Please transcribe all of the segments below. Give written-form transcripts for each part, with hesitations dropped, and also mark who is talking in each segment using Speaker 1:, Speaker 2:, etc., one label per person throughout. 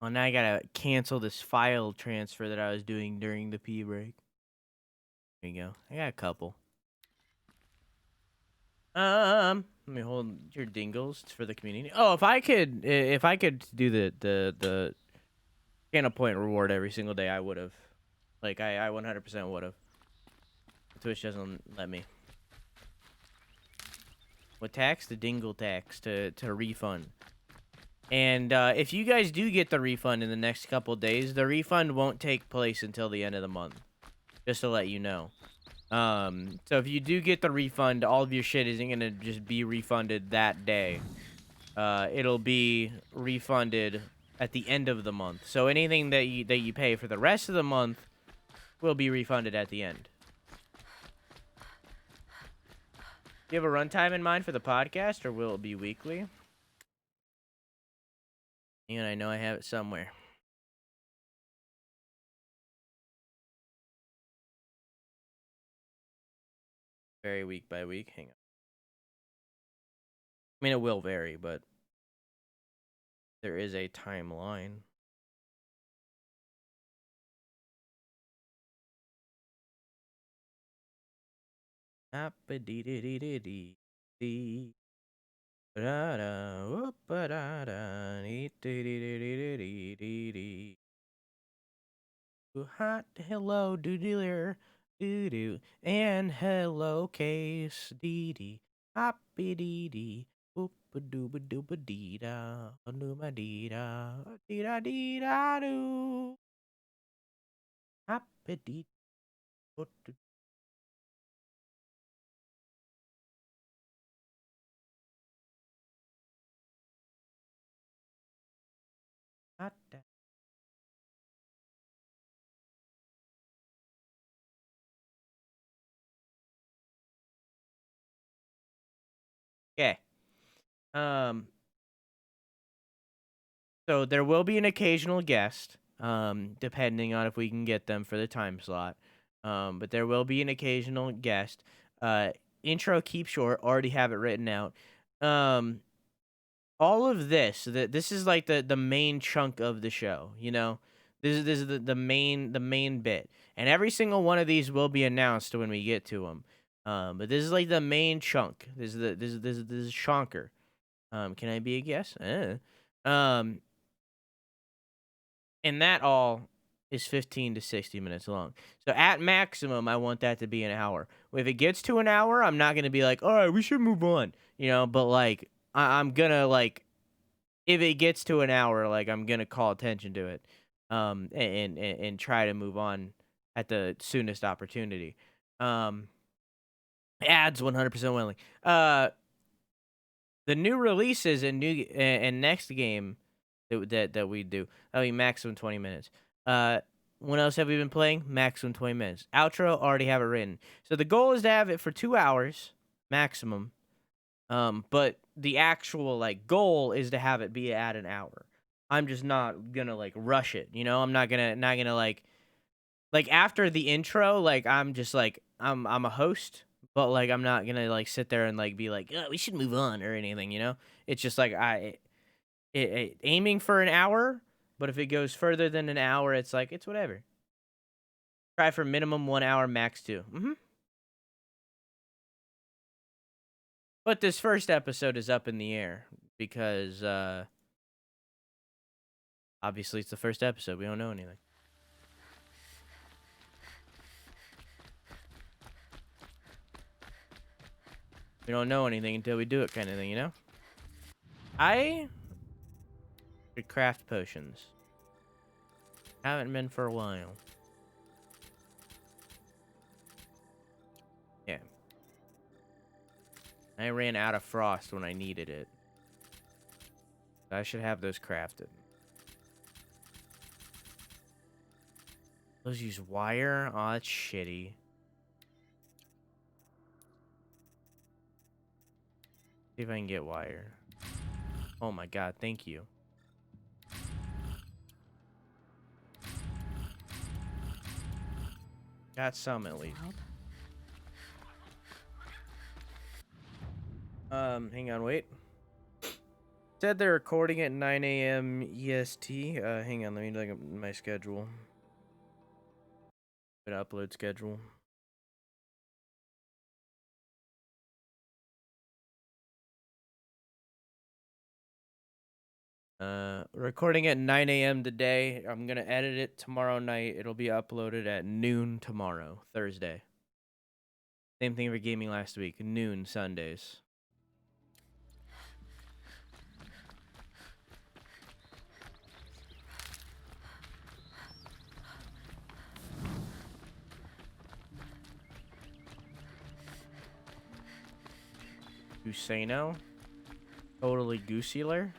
Speaker 1: Well, now I gotta cancel this file transfer that I was doing during the pee break. There you go. I got a couple. Let me hold your dingles for the community. Oh, if I could do the channel point reward every single day, I would have. Like I 100% would have. Twitch doesn't let me. What tax? The dingle tax to refund. And if you guys do get the refund in the next couple days, the refund won't take place until the end of the month. Just to let you know. So if you do get the refund, all of your shit isn't gonna just be refunded that day. It'll be refunded at the end of the month. So anything that you pay for the rest of the month will be refunded at the end. Do you have a runtime in mind for the podcast, or will it be weekly? And I know I have it somewhere. Vary week by week. Hang on. I mean, it will vary, but there is a timeline. Hot hello doodler doo doo and hello case dee dee hoppy dee dee boop a dooba dooba dee da dooba dee da doo hoppy dee hot. Okay. So there will be an occasional guest, depending on if we can get them for the time slot. But there will be an occasional guest. Intro keep short. Already have it written out. All of this is like the main chunk of the show. You know, this is the main bit, and every single one of these will be announced when we get to them. But this is like the main chunk. This is chonker. Can I be a guest? Um, and that all is 15 to 60 minutes long. So at maximum, I want that to be an hour. If it gets to an hour, I'm not gonna be like, all right, we should move on, you know. But like, I'm gonna like, if it gets to an hour, like I'm gonna call attention to it, and try to move on at the soonest opportunity. Ads 100% willing. The new releases and next game that we do. I mean, maximum 20 minutes. What else have we been playing? Maximum 20 minutes. Outro, already have it written. So the goal is to have it for 2 hours maximum. But the actual like goal is to have it be at an hour. I'm just not gonna like rush it, you know. I'm not gonna like after the intro, like I'm just like I'm a host, but like I'm not gonna like sit there and like be like, oh, we should move on or anything, you know. It's just like aiming for an hour, but if it goes further than an hour, it's like it's whatever. Try for minimum 1 hour, max 2. But this first episode is up in the air because obviously it's the first episode. We don't know anything. We don't know anything until we do it, kind of thing, you know. I could craft potions. Haven't been for a while. Yeah. I ran out of frost when I needed it. I should have those crafted. Those use wire? Oh, that's shitty. See if I can get wire. Oh my god, thank you. Got some at least. Hang on, wait. Said they're recording at 9 a.m. EST. Hang on, let me look at my schedule. An upload schedule. Recording at 9 a.m. today. I'm gonna edit it tomorrow night. It'll be uploaded at noon tomorrow, Thursday. Same thing for gaming last week, noon Sundays. Gusano? Totally gooseler?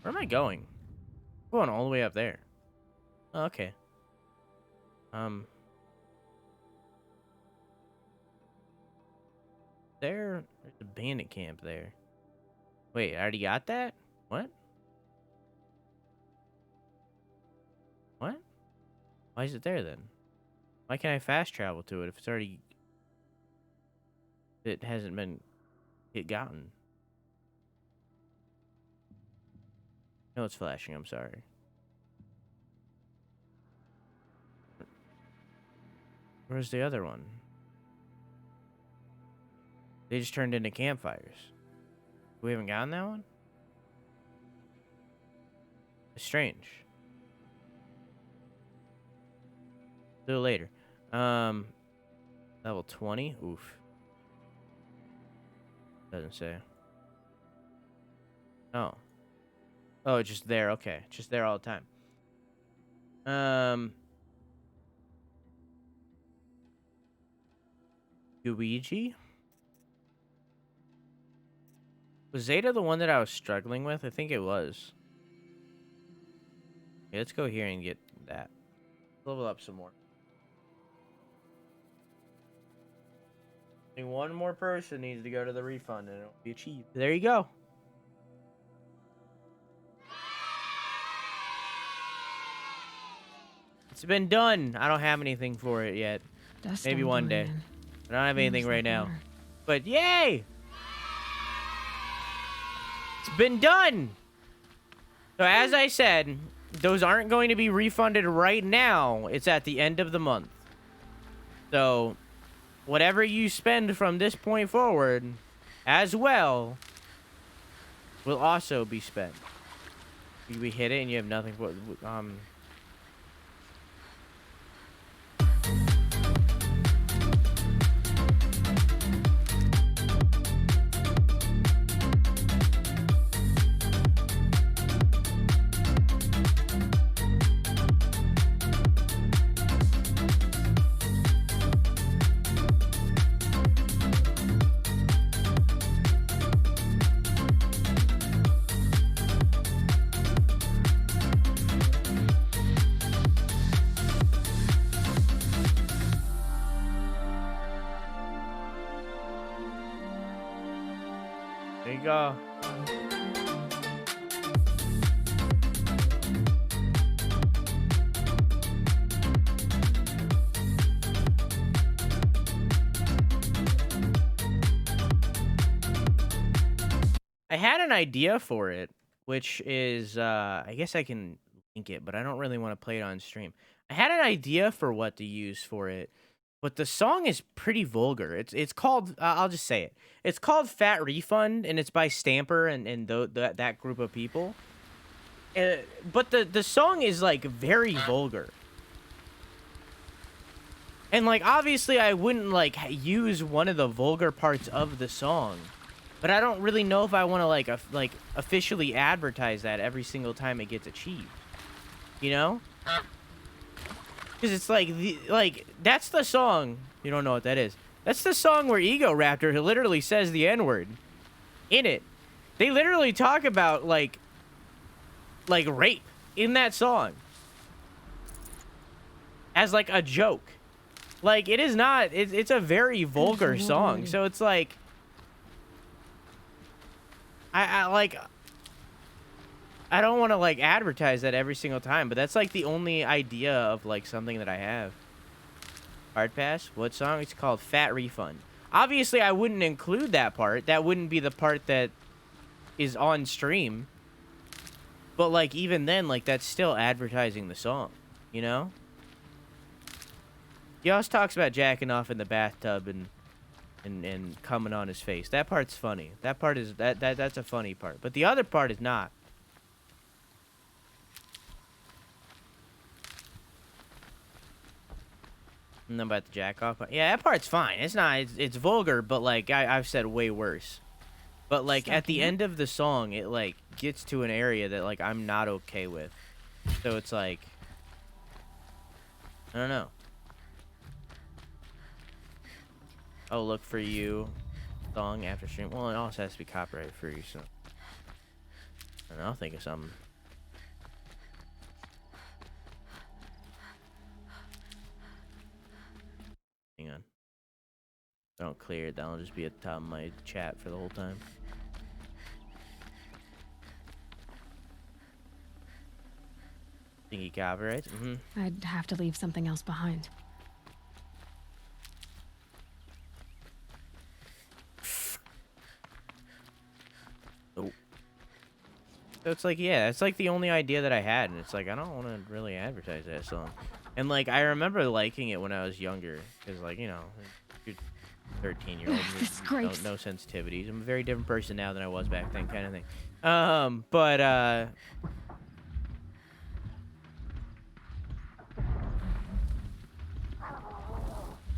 Speaker 1: Where am I going? I'm going all the way up there. Oh, okay. There's a bandit camp there. Wait, I already got that? What? What? Why is it there then? Why can't I fast travel to it if it's already... It hasn't been... gotten. No, it's flashing, I'm sorry. Where's the other one? They just turned into campfires. We haven't gotten that one? It's strange. A little later. Level 20? Oof. Doesn't say. Oh. Oh, it's just there. Okay. Just there all the time. Luigi? Was Zeta the one that I was struggling with? I think it was. Yeah, let's go here and get that. Level up some more. I think one more person needs to go to the refund and it'll be achieved. There you go. It's been done. I don't have anything for it yet. Maybe one day. I don't have anything right now. But yay! It's been done! So as I said, those aren't going to be refunded right now. It's at the end of the month. So whatever you spend from this point forward as well will also be spent. We hit it and you have nothing for There you go. I had an idea for it, which is, I guess I can link it, but I don't really want to play it on stream. I had an idea for what to use for it, but the song is pretty vulgar. It's called, I'll just say it. It's called Fat Refund, and it's by Stamper and that group of people. But the song is, like, very vulgar. And, like, obviously I wouldn't, like, use one of the vulgar parts of the song. But I don't really know if I want to, like, officially advertise that every single time it gets achieved. You know? Because it's like, that's the song. You don't know what that is. That's the song where Ego Raptor literally says the N-word. In it. They literally talk about, like rape in that song. As, like, a joke. Like, it is not, it's a very vulgar song. So it's like, I don't want to, like, advertise that every single time, but that's, like, the only idea of, like, something that I have. Hard pass? What song? It's called Fat Refund. Obviously, I wouldn't include that part. That wouldn't be the part that is on stream. But, like, even then, like, that's still advertising the song, you know? He always talks about jacking off in the bathtub and coming on his face. That part's funny. That part is, that's a funny part. But the other part is not. And about the jack off. Yeah, that part's fine. It's not, it's vulgar, but, like, I've said way worse. But, like, at the end of the song, it, like, gets to an area that, like, I'm not okay with. So it's like, I don't know. Oh, look for you. Song after stream. Well, it also has to be copyright free, so. I don't know, I'll think of something. Hang on. I don't clear it, that'll just be at the top of my chat for the whole time. Thingy copyrights? Mm-hmm.
Speaker 2: I'd have to leave something else behind.
Speaker 1: Oh. So it's like, yeah, it's like the only idea that I had, and it's like, I don't want to really advertise that song. And, like, I remember liking it when I was younger, because, like, you know, you're 13-year-old, no sensitivities. I'm a very different person now than I was back then, kind of thing.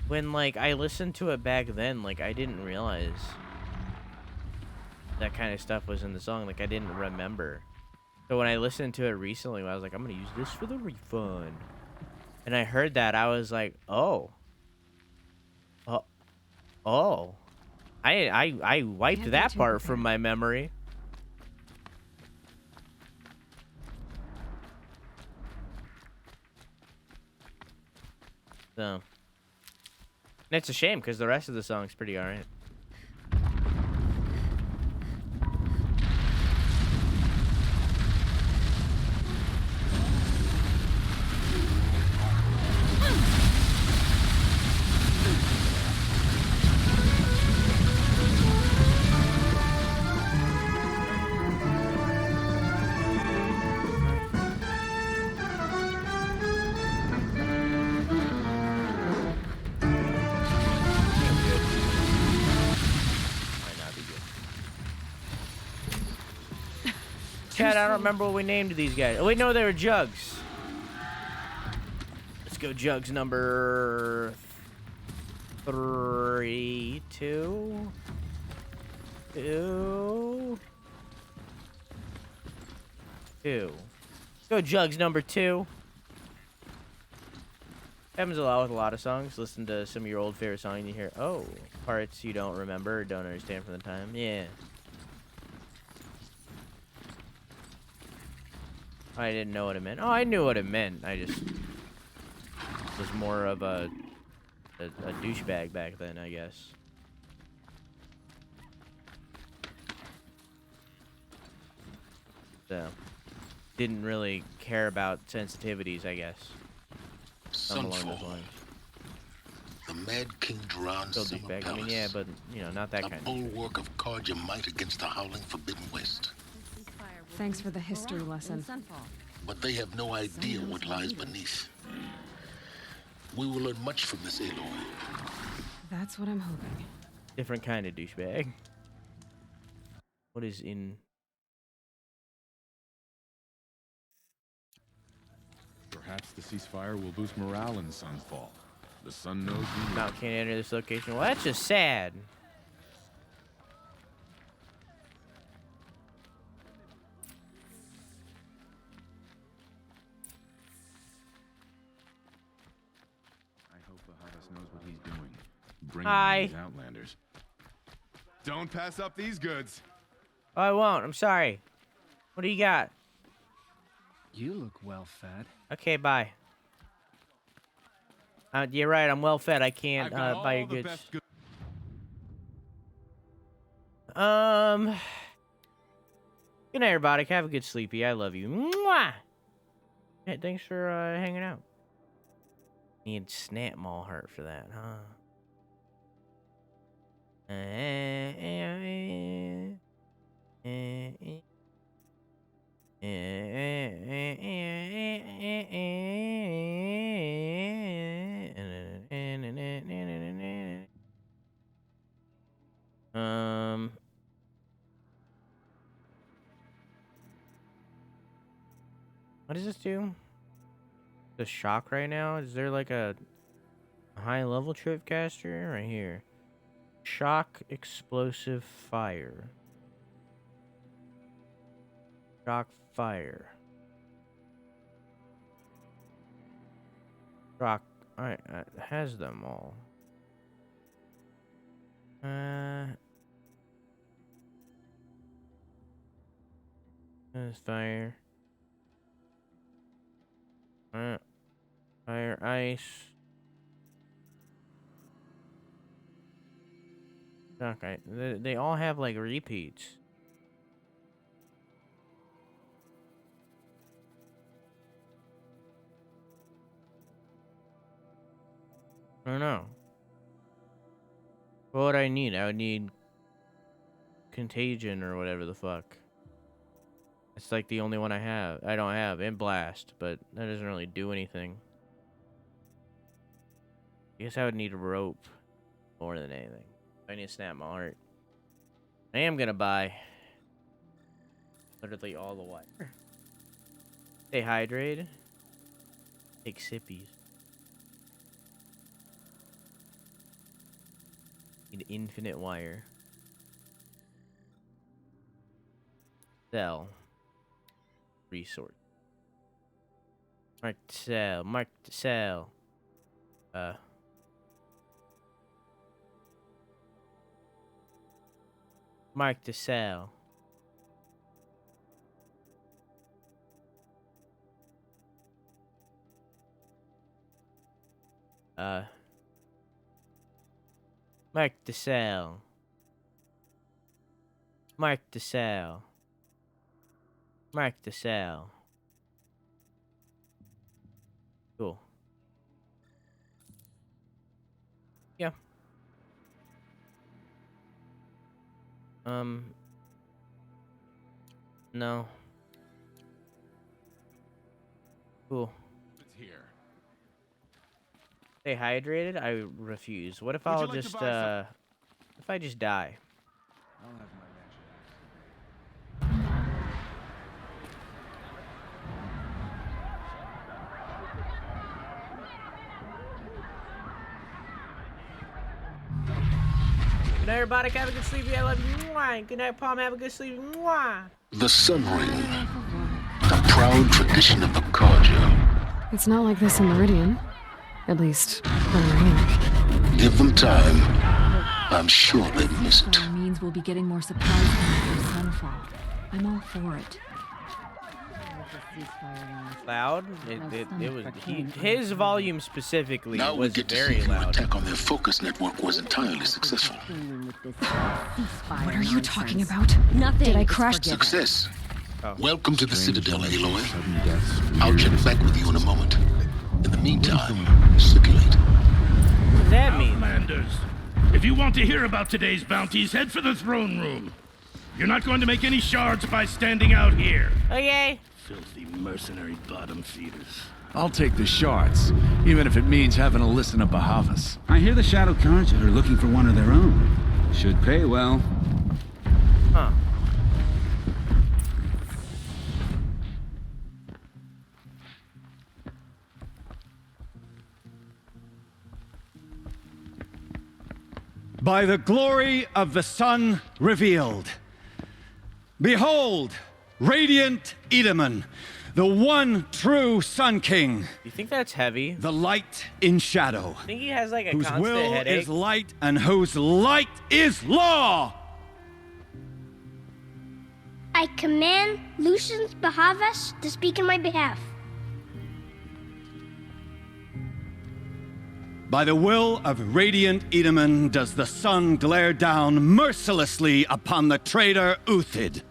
Speaker 1: When, like, I listened to it back then, like, I didn't realize that kind of stuff was in the song. Like, I didn't remember. So when I listened to it recently, I was like, I'm gonna use this for the refund. And I heard that, I was like, oh. Oh. I wiped that part from my memory. So. And it's a shame, because the rest of the song's pretty alright. Chad, I don't remember what we named these guys. Oh, wait, no, they were jugs. Let's go jugs number 3, 2. Let's go jugs number 2. Happens a lot with a lot of songs. Listen to some of your old favorite songs and you hear, oh, parts you don't remember or don't understand from the time. Yeah. I didn't know what it meant. Oh, I knew what it meant. I just was more of a douchebag back then, I guess. So, didn't really care about sensitivities, I guess. Something along those lines.
Speaker 3: The Mad King drowned
Speaker 1: Still douchebag. I mean, yeah, but, you know, not that kind of
Speaker 3: bulwark of card your might against the howling Forbidden West.
Speaker 2: Thanks for the history lesson.
Speaker 3: But they have no idea what lies beneath. We will learn much from this Aloy.
Speaker 2: That's what I'm hoping.
Speaker 1: different kind of douchebag. What is in...
Speaker 4: Perhaps the ceasefire will boost morale in Sunfall. The sun knows you.
Speaker 1: Mount can't enter this location. Well, that's just sad.
Speaker 4: I hope Bahadas knows what he's doing. Bring
Speaker 1: Hi.
Speaker 4: these outlanders. Don't pass up these goods.
Speaker 1: Oh, I won't. I'm sorry. What do you got?
Speaker 5: You look well fed.
Speaker 1: Okay, bye. You're right. I'm well fed. I can't buy your goods. Good night, everybody. Have a good sleepy. I love you. Mwah! Hey, thanks for hanging out. Need snap mall heart for that, huh? Um, what does this do? The shock right now? Is there like a high level trip caster right here? Shock explosive fire. Shock fire. Shock. Alright, it has them all. There's fire. Fire, ice. Okay, they all have like repeats. I don't know. What would I need? I would need contagion or whatever the fuck. It's like the only one I don't have, and blast, but that doesn't really do anything. I guess I would need rope more than anything. I need to snap my heart. I am gonna buy literally all the wire. Stay hydrated. Take sippies. Need infinite wire. Sell. Resource. Mark to sell. Mark to sell. Mark to sell. Mark to sell. Mark to sell. Mark to sell. Cool. Yeah. No. Cool.
Speaker 4: It's here.
Speaker 1: Stay hydrated? I refuse. What if
Speaker 4: Would you
Speaker 1: I'll
Speaker 4: like to
Speaker 1: just,
Speaker 4: buy some-
Speaker 1: if I just die?
Speaker 5: I'll have my mention.
Speaker 1: Good night, everybody. Have a good sleep. I love you. Mwah. Good night, Palm. Have a good sleep. Mwah.
Speaker 3: The Sun Ring, a proud tradition of the Carja.
Speaker 2: It's not like this in Meridian. At least, when we're here.
Speaker 3: Give them time. I'm sure they miss it.
Speaker 6: Ceasefire means we'll be getting more supplies from Sunfall. I'm all for it.
Speaker 1: Loud? It was his volume specifically
Speaker 3: Now we
Speaker 1: was
Speaker 3: get to see
Speaker 1: very
Speaker 3: if your
Speaker 1: loud.
Speaker 3: attack on their focus network was entirely successful.
Speaker 2: What are you talking about?
Speaker 6: Nothing.
Speaker 2: Did I
Speaker 6: is
Speaker 2: crash?
Speaker 6: forgiven.
Speaker 3: Success.
Speaker 1: Oh.
Speaker 3: Welcome to the Citadel, Aloy.
Speaker 4: Sudden deaths,
Speaker 3: I'll
Speaker 4: weird
Speaker 3: check back with you in a moment. In the meantime, circulate.
Speaker 1: What does that mean?
Speaker 7: Outlanders, if you want to hear about today's bounties, head for the throne room. You're not going to make any shards by standing out here.
Speaker 1: Okay.
Speaker 7: Filthy mercenary bottom feeders.
Speaker 8: I'll take the shards, even if it means having to listen to Bahavas.
Speaker 5: I hear the Shadow Carja are looking for one of their own. Should pay well.
Speaker 1: Huh.
Speaker 9: By the glory of the sun revealed. Behold, radiant Edaman, the one true Sun King,
Speaker 1: You think that's heavy?
Speaker 9: the light in shadow,
Speaker 1: I think he has like a
Speaker 9: whose
Speaker 1: constant
Speaker 9: will
Speaker 1: headache.
Speaker 9: is light and whose light is law.
Speaker 10: I command Lucius Bahavas to speak in my behalf.
Speaker 9: By the will of radiant Edaman does the sun glare down mercilessly upon the traitor Uthid.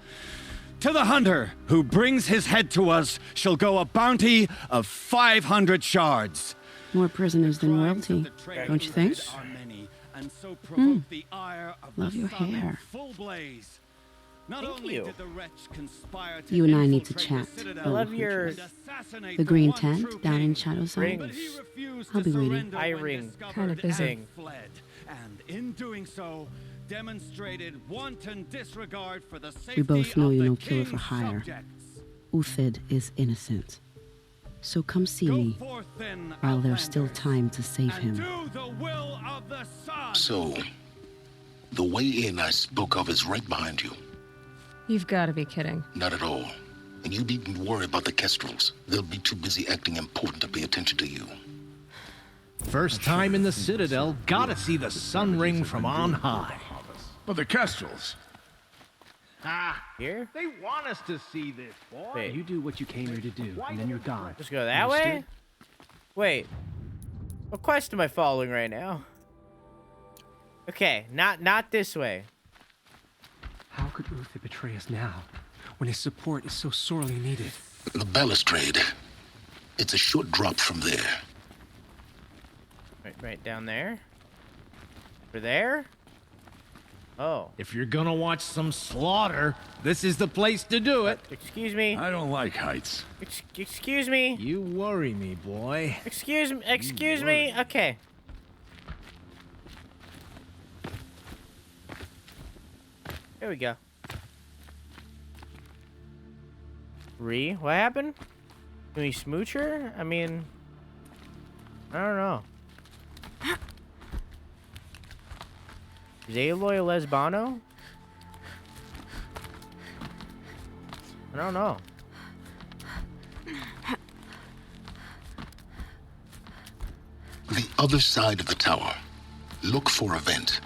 Speaker 9: To the hunter who brings his head to us shall go a bounty of 500 shards.
Speaker 6: More prisoners than royalty, don't you think?
Speaker 9: and so provoke the ire of
Speaker 6: Love
Speaker 9: the
Speaker 6: your
Speaker 9: sun in
Speaker 6: hair.
Speaker 9: full blaze. Not
Speaker 1: Thank
Speaker 9: only
Speaker 1: you.
Speaker 9: did the wretch conspire to
Speaker 6: You and I need to
Speaker 9: infiltrate
Speaker 6: chat.
Speaker 9: the citadel
Speaker 1: I love your
Speaker 9: and assassinate
Speaker 6: The green
Speaker 9: one
Speaker 6: tent
Speaker 9: true
Speaker 6: down in
Speaker 9: king,
Speaker 6: Shadow's
Speaker 1: Rings.
Speaker 9: but he refused
Speaker 6: I'll
Speaker 9: to
Speaker 6: be waiting.
Speaker 9: surrender
Speaker 1: I
Speaker 9: when
Speaker 1: ring.
Speaker 9: discovered
Speaker 2: Kinda busy.
Speaker 9: and fled, and in doing so, demonstrated wanton disregard for the safety
Speaker 6: both know
Speaker 9: of
Speaker 6: you're
Speaker 9: the
Speaker 6: no killer for
Speaker 9: king's
Speaker 6: hire.
Speaker 9: subjects.
Speaker 6: Uthid is innocent. So come see
Speaker 9: Go
Speaker 6: me
Speaker 9: forth then,
Speaker 6: while there's still
Speaker 9: Outlanders,
Speaker 6: time to save
Speaker 9: and
Speaker 6: him.
Speaker 9: do the will of the sun.
Speaker 3: So, the way in I spoke of is right behind you.
Speaker 2: You've got to be kidding.
Speaker 3: Not at all. And you needn't worry about the Kestrels. They'll be too busy acting important to pay attention to you.
Speaker 11: First time in the Citadel, gotta see the sun ring from on high.
Speaker 4: But the Kestrels.
Speaker 11: Ah,
Speaker 1: Here?
Speaker 11: they want us to see this, boy.
Speaker 1: Wait.
Speaker 11: You do what you came here to do, and then you're gone.
Speaker 1: Just go that way? Wait. What quest am I following right now? Okay, not this way.
Speaker 12: How could Uthid betray us now, when his support is so sorely needed?
Speaker 3: The balustrade. It's a short drop from there.
Speaker 1: Right down there. Over there? Oh.
Speaker 11: If you're gonna watch some slaughter, this is the place to do it.
Speaker 1: Excuse me.
Speaker 4: I don't like heights.
Speaker 1: Excuse me.
Speaker 11: You worry me, boy.
Speaker 1: Excuse me. Okay. There we go. What happened? Can we smooch her? I mean, I don't know. Is Aloy a lesbano? I don't know.
Speaker 3: The other side of the tower. Look for a vent.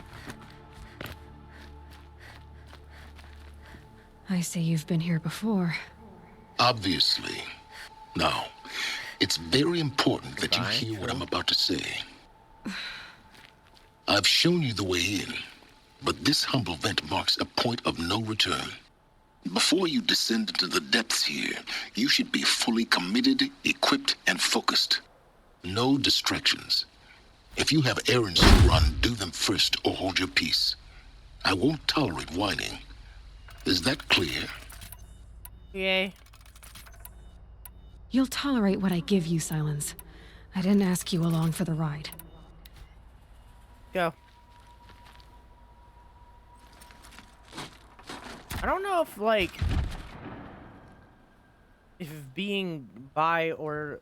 Speaker 2: I say you've been here before.
Speaker 3: Obviously. Now, it's very important that you hear what I'm about to say. I've shown you the way in, but this humble vent marks a point of no return. Before you descend into the depths here, you should be fully committed, equipped, and focused. No distractions. If you have errands to run, do them first or hold your peace. I won't tolerate whining. Is that clear?
Speaker 1: Yay.
Speaker 2: You'll tolerate what I give you, Silence. I didn't ask you along for the ride.
Speaker 1: Go. I don't know if, like, if being bi or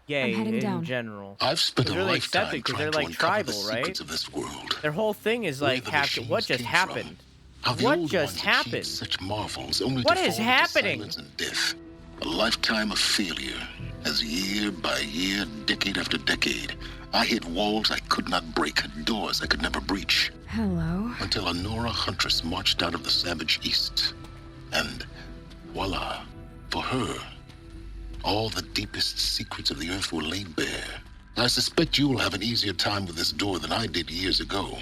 Speaker 1: gay
Speaker 2: heading
Speaker 1: in
Speaker 2: down.
Speaker 1: general.
Speaker 3: I've spent
Speaker 1: is
Speaker 3: a
Speaker 1: really
Speaker 3: lifetime
Speaker 1: accepted because
Speaker 3: trying
Speaker 1: they're
Speaker 3: to
Speaker 1: like
Speaker 3: uncover the
Speaker 1: tribal, right?
Speaker 3: secrets of this world.
Speaker 1: Their whole thing is like,
Speaker 3: Where the
Speaker 1: what
Speaker 3: machines
Speaker 1: just
Speaker 3: came
Speaker 1: happened?
Speaker 3: How the
Speaker 1: What
Speaker 3: old
Speaker 1: just
Speaker 3: ones
Speaker 1: happened?
Speaker 3: achieved such marvels only
Speaker 1: What
Speaker 3: to
Speaker 1: is
Speaker 3: fall into
Speaker 1: happening?
Speaker 3: silence and death. A lifetime of failure, as year by year, decade after decade, I hit walls I could not break, doors I could never breach.
Speaker 2: Hello?
Speaker 3: Until a Nora huntress marched out of the savage east. And voila, for her, all the deepest secrets of the earth were laid bare. I suspect you'll have an easier time with this door than I did years ago.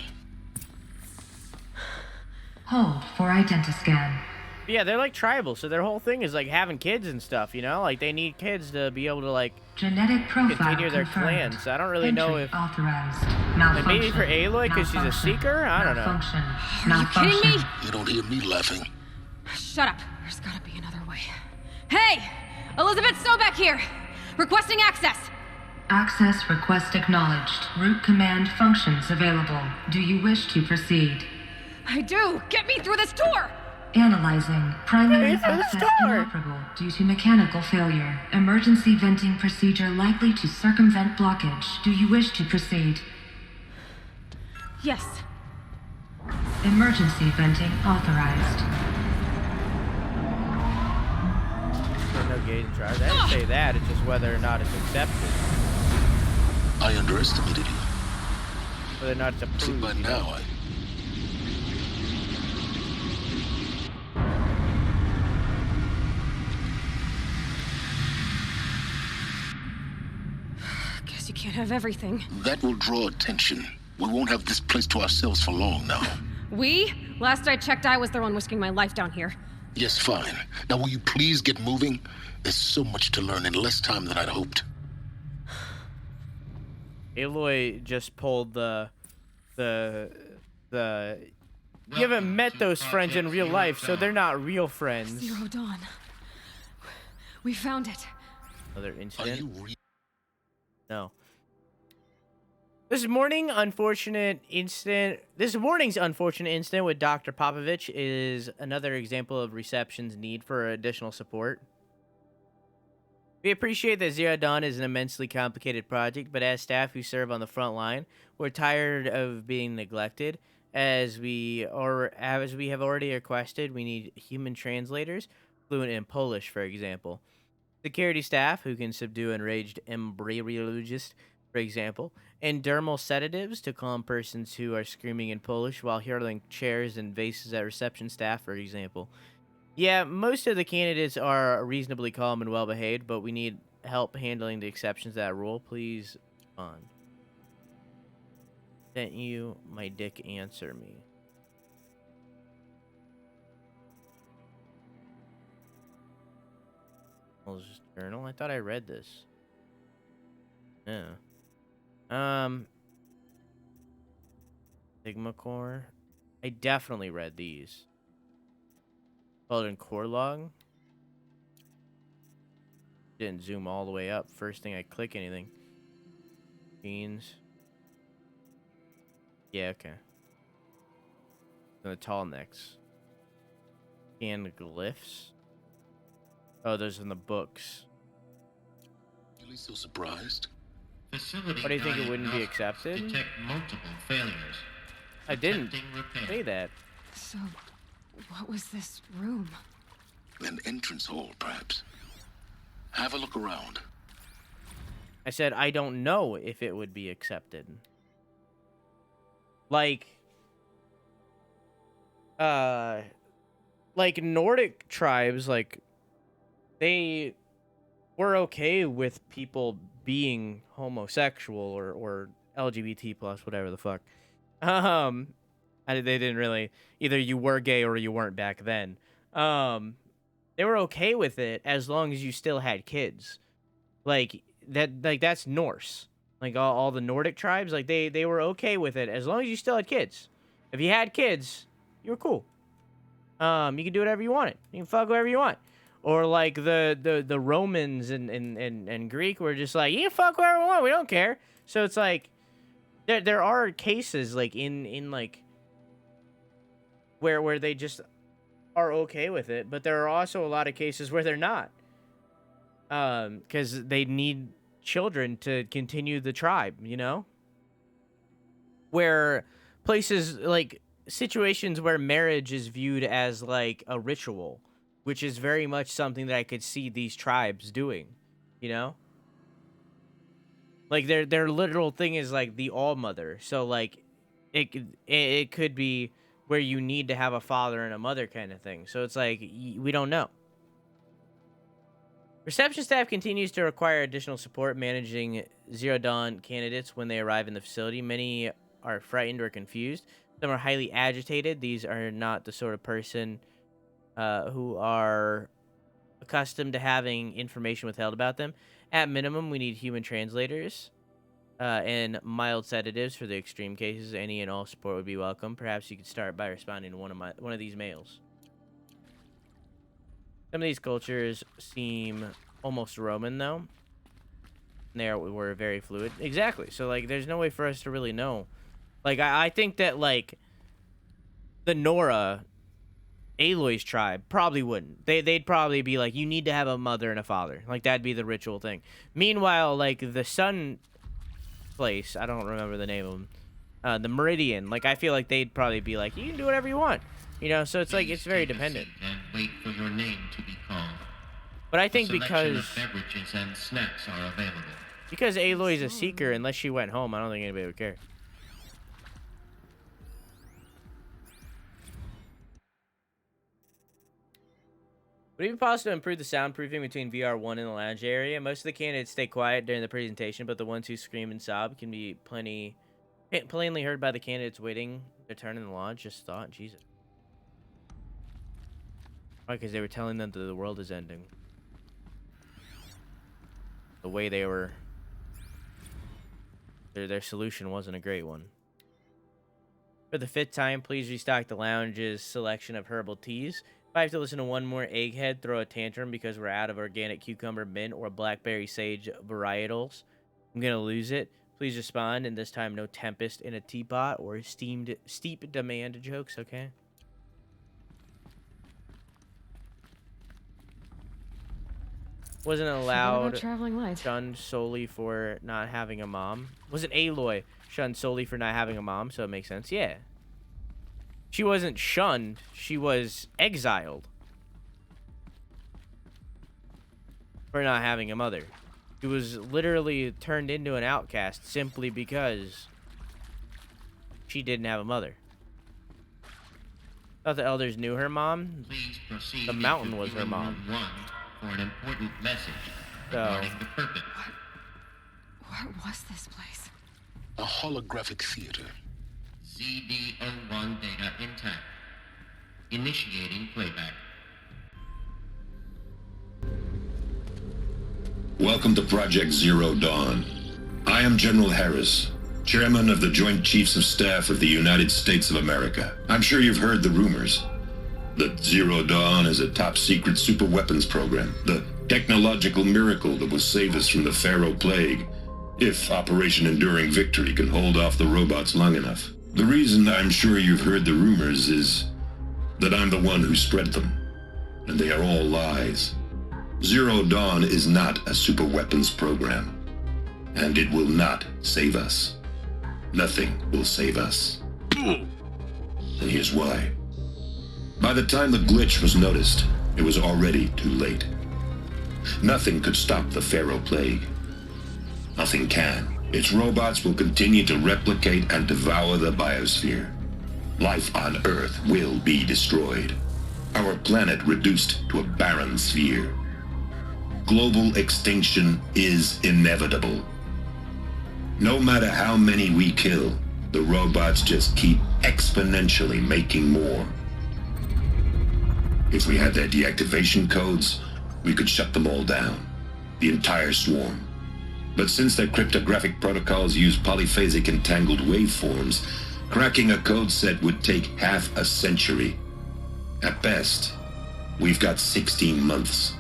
Speaker 6: Hold for identiscan.
Speaker 1: Yeah, they're like tribal, so their whole thing is like having kids and stuff, you know? Like they need kids to be able to like
Speaker 6: Genetic profile
Speaker 1: continue their
Speaker 6: confirmed.
Speaker 1: clans. So I don't really know
Speaker 6: Entry
Speaker 1: if
Speaker 6: authorized.
Speaker 1: like maybe
Speaker 6: Malfunction.
Speaker 1: for Aloy because she's a
Speaker 6: Malfunction.
Speaker 1: seeker? I don't know.
Speaker 6: Malfunction.
Speaker 2: Are you kidding me?
Speaker 3: You don't hear me laughing.
Speaker 2: Shut up. There's gotta be another way. Hey! Elizabeth Sobeck here! Requesting access!
Speaker 6: Access request acknowledged. Root command functions available. Do you wish to proceed?
Speaker 2: I do! Get me through this door!
Speaker 6: Analyzing. Primary
Speaker 1: Get me through this
Speaker 6: access
Speaker 1: door.
Speaker 6: inoperable due to mechanical failure. Emergency venting procedure likely to circumvent blockage. Do you wish to proceed?
Speaker 2: Yes.
Speaker 6: Emergency venting authorized.
Speaker 1: No gauge and charge. I didn't say that. It's just whether or not it's accepted.
Speaker 3: I underestimated you.
Speaker 1: Whether or not it's
Speaker 3: See,
Speaker 1: approved.
Speaker 3: by
Speaker 1: you know?
Speaker 3: now,
Speaker 2: Guess you can't have everything.
Speaker 3: that will draw attention. We won't have this place to ourselves for long now.
Speaker 2: We? Last I checked, I was the one risking my life down here.
Speaker 3: Yes, fine. Now, will you please get moving? There's so much to learn in less time than I'd hoped.
Speaker 1: Aloy just pulled the the the you haven't met those friends in real life, so they're not real friends.
Speaker 2: Zero Dawn. We found it.
Speaker 1: Another incident? No. This morning's unfortunate incident with Dr. Popovich is another example of reception's need for additional support. We appreciate that Zero Dawn is an immensely complicated project, but as staff who serve on the front line, we're tired of being neglected. As we have already requested, we need human translators, fluent in Polish, for example. Security staff who can subdue enraged embryologists, for example, and dermal sedatives to calm persons who are screaming in Polish while hurling chairs and vases at reception staff, for example. Yeah, most of the candidates are reasonably calm and well-behaved, but we need help handling the exceptions to that rule. Please respond. Sent you my dick, answer me. Journal? I thought I read this. Yeah. Sigma Core. I definitely read these. Called in Core Log. Didn't zoom all the way up. First thing I click anything. Beans. Yeah, okay. And the tall necks. And glyphs. Oh, those in the books.
Speaker 3: Really so surprised?
Speaker 1: Why do you think it wouldn't be accepted?
Speaker 13: Detect multiple failures.
Speaker 1: I didn't say that.
Speaker 2: So, what was this room?
Speaker 3: An entrance hall, perhaps. Have a look around.
Speaker 1: I said I don't know if it would be accepted. Like Nordic tribes, like, they were okay with people being homosexual or LGBT plus, whatever the fuck. They didn't really, either you were gay or you weren't back then. They were okay with it as long as you still had kids. Like that's Norse. Like all the Nordic tribes, like they were okay with it as long as you still had kids. If you had kids, you were cool. You can do whatever you wanted. You can fuck whoever you want. Or like the Romans and Greek were just like, you can fuck whoever you want, we don't care. So it's like there are cases like in like where they just are okay with it, but there are also a lot of cases where they're not. Because they need children to continue the tribe, you know? Where places like situations where marriage is viewed as like a ritual, which is very much something that I could see these tribes doing, you know? Like their literal thing is like the all mother. So like it could be where you need to have a father and a mother kind of thing. So it's like we don't know. Reception staff continues to require additional support managing Zero Dawn candidates when they arrive in the facility. Many are frightened or confused. Some are highly agitated. These are not the sort of person who are accustomed to having information withheld about them. At minimum, we need human translators and mild sedatives for the extreme cases. Any and all support would be welcome. Perhaps you could start by responding to one of these mails. Some of these cultures seem almost Roman, though. They were very fluid. Exactly. So, like, there's no way for us to really know. Like, I think that, like, the Nora, Aloy's tribe, probably wouldn't. They'd probably be like, you need to have a mother and a father. Like, that'd be the ritual thing. Meanwhile, like, the sun place, I don't remember the name of them, the Meridian, like, I feel like they'd probably be like, you can do whatever you want. You know, so it's like, it's very dependent.
Speaker 13: And wait for your name to be called.
Speaker 1: But I think
Speaker 13: Of beverages and snacks are available.
Speaker 1: Because Aloy's a seeker, unless she went home, I don't think anybody would care. Would it be possible to improve the soundproofing between VR1 and the lounge area? Most of the candidates stay quiet during the presentation, but the ones who scream and sob can be plainly heard by the candidates waiting their turn in the lounge. Just thought, Jesus. Why? Because they were telling them that the world is ending. The way they were... Their solution wasn't a great one. For the 5th time, please restock the lounge's selection of herbal teas. If I have to listen to one more egghead throw a tantrum because we're out of organic cucumber mint or blackberry sage varietals, I'm going to lose it. Please respond, and this time no tempest in a teapot or steep demand jokes, okay? Wasn't allowed
Speaker 2: traveling light.
Speaker 1: shunned solely for not having a mom. Wasn't Aloy shunned solely for not having a mom, so it makes sense. Yeah. She wasn't shunned, she was exiled for not having a mother. She was literally turned into an outcast simply because she didn't have a mother. Thought the elders knew her mom. The mountain was her mom.
Speaker 13: For an important message
Speaker 1: So,
Speaker 13: regarding the purpose.
Speaker 2: What was this place?
Speaker 3: A holographic theater.
Speaker 13: CD01 data intact. Initiating playback.
Speaker 3: Welcome to Project Zero Dawn. I am General Harris, Chairman of the Joint Chiefs of Staff of the United States of America. I'm sure you've heard the rumors that Zero Dawn is a top-secret super-weapons program, the technological miracle that will save us from the Pharaoh Plague, if Operation Enduring Victory can hold off the robots long enough. The reason I'm sure you've heard the rumors is that I'm the one who spread them, and they are all lies. Zero Dawn is not a super-weapons program, and it will not save us. Nothing will save us. And here's why. By the time the glitch was noticed, it was already too late. Nothing could stop the Pharaoh Plague. Nothing can. Its robots will continue to replicate and devour the biosphere. Life on Earth will be destroyed. Our planet reduced to a barren sphere. Global extinction is inevitable. No matter how many we kill, the robots just keep exponentially making more. If we had their deactivation codes, we could shut them all down. The entire swarm. But since their cryptographic protocols use polyphasic entangled waveforms, cracking a code set would take half a century. At best, we've got 16 months.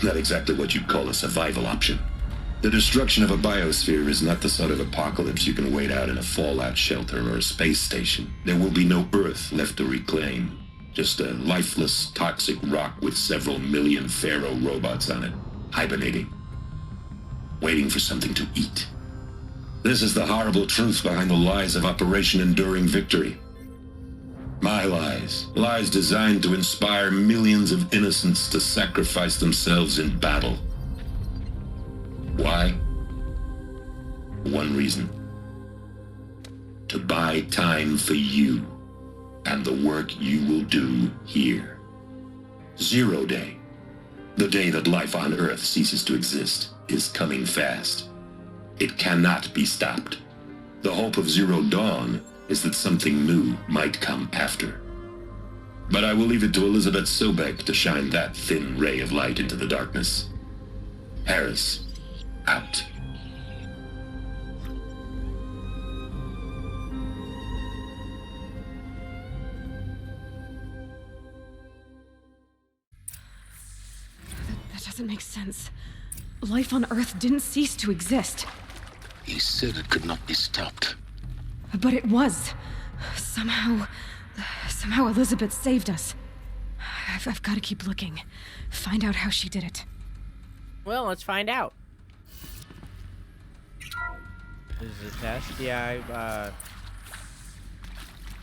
Speaker 3: Not exactly what you'd call a survival option. The destruction of a biosphere is not the sort of apocalypse you can wait out in a fallout shelter or a space station. There will be no Earth left to reclaim. Just a lifeless, toxic rock with several million Pharaoh robots on it, hibernating, waiting for something to eat. This is the horrible truth behind the lies of Operation Enduring Victory. My lies. Lies designed to inspire millions of innocents to sacrifice themselves in battle. Why? One reason. To buy time for you and the work you will do here. Zero Day, the day that life on Earth ceases to exist, is coming fast. It cannot be stopped. The hope of Zero Dawn is that something new might come after. But I will leave it to Elizabeth Sobek to shine that thin ray of light into the darkness. Harris, out.
Speaker 2: That doesn't make sense. Life on Earth didn't cease to exist.
Speaker 3: He said it could not be stopped.
Speaker 2: But it was. Somehow Elizabeth saved us. I've got to keep looking. Find out how she did it.
Speaker 1: Well, let's find out. This is a test. Yeah,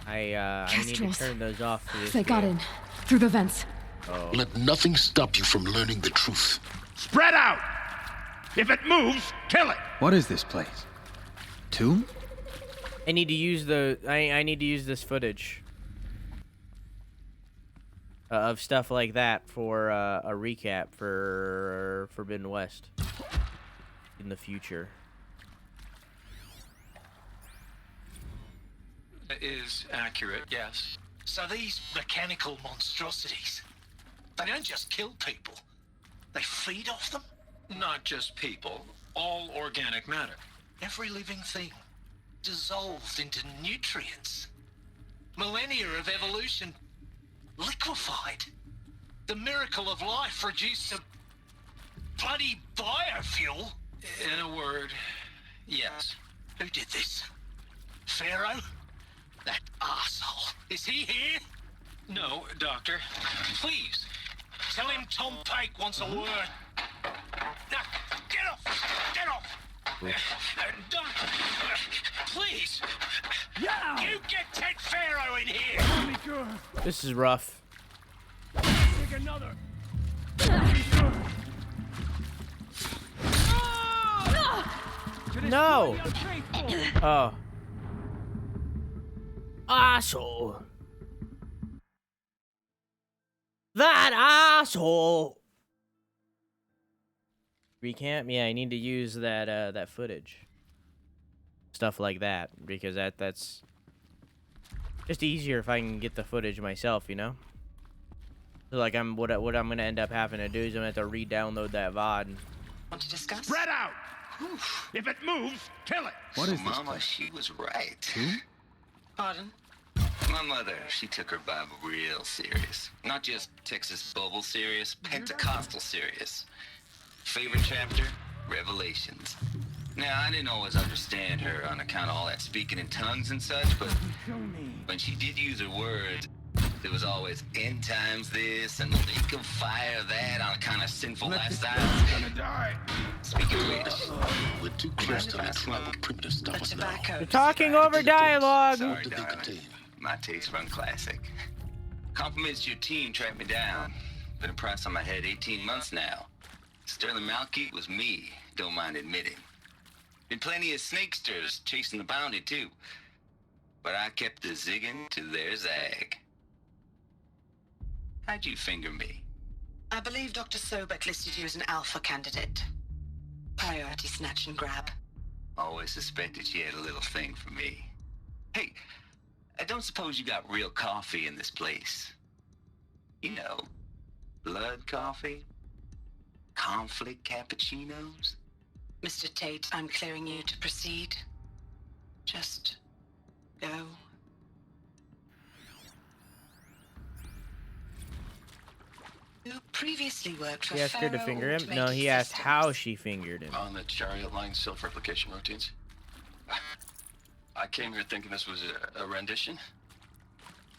Speaker 1: I need to turn those off. For this
Speaker 2: they got in. Through the vents.
Speaker 1: Oh.
Speaker 3: Let nothing stop you from learning the truth.
Speaker 7: Spread out! If it moves, kill it!
Speaker 5: What is this place? Tomb?
Speaker 1: I need to use the. I need to use this footage of stuff like that for a recap for Forbidden West in the future.
Speaker 14: Is accurate, yes.
Speaker 15: So these mechanical monstrosities, they don't just kill people, they feed off them?
Speaker 14: Not just people, all organic matter.
Speaker 15: Every living thing. dissolved into nutrients. Millennia of evolution liquefied. The miracle of life reduced to bloody biofuel.
Speaker 14: In a word, yes.
Speaker 15: Who did this? Pharaoh? That arsehole. Is he here?
Speaker 14: No, Doctor.
Speaker 15: Please, tell him Tom Pike wants a word. Now, get off! Get off! Doctor, please!
Speaker 7: Yeah!
Speaker 15: You get Ted Pharaoh in here!
Speaker 1: This is rough.
Speaker 7: Take another.
Speaker 1: No! Oh. Asshole. That asshole. Recamp? Yeah, I need to use that that footage. Stuff like that, because that's just easier if I can get the footage myself, you know? So like what I'm gonna end up having to do is I'm gonna have to re-download that VOD.
Speaker 15: Want to discuss?
Speaker 7: Spread out! If it moves, kill it!
Speaker 3: What is Mama, she was right.
Speaker 15: Pardon?
Speaker 3: My mother, she took her Bible real serious. Not just Texas Bubble serious, Pentecostal serious. Favorite chapter? Revelations. Now, I didn't always understand her on account of all that speaking in tongues and such, but when she did use her words, there was always end times this and lake of fire that on account of sinful lifestyles.
Speaker 7: Gonna die.
Speaker 3: Speaking of which, we're too close to the tribal primitive stuff now.
Speaker 1: You're talking over dialogue.
Speaker 3: Sorry, darling. My taste run classic. Compliments your team tracked me down. Been a price on my head 18 months now. Sterling Malkeet was me, don't mind admitting. Been plenty of snakesters chasing the bounty too. But I kept the zigging to their zag. How'd you finger me?
Speaker 16: I believe Dr. Sobek listed you as an alpha candidate. Priority snatch and grab.
Speaker 3: Always suspected she had a little thing for me. Hey, I don't suppose you got real coffee in this place. You know, blood coffee? Conflict cappuccinos?
Speaker 16: Mr. Tate, I'm clearing you to proceed. Just go. You previously worked for
Speaker 1: He asked her to
Speaker 16: Pharaoh
Speaker 1: finger him? No,
Speaker 16: Automated
Speaker 1: he asked
Speaker 16: Systems.
Speaker 1: how she fingered him.
Speaker 14: On the chariot line self-replication routines. I came here thinking this was a rendition.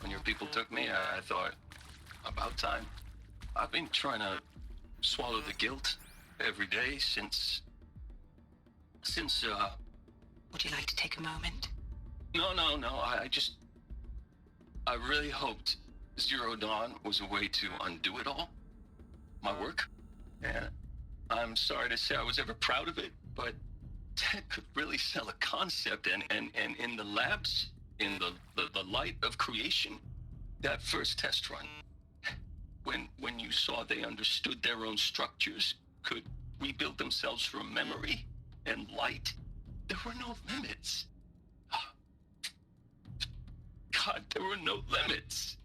Speaker 14: When your people took me, I thought, about time. I've been trying to swallow the guilt every day since.
Speaker 16: Would you like to take a moment?
Speaker 14: No. I really hoped Zero Dawn was a way to undo it all. My work. And I'm sorry to say I was ever proud of it, but Ted could really sell a concept, and in the labs, in the light of creation, that first test run, when you saw they understood their own structures, could rebuild themselves from memory and light, there were no limits. God, there were no limits.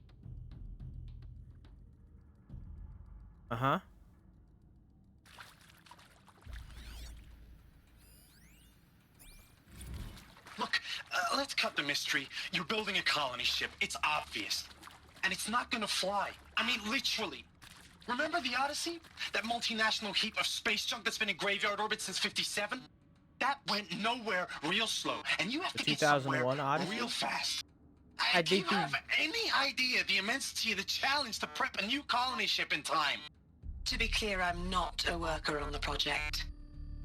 Speaker 1: Uh-huh.
Speaker 15: Look, let's cut the mystery. You're building a colony ship. It's obvious. And it's not gonna fly. I mean, literally. Remember the Odyssey? That multinational heap of space junk that's been in graveyard orbit since '57? That went nowhere real slow. And you have to get somewhere
Speaker 1: 2001 Odyssey?
Speaker 15: real fast.
Speaker 1: I
Speaker 15: Do you
Speaker 1: think
Speaker 15: have any idea the immensity of the challenge to prep a new colony ship in time?
Speaker 16: To be clear, I'm not a worker on the project.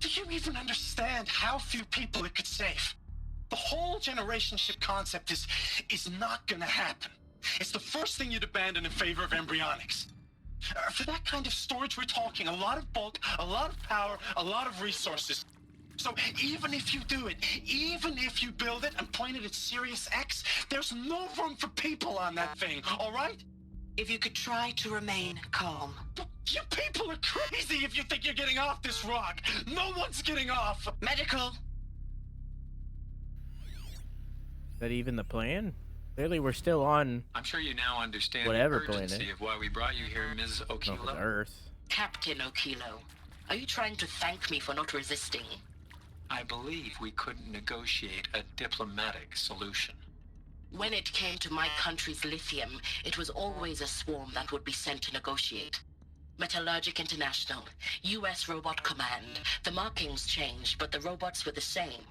Speaker 15: Do you even understand how few people it could save? The whole generation ship concept is not gonna happen. It's the first thing you'd abandon in favor of embryonics. For that kind of storage, we're talking a lot of bulk, a lot of power, a lot of resources. So even if you do it, even if you build it and point it at Sirius X, there's no room for people on that thing, all right?
Speaker 16: If you could try to remain calm.
Speaker 15: You people are crazy if you think you're getting off this rock. No one's getting off.
Speaker 16: Medical.
Speaker 1: Is that even the plan? Clearly, we're still on.
Speaker 14: I'm sure you now understand
Speaker 1: Whatever
Speaker 14: the urgency
Speaker 1: planet.
Speaker 14: of why we brought you here, Ms. Okilo.
Speaker 1: On Earth.
Speaker 16: Captain Okilo, are you trying to thank me for not resisting?
Speaker 17: I believe we couldn't negotiate a diplomatic solution.
Speaker 18: When it came to my country's lithium, it was always a swarm that would be sent to negotiate. Metallurgic International, U.S. Robot Command. The markings changed, but the robots were the same.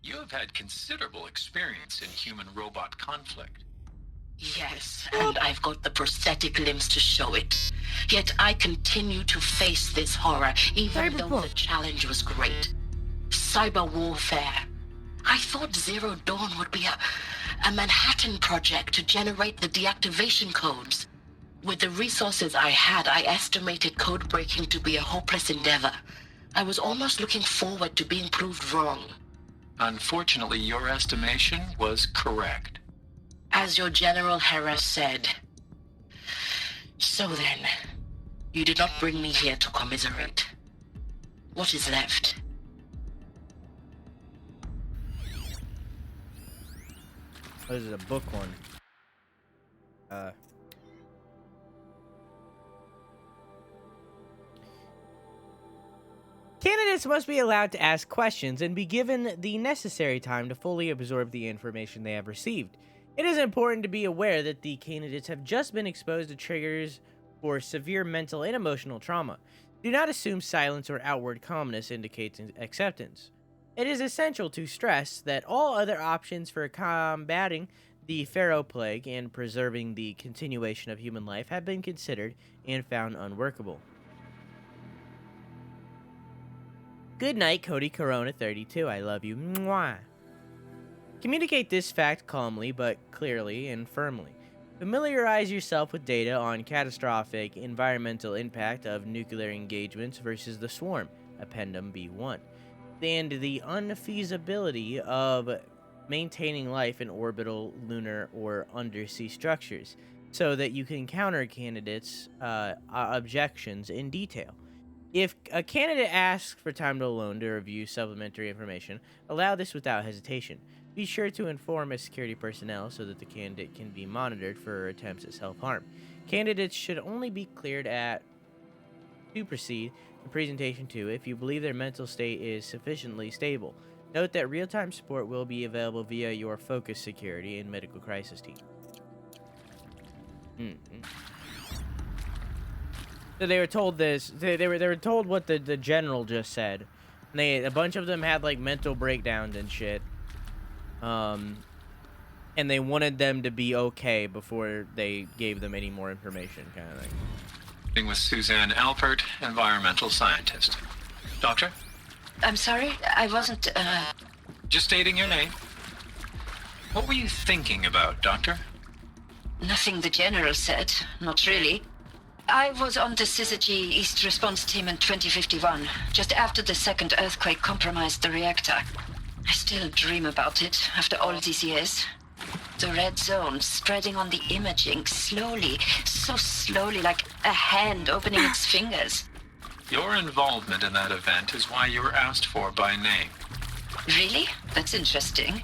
Speaker 17: You have had considerable experience in human-robot conflict.
Speaker 18: Yes, and I've got the prosthetic limbs to show it. Yet I continue to face this horror, even though the challenge was great. Cyber warfare. I thought Zero Dawn would be a Manhattan project to generate the deactivation codes. With the resources I had, I estimated code breaking to be a hopeless endeavor. I was almost looking forward to being proved wrong.
Speaker 17: Unfortunately, your estimation was correct.
Speaker 18: As your General Hera said. So then, you did not bring me here to commiserate. What is left?
Speaker 1: Oh, this is a book one. Candidates must be allowed to ask questions and be given the necessary time to fully absorb the information they have received. It is important to be aware that the candidates have just been exposed to triggers for severe mental and emotional trauma. Do not assume silence or outward calmness indicates acceptance. It is essential to stress that all other options for combating the Pharaoh Plague and preserving the continuation of human life have been considered and found unworkable. Good night, Cody Corona 32. I love you. Mwah. Communicate this fact calmly but clearly and firmly. Familiarize yourself with data on catastrophic environmental impact of nuclear engagements versus the swarm, Appendum B1, and the unfeasibility of maintaining life in orbital, lunar, or undersea structures, so that you can counter candidates' objections in detail. If a candidate asks for time alone to review supplementary information, allow this without hesitation. Be sure to inform a security personnel so that the candidate can be monitored for attempts at self-harm. Candidates should only be cleared to proceed to presentation 2 if you believe their mental state is sufficiently stable. Note that real-time support will be available via your focus security and medical crisis team. So they were told this. They were told what the general just said. And a bunch of them had like mental breakdowns and shit. And they wanted them to be okay before they gave them any more information, kind of thing.
Speaker 17: With Suzanne Alpert, environmental scientist. Doctor?
Speaker 16: I'm sorry, I wasn't,
Speaker 17: Just stating your name. What were you thinking about, Doctor?
Speaker 16: Nothing the General said, not really. I was on the Syzygy East Response Team in 2051, just after the second earthquake compromised the reactor. I still dream about it, after all these years. The red zone spreading on the imaging, slowly, so slowly, like a hand opening its fingers.
Speaker 17: Your involvement in that event is why you were asked for by name.
Speaker 16: Really? That's interesting.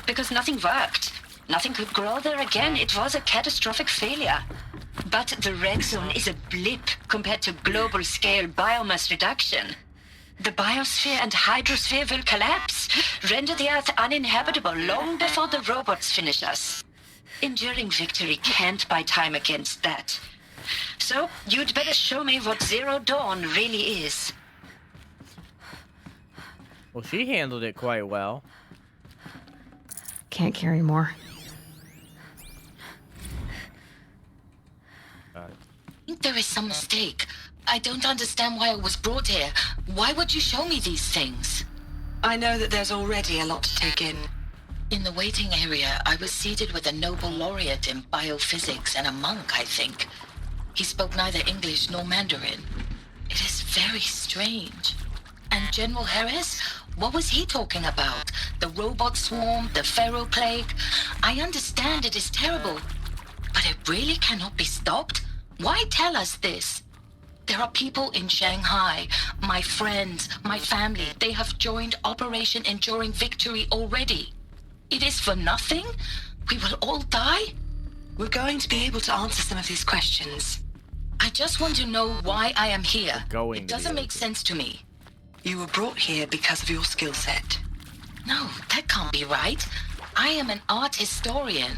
Speaker 16: Because nothing worked. Nothing could grow there again. It was a catastrophic failure. But the red zone is a blip compared to global-scale biomass reduction. The biosphere and hydrosphere will collapse, render the Earth uninhabitable long before the robots finish us. Enduring victory can't buy time against that. So, you'd better show me what Zero Dawn really is.
Speaker 1: Well, she handled it quite well.
Speaker 2: Can't carry more.
Speaker 18: I think there is some mistake. I don't understand why I was brought here. Why would you show me these things?
Speaker 16: I know that there's already a lot to take in.
Speaker 18: In the waiting area, I was seated with a Nobel laureate in biophysics and a monk, I think. He spoke neither English nor Mandarin. It is very strange. And General Harris? What was he talking about? The robot swarm, the Pharaoh Plague? I understand it is terrible. But it really cannot be stopped? Why tell us this? There are people in Shanghai, my friends, my family. They have joined Operation Enduring Victory already. It is for nothing? We will all die?
Speaker 16: We're going to be able to answer some of these questions.
Speaker 18: I just want to know why I am here.
Speaker 1: Going
Speaker 18: it doesn't make sense to me. You were brought here because of your skill set. No, that can't be right. I am an art historian.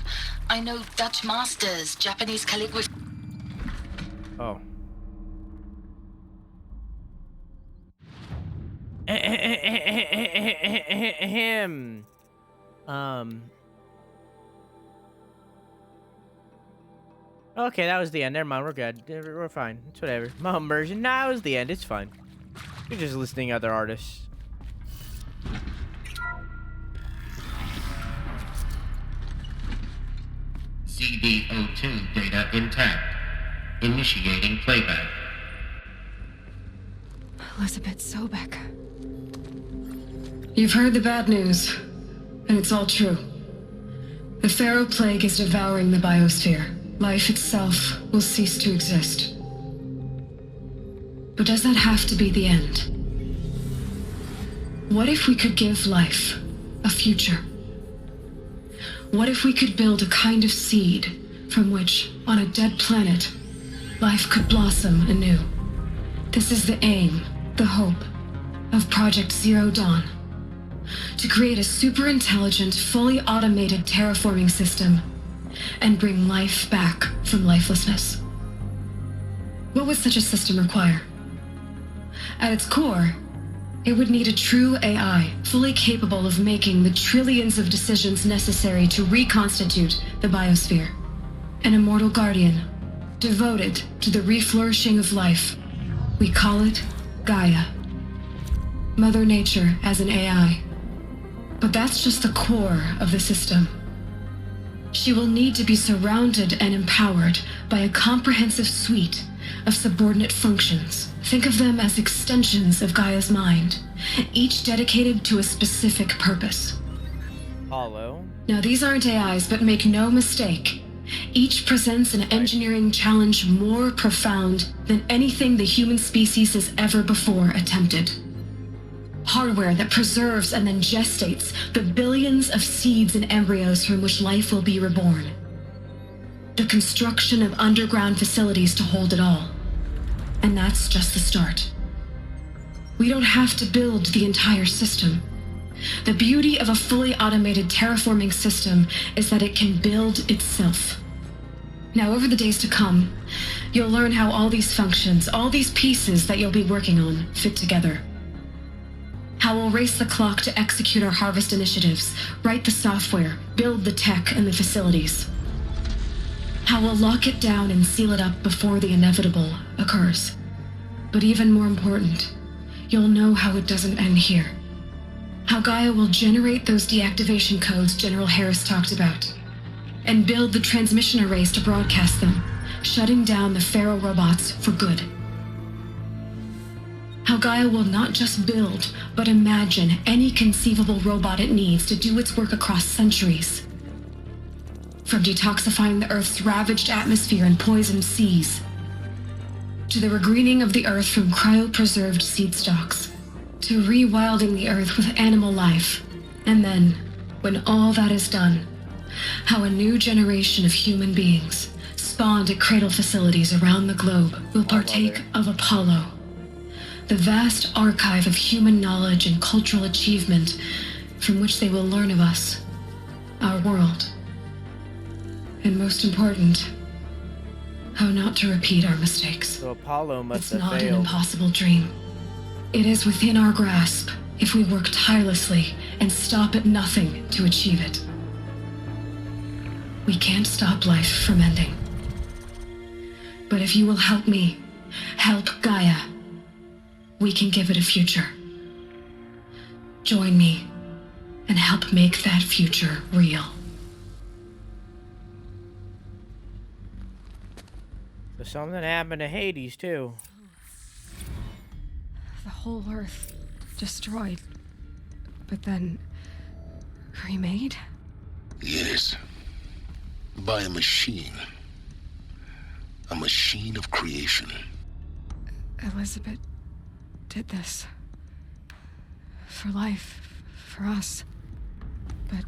Speaker 18: I know Dutch masters, Japanese calligraphy.
Speaker 1: Oh. Him. Okay, that was the end. Never mind, we're good. We're fine. It's whatever. My immersion. Nah, it was the end. It's fine. You're just listening to other artists.
Speaker 13: ZB02 data intact. Initiating playback.
Speaker 2: Elizabeth Sobek.
Speaker 19: You've heard the bad news, and it's all true. The Pharaoh Plague is devouring the biosphere. Life itself will cease to exist. But does that have to be the end? What if we could give life a future? What if we could build a kind of seed from which, on a dead planet, life could blossom anew? This is the aim, the hope, of Project Zero Dawn. To create a super-intelligent, fully automated terraforming system and bring life back from lifelessness. What would such a system require? At its core, it would need a true AI, fully capable of making the trillions of decisions necessary to reconstitute the biosphere. An immortal guardian, devoted to the reflourishing of life. We call it Gaia. Mother Nature as an AI. But that's just the core of the system. She will need to be surrounded and empowered by a comprehensive suite of subordinate functions. Think of them as extensions of Gaia's mind, each dedicated to a specific purpose.
Speaker 1: Hollow.
Speaker 19: Now, these aren't AIs, but make no mistake. Each presents an engineering challenge more profound than anything the human species has ever before attempted. Hardware that preserves and then gestates the billions of seeds and embryos from which life will be reborn. The construction of underground facilities to hold it all. And that's just the start. We don't have to build the entire system. The beauty of a fully automated terraforming system is that it can build itself. Now, over the days to come, you'll learn how all these functions, all these pieces that you'll be working on, fit together. How we'll race the clock to execute our harvest initiatives, write the software, build the tech and the facilities. How we'll lock it down and seal it up before the inevitable occurs. But even more important, you'll know how it doesn't end here. How Gaia will generate those deactivation codes General Harris talked about, and build the transmission arrays to broadcast them, shutting down the Pharaoh robots for good. How Gaia will not just build, but imagine any conceivable robot it needs to do its work across centuries. From detoxifying the Earth's ravaged atmosphere and poisoned seas, to the regreening of the Earth from cryopreserved seed stalks, to rewilding the Earth with animal life. And then, when all that is done, how a new generation of human beings, spawned at cradle facilities around the globe, will partake of Apollo, the vast archive of human knowledge and cultural achievement from which they will learn of us, our world. And most important, how not to repeat our mistakes.
Speaker 1: So Apollo must have
Speaker 19: failed. It's not an impossible dream. It is within our grasp if we work tirelessly and stop at nothing to achieve it. We can't stop life from ending. But if you will help me, help Gaia, we can give it a future. Join me and help make that future real.
Speaker 1: So something happened to Hades too.
Speaker 2: The whole Earth destroyed, but then remade?
Speaker 3: Yes. By a machine. A machine of creation.
Speaker 2: Elizabeth did this. For life. For us. But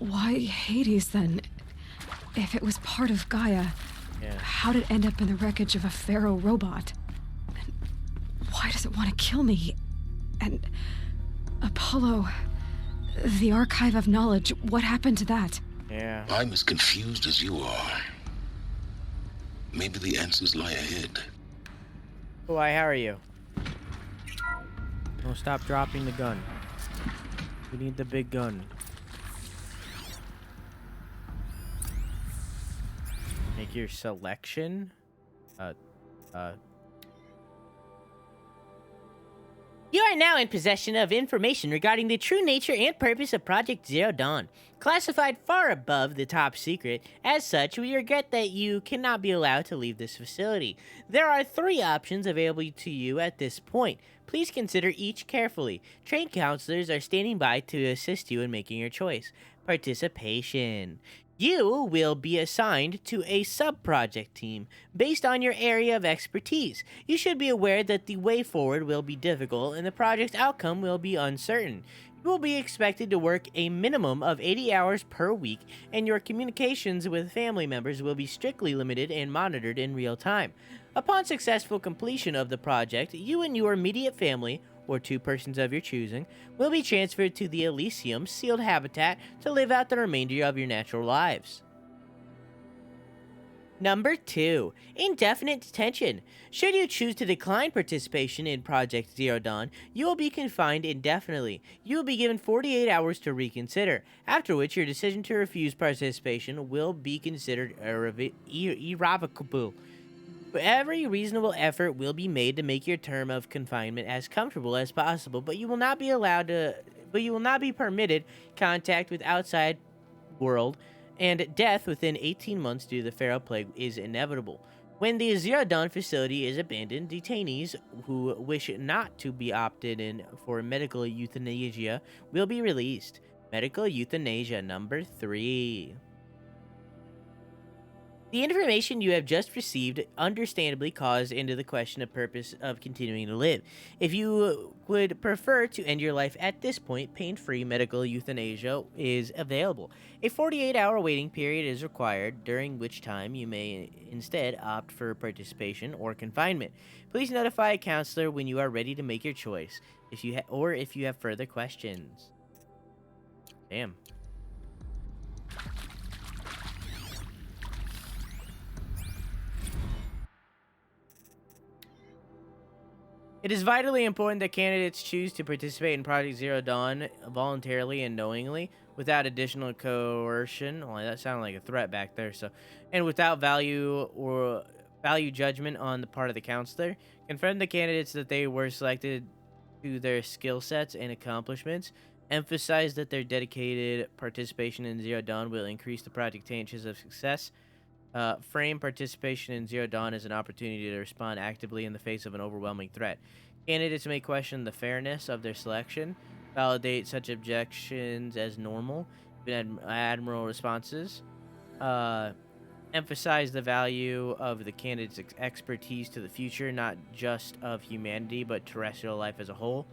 Speaker 2: why Hades then? If it was part of Gaia, how did it end up in the wreckage of a Pharaoh robot? And why Why does it want to kill me? And Apollo, the Archive of Knowledge, what happened to that?
Speaker 1: Yeah.
Speaker 3: I'm as confused as you are. Maybe the answers lie ahead.
Speaker 1: Why, how are you? Don't stop dropping the gun. We need the big gun. Make your selection. You are now in possession of information regarding the true nature and purpose of Project Zero Dawn, classified far above the top secret. As such, we regret that you cannot be allowed to leave this facility. There are 3 options available to you at this point. Please consider each carefully. Trained counselors are standing by to assist you in making your choice. Participation. You will be assigned to a sub-project team based on your area of expertise. You should be aware that the way forward will be difficult and the project's outcome will be uncertain. You will be expected to work a minimum of 80 hours per week, and your communications with family members will be strictly limited and monitored in real time. Upon successful completion of the project, you and your immediate family, or 2 persons of your choosing, will be transferred to the Elysium sealed habitat to live out the remainder of your natural lives. Number 2. Indefinite detention. Should you choose to decline participation in Project Zero Dawn, you will be confined indefinitely. You will be given 48 hours to reconsider, after which your decision to refuse participation will be considered irrevocable. Every reasonable effort will be made to make your term of confinement as comfortable as possible, but you will not be permitted contact with outside world, and death within 18 months due to the feral plague is inevitable. When the Zero Dawn facility is abandoned, detainees who wish not to be opted in for medical euthanasia will be released. Medical euthanasia number 3. The information you have just received understandably calls into the question of purpose of continuing to live. If you would prefer to end your life at this point, pain-free medical euthanasia is available. A 48-hour waiting period is required, during which time you may instead opt for participation or confinement. Please notify a counselor when you are ready to make your choice, if you have further questions. Damn. It is vitally important that candidates choose to participate in Project Zero Dawn voluntarily and knowingly, without additional coercion. Well, that sounded like a threat back there. And without value judgment on the part of the counselor. Confirm the candidates that they were selected to their skill sets and accomplishments. Emphasize that their dedicated participation in Zero Dawn will increase the project's chances of success. Frame participation in Zero Dawn as an opportunity to respond actively in the face of an overwhelming threat. Candidates may question the fairness of their selection, validate such objections as normal, even admiral responses, emphasize the value of the candidate's expertise to the future, not just of humanity, but terrestrial life as a whole.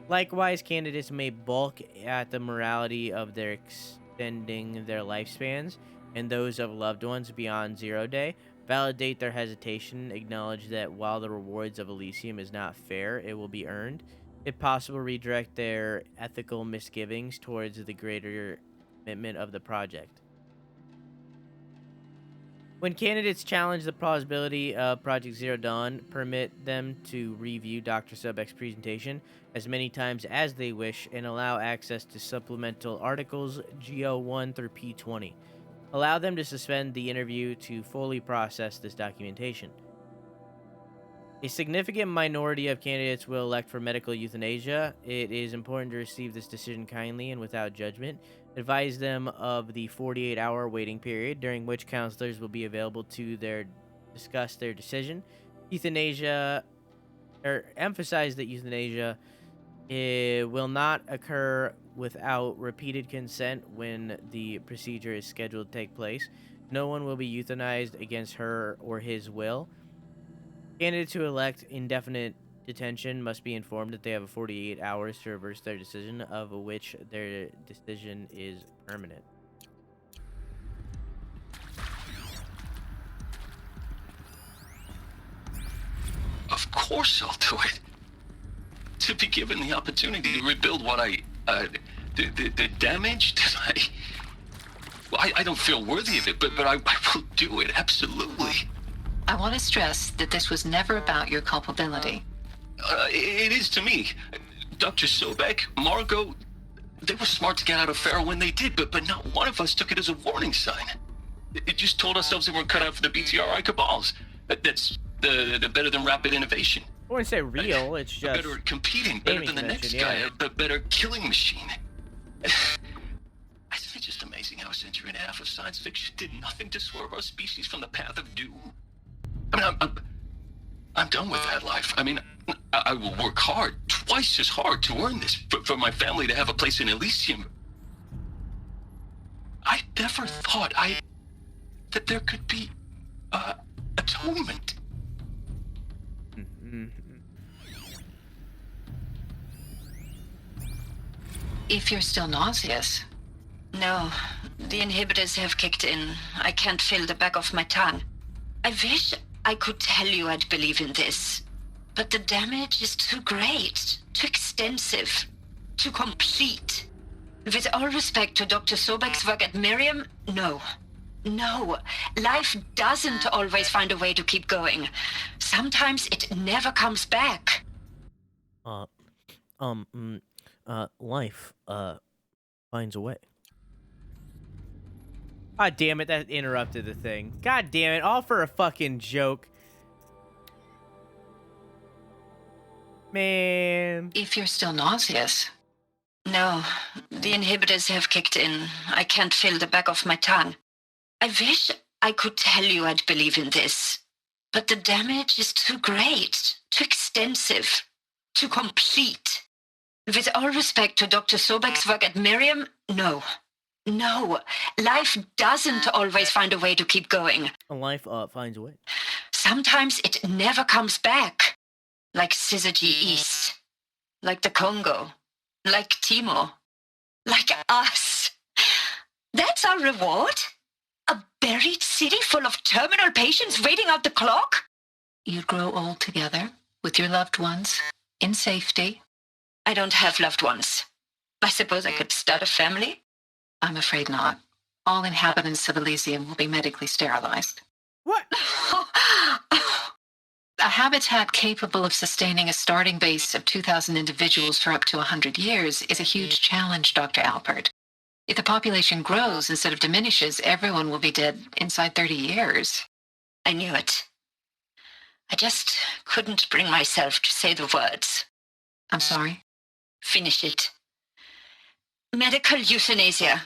Speaker 1: Likewise, candidates may balk at the morality of their extending their lifespans and those of loved ones beyond 0 day. Validate their hesitation, acknowledge that while the rewards of Elysium is not fair, it will be earned. If possible, redirect their ethical misgivings towards the greater commitment of the project. When candidates challenge the plausibility of Project Zero Dawn, permit them to review Dr. Subek's presentation as many times as they wish and allow access to supplemental articles GO1 through P20. Allow them to suspend the interview to fully process this documentation. A significant minority of candidates will elect for medical euthanasia. It is important to receive this decision kindly and without judgment. Advise them of the 48-hour waiting period, during which counselors will be available to discuss their decision. Emphasize that euthanasia will not occur without repeated consent when the procedure is scheduled to take place. No one will be euthanized against her or his will. Candidates who elect indefinite detention must be informed that they have 48 hours to reverse their decision, of which their decision is permanent.
Speaker 14: Of course I'll do it. to be given the opportunity to rebuild what the damage that I don't feel worthy of it, but I will do it, absolutely.
Speaker 16: I want to stress that this was never about your culpability.
Speaker 14: It is to me. Dr. Sobek, Margot, they were smart to get out of Pharaoh when they did, but not one of us took it as a warning sign. It just told ourselves they weren't cut out for the BTRI cabals. That's the better than rapid innovation.
Speaker 1: I wouldn't say real, it's just
Speaker 14: better at competing, better than the next guy, a better killing machine. Isn't it just amazing how a century and a half of science fiction did nothing to swerve our species from the path of doom? I mean, I'm done with that life. I mean, I will work hard, twice as hard, to earn this, for my family to have a place in Elysium. I never thought that there could be atonement.
Speaker 16: If you're still nauseous. No, the inhibitors have kicked in. I can't feel the back of my tongue. I wish I could tell you I'd believe in this, but the damage is too great, too extensive, too complete. With all respect to Dr. Sobek's work at Miriam, no. No, life doesn't always find a way to keep going. Sometimes it never comes back.
Speaker 1: Life, finds a way. God damn it, that interrupted the thing. God damn it, all for a fucking joke. Man.
Speaker 16: If you're still nauseous. No, the inhibitors have kicked in. I can't feel the back of my tongue. I wish I could tell you I'd believe in this, but the damage is too great, too extensive, too complete. With all respect to Dr. Sobek's work at Miriam, no. No, life doesn't always find a way to keep going.
Speaker 1: Life finds a way.
Speaker 16: Sometimes it never comes back. Like Syzygy East. Like the Congo. Like Timor. Like us. That's our reward? A buried city full of terminal patients waiting out the clock? You'd grow old together with your loved ones in safety. I don't have loved ones. I suppose I could start a family? I'm afraid not. All inhabitants of Elysium will be medically sterilized.
Speaker 1: What?
Speaker 16: A habitat capable of sustaining a starting base of 2,000 individuals for up to 100 years is a huge challenge, Dr. Alpert. If the population grows instead of diminishes, everyone will be dead inside 30 years. I knew it. I just couldn't bring myself to say the words. I'm sorry. Finish it. Medical euthanasia.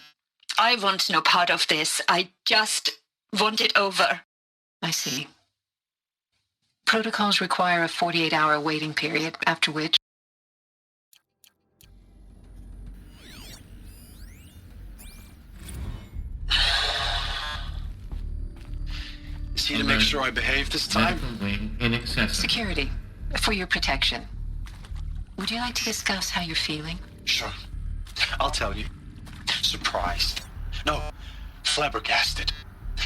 Speaker 16: I want no part of this. I just want it over. I see. Protocols require a 48-hour waiting period, after which...
Speaker 15: Is he to make sure I behave this time?
Speaker 16: Security, for your protection. Would you like to discuss how you're feeling?
Speaker 15: Sure. I'll tell you. Surprised. No, flabbergasted.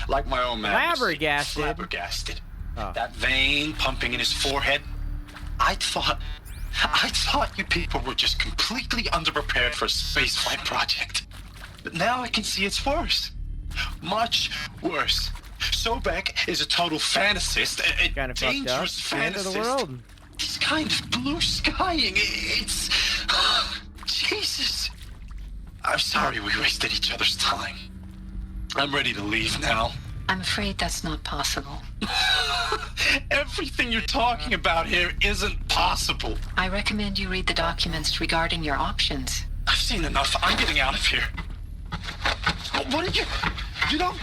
Speaker 15: Like my own man.
Speaker 1: Flabbergasted?
Speaker 15: Flabbergasted. Oh. That vein pumping in his forehead. I thought you people were just completely underprepared for a spaceflight project. But now I can see it's worse. Much worse. Sobek is a total fantasist, a
Speaker 1: kind of
Speaker 15: dangerous fantasist.
Speaker 1: Of the world.
Speaker 15: This kind of blue skying, it's... Jesus. I'm sorry we wasted each other's time. I'm ready to leave now.
Speaker 16: I'm afraid that's not possible.
Speaker 15: Everything you're talking about here isn't possible.
Speaker 16: I recommend you read the documents regarding your options.
Speaker 15: I've seen enough. I'm getting out of here. What did you... You don't...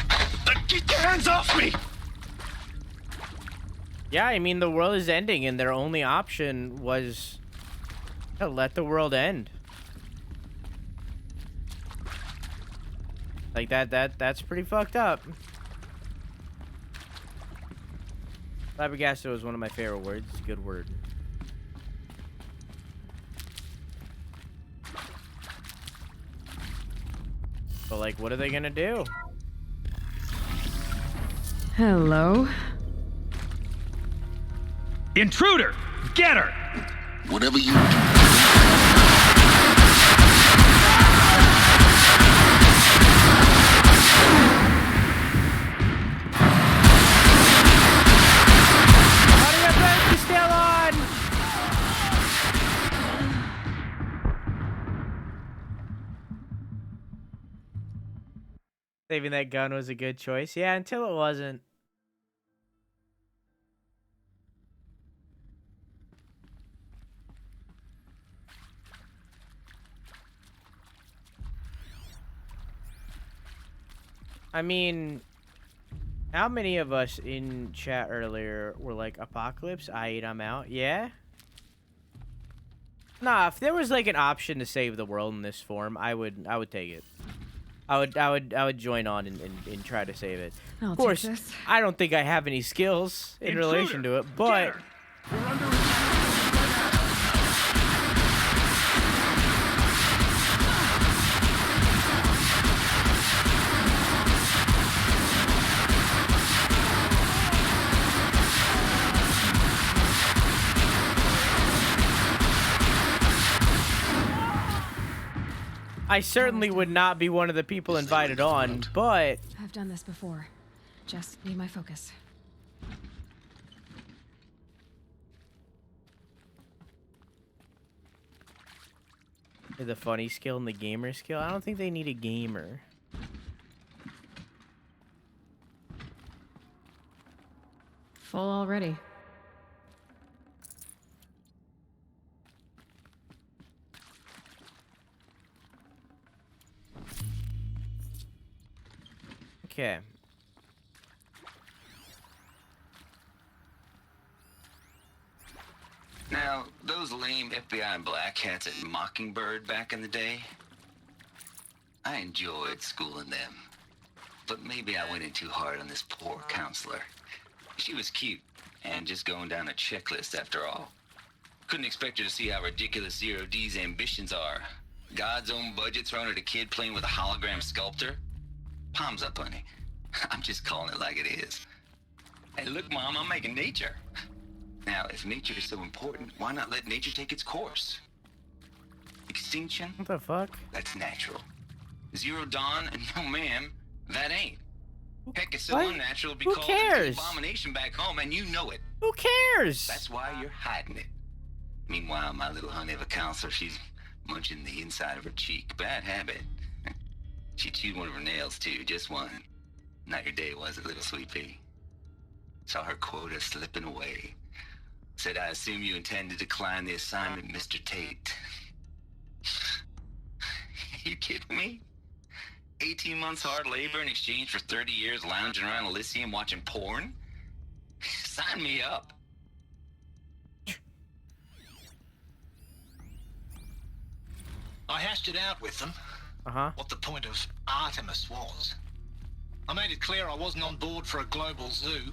Speaker 15: Get your hands off me!
Speaker 1: Yeah, I mean, the world is ending, and their only option was to let the world end. Like, that's pretty fucked up. Flabbergasted was one of my favorite words. It's a good word. But, like, what are they gonna do?
Speaker 2: Hello?
Speaker 7: Intruder! Get her!
Speaker 3: Whatever you do.
Speaker 1: Saving that gun was a good choice. Yeah, until it wasn't. I mean, how many of us in chat earlier were like, Apocalypse? I'm out. Yeah? Nah, if there was like an option to save the world in this form, I would take it. I would join on and try to save it. Of course, I don't think I have any skills in relation to it, but I certainly would not be one of the people invited on, but
Speaker 2: I've done this before. Just need my focus.
Speaker 1: the funny skill and the gamer skill, I don't think they need a gamer.
Speaker 2: Full already.
Speaker 1: Okay.
Speaker 14: Now, those lame FBI black hats at Mockingbird back in the day, I enjoyed schooling them. But maybe I went in too hard on this poor counselor. She was cute, and just going down a checklist after all. Couldn't expect her to see how ridiculous Zero D's ambitions are. God's own budget thrown at a kid playing with a hologram sculptor? Palms up, honey. I'm just calling it like it is. Hey, look, Mom, I'm making nature. Now, if nature is so important, why not let nature take its course? Extinction?
Speaker 1: What the fuck?
Speaker 14: That's natural. Zero Dawn? No, ma'am, that ain't. Heck, it's so
Speaker 1: What?
Speaker 14: unnatural to be
Speaker 1: Who
Speaker 14: called
Speaker 1: cares?
Speaker 14: an abomination back home, and you know it.
Speaker 1: Who cares?
Speaker 14: That's why you're hiding it. Meanwhile, my little honey of a counselor, she's munching the inside of her cheek. Bad habit. She chewed one of her nails, too, just one. Not your day, was it, little sweet pea? Saw her quota slipping away. Said, I assume you intend to decline the assignment, Mr. Tate. You kidding me? 18 months hard labor in exchange for 30 years lounging around Elysium watching porn? Sign me up.
Speaker 11: I hashed it out with them. What the point of Artemis was. I made it clear I wasn't on board for a global zoo.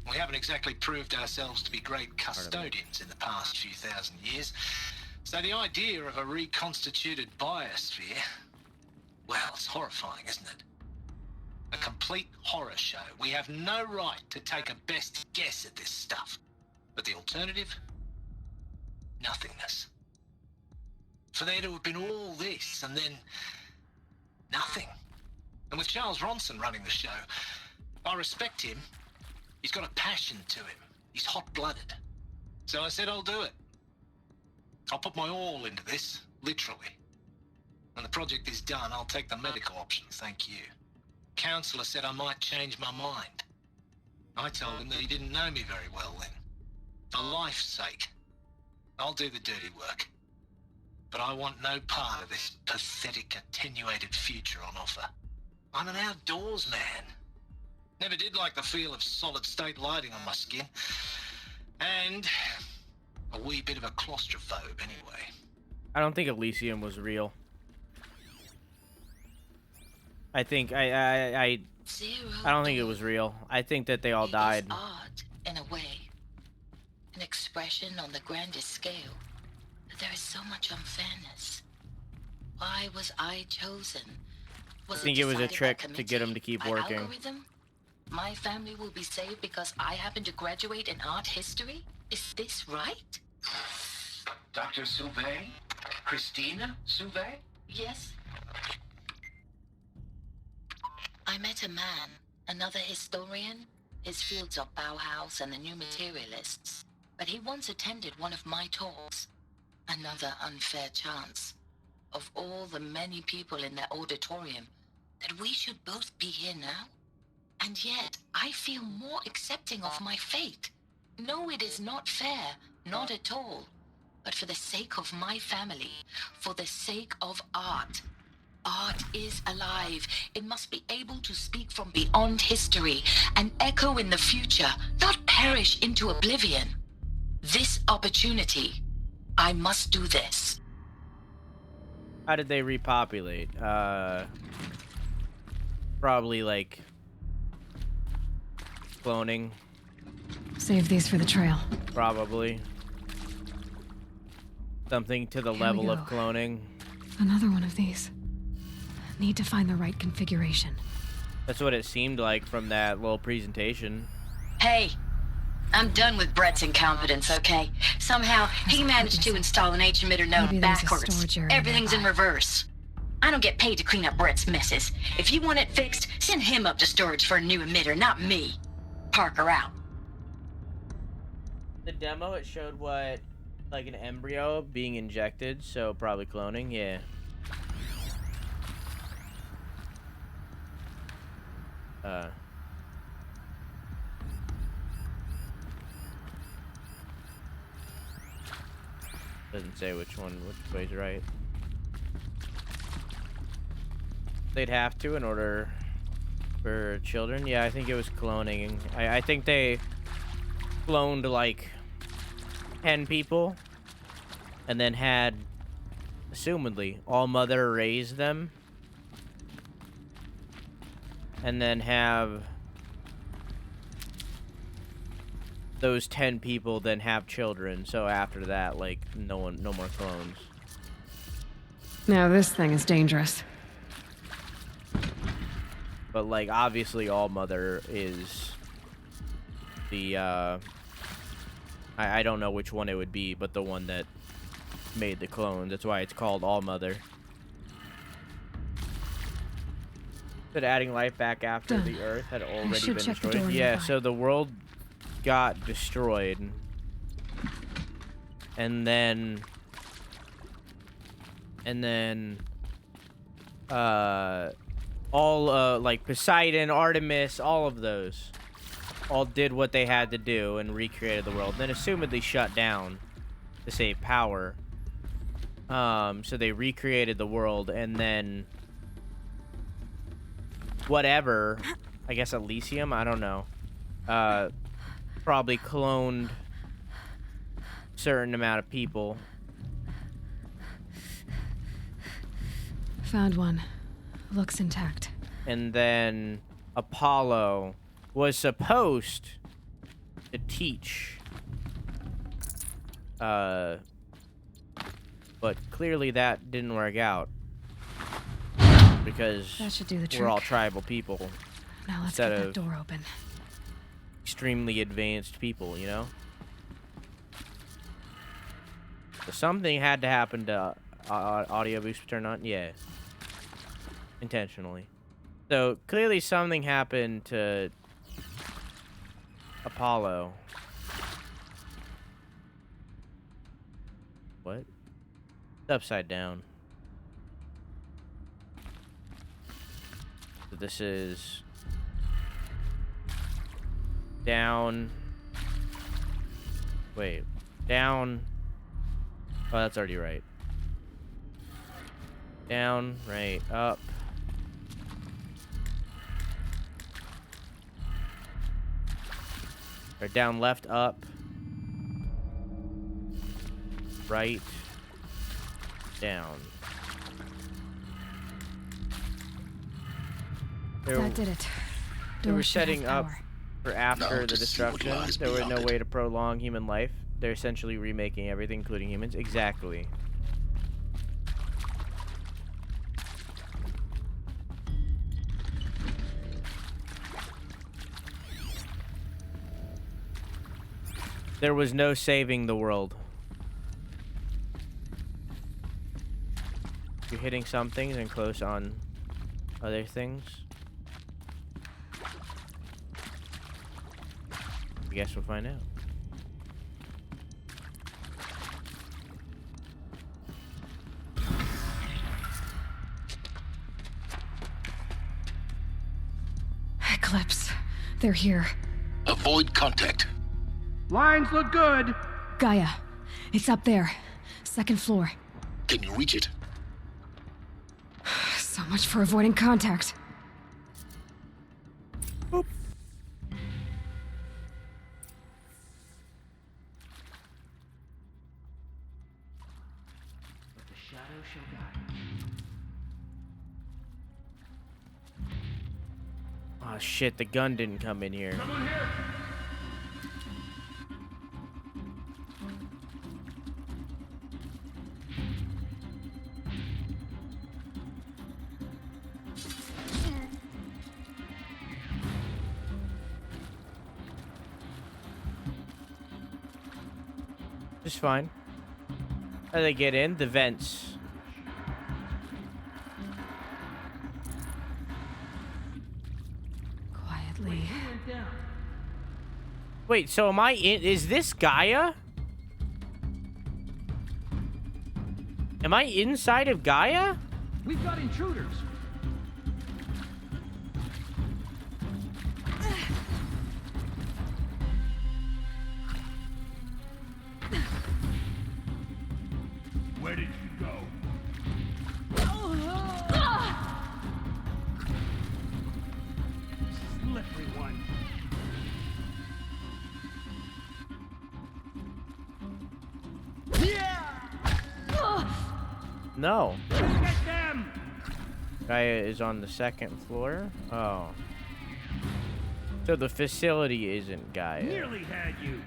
Speaker 11: We haven't exactly proved ourselves to be great custodians in the past few thousand years. So the idea of a reconstituted biosphere, well, it's horrifying, isn't it? A complete horror show. We have no right to take a best guess at this stuff. But the alternative? Nothingness. For there to have been all this and then nothing. And with Charles Ronson running the show, I respect him. He's got a passion to him. He's hot-blooded. So I said I'll do it. I'll put my all into this, literally. When the project is done, I'll take the medical option, thank you. Counselor said I might change my mind. I told him that he didn't know me very well then. For life's sake, I'll do the dirty work. But I want no part of this pathetic, attenuated future on offer. I'm an outdoors man. Never did like the feel of solid-state lighting on my skin. And a wee bit of a claustrophobe, anyway.
Speaker 1: I don't think Elysium was real. I think I don't think it was real. I think that they all died.
Speaker 18: It is art, in a way. An expression on the grandest scale. But there is so much unfairness. Why was I chosen?
Speaker 1: I think it was a trick to get him to keep working.
Speaker 18: Algorithm? My family will be saved because I happen to graduate in art history? Is this right?
Speaker 13: Dr. Sauvé? Christina Sauvé?
Speaker 18: Yes. I met a man, another historian. His fields are Bauhaus and the New Materialists. But he once attended one of my talks. Another unfair chance. Of all the many people in that auditorium, that we should both be here now? And yet, I feel more accepting of my fate. No, it is not fair, not at all. But for the sake of my family, for the sake of art. Art is alive. It must be able to speak from beyond history and echo in the future, not perish into oblivion. This opportunity, I must do this.
Speaker 1: How did they repopulate? Probably like cloning.
Speaker 2: Save these for the trail.
Speaker 1: Probably. Something to the
Speaker 2: Here we
Speaker 1: level of
Speaker 2: go.
Speaker 1: cloning.
Speaker 2: Another one of these. Need to find the right configuration.
Speaker 1: That's what it seemed like from that little presentation.
Speaker 16: Hey, I'm done with Brett's incompetence, okay? Somehow, he managed to install an H-emitter node
Speaker 2: Maybe there's a
Speaker 16: backwards.
Speaker 2: storage area
Speaker 16: Everything's in
Speaker 2: nearby.
Speaker 16: reverse. I don't get paid to clean up Brett's messes. If you want it fixed, send him up to storage for a new emitter, not me. Parker out.
Speaker 1: The demo, it showed what, like an embryo being injected, so probably cloning, yeah. Doesn't say which way's right. They'd have to in order for children. Yeah, I think it was cloning. I think they cloned like 10 people and then had, assumedly, all mother raise them and then have those 10 people then have children. So after that, like, no more clones.
Speaker 2: Now this thing is dangerous.
Speaker 1: But like, obviously, all mother is the I don't know which one it would be, but the one that made the clone. That's why it's called All Mother. But adding life back after
Speaker 2: Done.
Speaker 1: the Earth had already
Speaker 2: should
Speaker 1: been
Speaker 2: check the
Speaker 1: destroyed.
Speaker 2: door
Speaker 1: Yeah,
Speaker 2: nearby.
Speaker 1: so the world got destroyed, and then all like Poseidon, Artemis, all of those all did what they had to do and recreated the world. Then assumedly shut down to save power. So they recreated the world, and then whatever, I guess Elysium, I don't know, probably cloned certain amount of people.
Speaker 2: Found one. Looks intact.
Speaker 1: And then Apollo was supposed to teach, but clearly that didn't work out because
Speaker 2: That should do the
Speaker 1: we're all
Speaker 2: trick.
Speaker 1: tribal people
Speaker 2: Now let's
Speaker 1: instead
Speaker 2: get that
Speaker 1: of
Speaker 2: door open.
Speaker 1: extremely advanced people, you know? So something had to happen to audio boost turn on. Yeah. Intentionally. So clearly something happened to Apollo. What? It's upside down. So this is down. Wait. Down. Oh, that's already right. Down, right, up. Or down, left, up. Right. Down.
Speaker 2: That did it.
Speaker 1: They
Speaker 2: Door
Speaker 1: were
Speaker 2: should have
Speaker 1: setting up
Speaker 2: power.
Speaker 1: for after
Speaker 3: Now
Speaker 1: the
Speaker 3: to see what
Speaker 1: destruction.
Speaker 3: lies
Speaker 1: There was
Speaker 3: beyond
Speaker 1: no
Speaker 3: it.
Speaker 1: way to prolong human life. They're essentially remaking everything, including humans. Exactly. There was no saving the world. You're hitting some things and close on other things. I guess we'll find out.
Speaker 2: They're here.
Speaker 3: Avoid contact.
Speaker 12: Lines look good.
Speaker 2: Gaia. It's up there. 2nd floor.
Speaker 3: Can you reach it?
Speaker 2: So much for avoiding contact.
Speaker 1: Boop.
Speaker 12: The shadow shall guide.
Speaker 1: Oh shit, the gun didn't come in here.
Speaker 12: Someone here.
Speaker 1: Just fine. How do they get in? The vents.
Speaker 2: Quietly.
Speaker 1: Wait, so am I in? Is this Gaia? Am I inside of Gaia?
Speaker 12: We've got intruders.
Speaker 7: Where did you go?
Speaker 12: Slippery one.
Speaker 1: No.
Speaker 7: Get them!
Speaker 1: Gaia is on the 2nd floor. Oh. So the facility isn't Gaia.
Speaker 7: Nearly had you.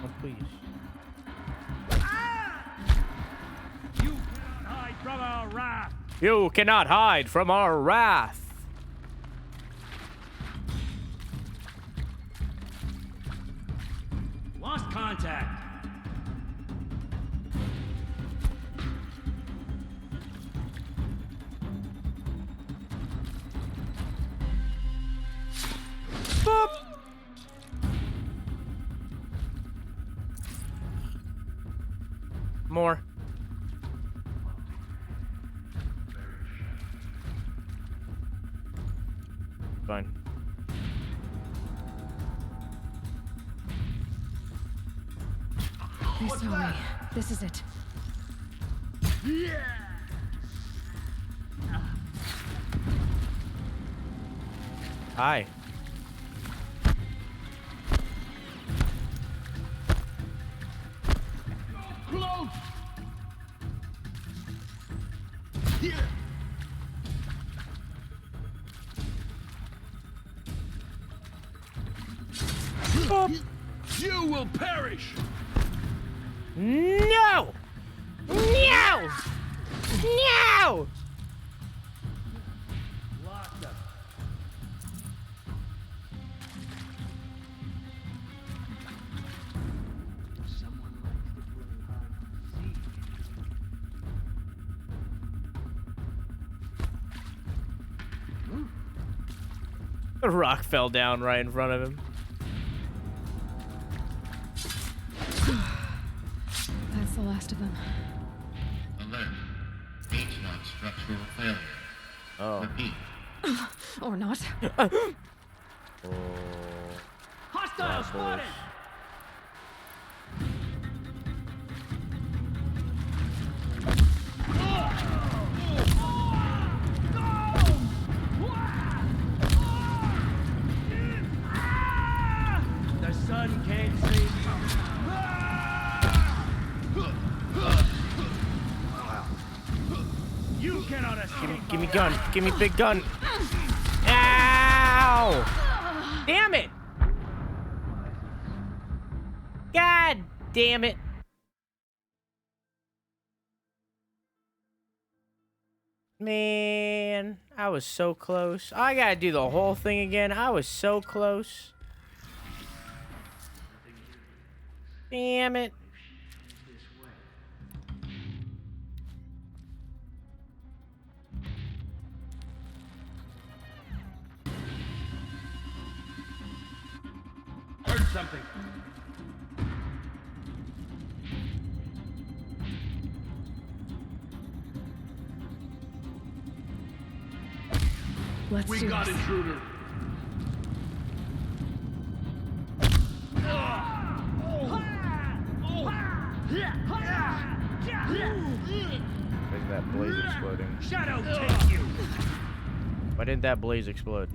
Speaker 1: Oh, please.
Speaker 7: You cannot hide from our wrath.
Speaker 1: You cannot hide from our wrath.
Speaker 7: Lost contact.
Speaker 1: Boop. More. Fine.
Speaker 2: They saw me. This is it.
Speaker 1: Hi.
Speaker 7: Close.
Speaker 8: You will perish.
Speaker 1: No! No! No!
Speaker 7: Locked up.
Speaker 12: Someone likes to play hide and seek.
Speaker 1: The rock fell down right in front of him.
Speaker 2: That's the last of them.
Speaker 13: Alert. H-lock structural failure.
Speaker 1: Oh.
Speaker 13: Repeat.
Speaker 2: Or not.
Speaker 7: Hostile spotted. The sun can't save you. You cannot escape.
Speaker 1: Give me gun. Give me big gun. Ow! Damn it! God damn it! Man, I was so close. I gotta do the whole thing again. I was so close. Damn it.
Speaker 7: Heard something.
Speaker 2: Let's
Speaker 8: We
Speaker 2: do
Speaker 8: got
Speaker 2: this.
Speaker 8: intruder.
Speaker 1: Where's that blaze exploding?
Speaker 7: Shadow take you!
Speaker 1: Why didn't that blaze explode?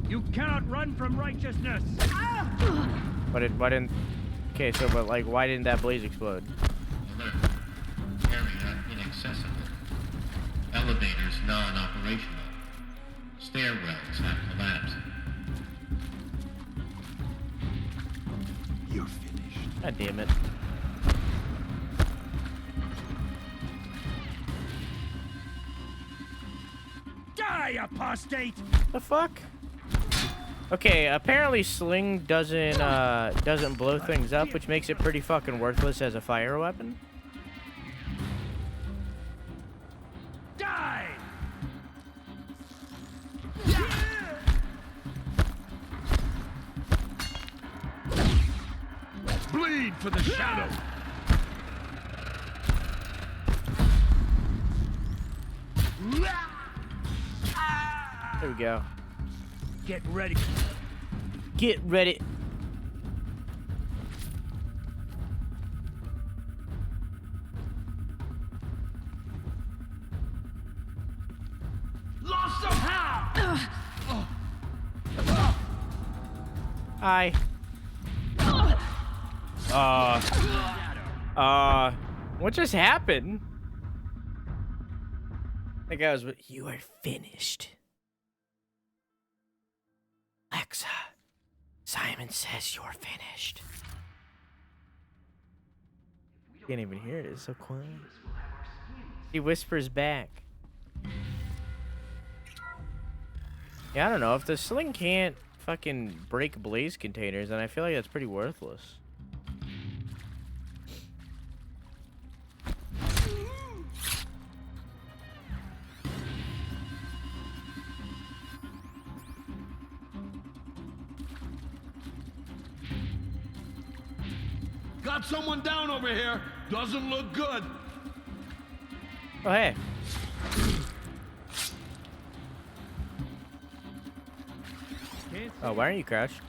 Speaker 7: You cannot run from righteousness!
Speaker 1: Why didn't... Okay, so, but, like, why didn't that blaze explode?
Speaker 13: Alert. Area inaccessible. Elevators non-operational. Stairwells have collapsed.
Speaker 5: You're finished.
Speaker 1: God damn it.
Speaker 7: Die, apostate!
Speaker 1: The fuck? Okay, apparently sling doesn't blow things up, which makes it pretty fucking worthless as a fire weapon.
Speaker 7: Die!
Speaker 8: Bleed for the shadow.
Speaker 1: There we go.
Speaker 7: Get ready.
Speaker 1: Get ready.
Speaker 7: Lost somehow!
Speaker 1: Hi. What just happened? That guy was. You are finished. Alexa, Simon says you're finished. Can't even hear it. It's so quiet. He whispers back. Yeah, I don't know. If the sling can't fucking break blaze containers, then I feel like that's pretty worthless.
Speaker 8: Got someone down over here. Doesn't look good.
Speaker 1: Oh, hey. Oh, why aren't you crashed?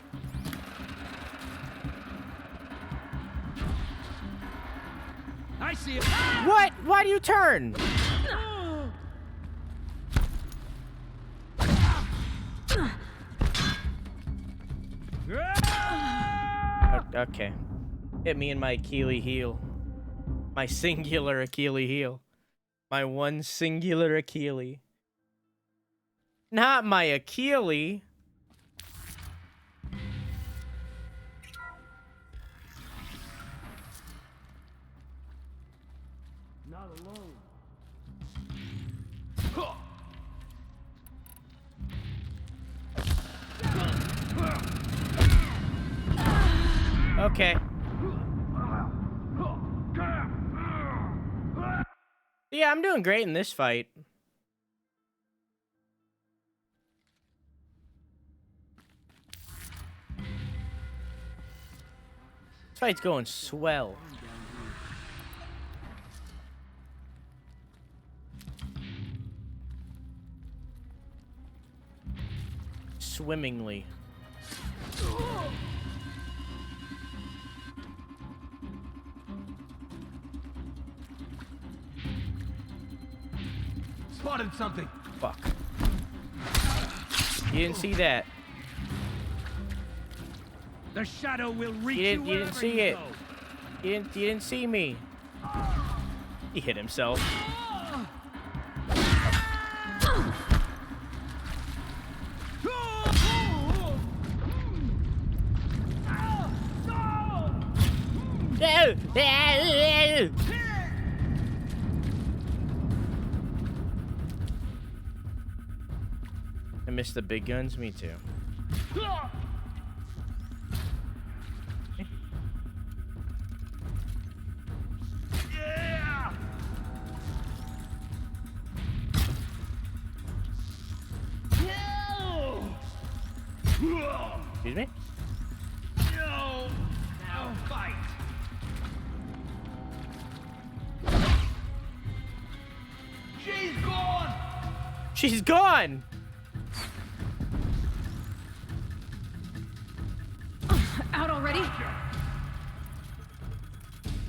Speaker 7: I see it.
Speaker 1: What? Why do you turn? Okay. Hit me in my Achilles heel. My singular Achilles heel. My one singular Achilles. Not my Achilles.
Speaker 7: Not alone.
Speaker 1: Okay. Yeah, I'm doing great in this fight. This fight's going swell. Swimmingly.
Speaker 8: Spotted something.
Speaker 1: Fuck. You didn't see that.
Speaker 7: The shadow will reach
Speaker 1: You didn't see it. You didn't see me. He hit himself. I missed the big guns. Me too. Excuse me?
Speaker 7: No! Now fight!
Speaker 1: She's gone.
Speaker 2: Out already?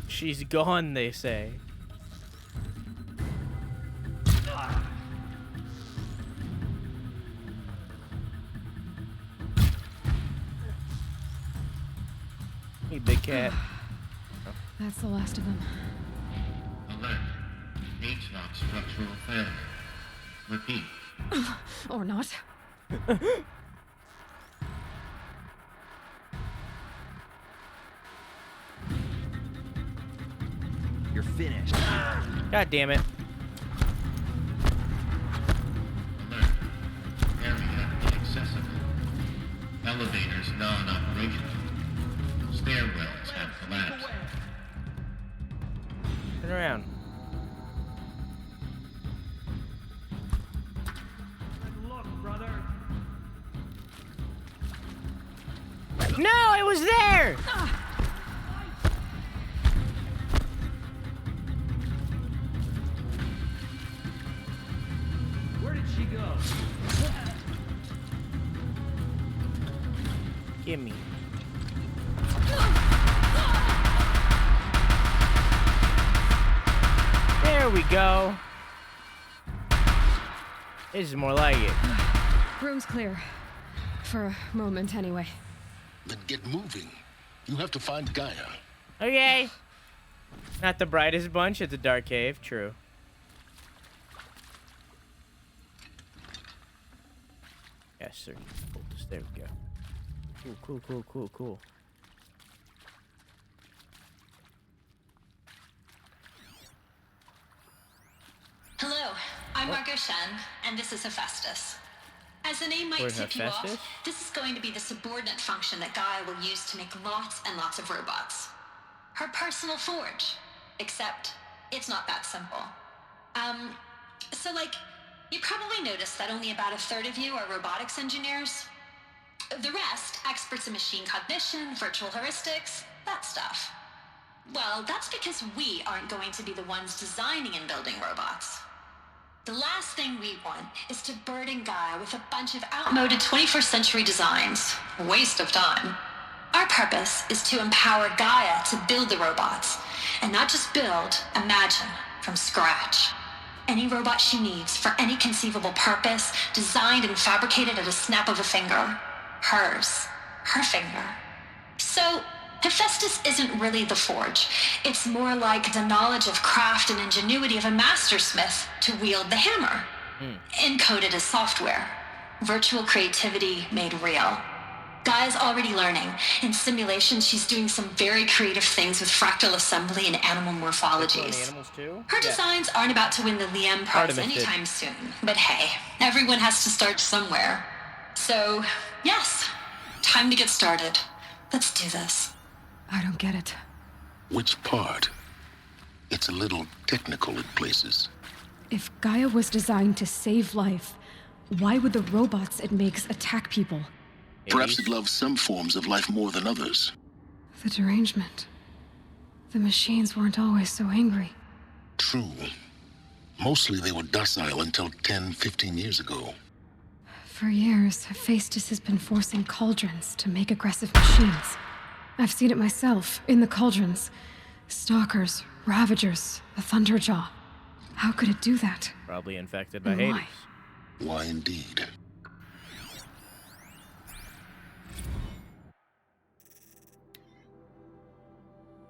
Speaker 1: She's gone, they say. Hey, big cat.
Speaker 2: That's the last of them.
Speaker 13: Alert. HVAC structural failure. Repeat.
Speaker 2: Or not.
Speaker 20: You're finished.
Speaker 1: God damn it.
Speaker 13: Alert. Area inaccessible. Elevators non-operational. Stairwells have collapsed.
Speaker 1: Turn around.
Speaker 20: Look, brother.
Speaker 1: No, it was there.
Speaker 20: Where did she go?
Speaker 1: Gimme. There we go. This is more like it.
Speaker 2: Room's clear. For a moment, anyway.
Speaker 3: Then get moving. You have to find Gaia.
Speaker 1: Okay. Not the brightest bunch at the dark cave. True. Yes, sir. There we go. Cool, cool, cool, cool, cool.
Speaker 16: Hello, I'm Margot Shen, and this is Hephaestus. As the name might
Speaker 1: Word
Speaker 16: tip you
Speaker 1: Hephaestus?
Speaker 16: off, this is going to be the subordinate function that Gaia will use to make lots and lots of robots. Her personal forge. Except, it's not that simple. So you probably noticed that only about a third of you are robotics engineers. The rest, experts in machine cognition, virtual heuristics, that stuff. Well, that's because we aren't going to be the ones designing and building robots. The last thing we want is to burden Gaia with a bunch of outmoded 21st century designs. Waste of time. Our purpose is to empower Gaia to build the robots, and not just build, imagine, from scratch. Any robot she needs for any conceivable purpose, designed and fabricated at a snap of a finger. Hers. Her finger. So, Hephaestus isn't really the forge. It's more like the knowledge of craft and ingenuity of a mastersmith to wield the hammer. Encoded as software. Virtual creativity made real. Gaia's already learning. In simulations, she's doing some very creative things with fractal assembly and animal morphologies.
Speaker 1: Animals too?
Speaker 16: Her designs aren't about to win the Liam Prize
Speaker 1: Artemis did.
Speaker 16: anytime soon. But hey, everyone has to start somewhere. So, yes, time to get started. Let's do this.
Speaker 2: I don't get it.
Speaker 3: Which part? It's a little technical in places.
Speaker 2: If Gaia was designed to save life, why would the robots it makes attack people?
Speaker 3: Perhaps it loves some forms of life more than others.
Speaker 2: The derangement. The machines weren't always so angry.
Speaker 3: True. Mostly they were docile until 10, 15 years ago.
Speaker 2: For years, Hephaestus has been forcing cauldrons to make aggressive machines. I've seen it myself, in the cauldrons. Stalkers, Ravagers, the Thunderjaw. How could it do that?
Speaker 1: Probably infected by
Speaker 2: And
Speaker 1: Hades.
Speaker 2: why?
Speaker 3: Why indeed?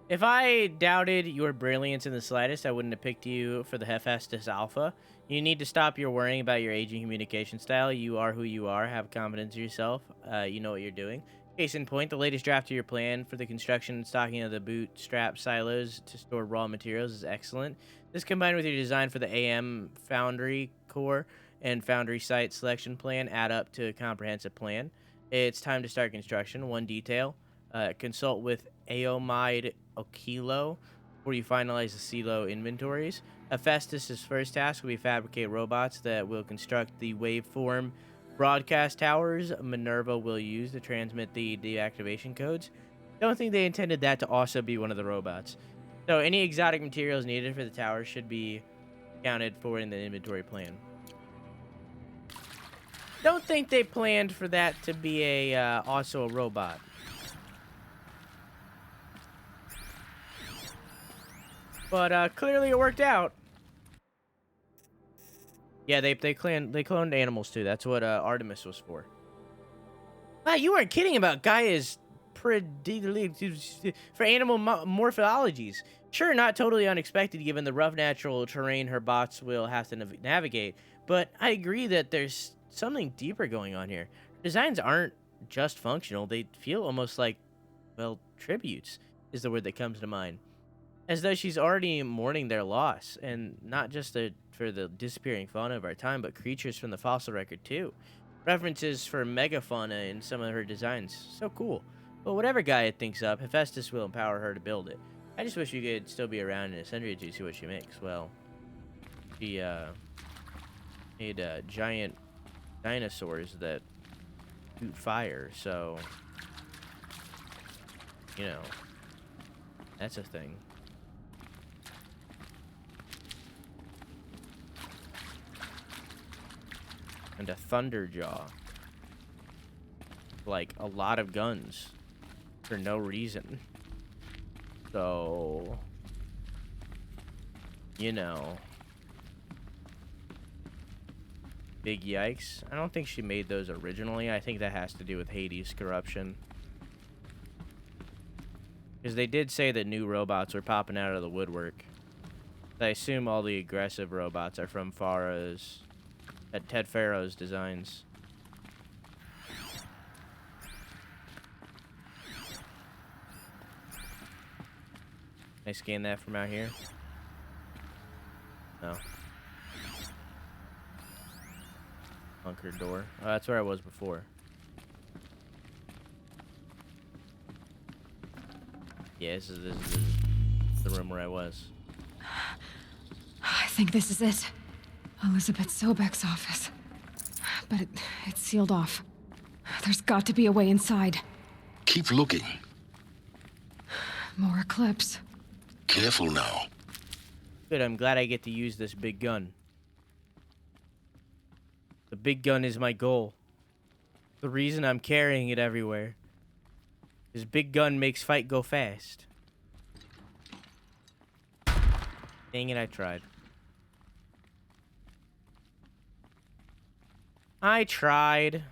Speaker 1: If I doubted your brilliance in the slightest, I wouldn't have picked you for the Hephaestus Alpha. You need to stop your worrying about your aging communication style. You are who you are. Have confidence in yourself. You know what you're doing. Case in point, the latest draft of your plan for the construction and stocking of the bootstrap silos to store raw materials is excellent. This combined with your design for the AM Foundry core and Foundry site selection plan add up to a comprehensive plan. It's time to start construction. One detail. Consult with Aomide Okilo before you finalize the silo inventories. Hephaestus' first task will be fabricate robots that will construct the waveform broadcast towers Minerva will use to transmit the deactivation codes. Don't think they intended that to also be one of the robots. So any exotic materials needed for the towers should be accounted for in the inventory plan. Don't think they planned for that to be a also a robot. But clearly it worked out. Yeah, they cloned animals too. That's what Artemis was for. Wow, you weren't kidding about Gaia's for animal morphologies. Sure, not totally unexpected given the rough natural terrain her bots will have to navigate, but I agree that there's something deeper going on here. Designs aren't just functional, they feel almost like, well, tributes is the word that comes to mind. As though she's already mourning their loss, and not just for the disappearing fauna of our time, but creatures from the fossil record too. References for megafauna in some of her designs. So cool. But whatever Gaia thinks up, Hephaestus will empower her to build it. I just wish you could still be around in a century or two to see what she makes. Well, she made giant dinosaurs that shoot fire, so, you know, that's a thing. And a thunderjaw. Like, a lot of guns. For no reason. So, you know. Big yikes. I don't think she made those originally. I think that has to do with Hades' corruption. Because they did say that new robots were popping out of the woodwork. I assume all the aggressive robots are from Ted Pharaoh's designs. Can I scan that from out here? No. Bunker door. Oh, that's where I was before. Yeah, this is the room where I was.
Speaker 2: I think this is it. Elizabeth Sobek's office. But it's sealed off. There's got to be a way inside.
Speaker 3: Keep looking.
Speaker 2: More Eclipse.
Speaker 3: Careful now.
Speaker 1: Good, I'm glad I get to use this big gun. The big gun is my goal. The reason I'm carrying it everywhere. This big gun makes fight go fast. Dang it, I tried. I tried.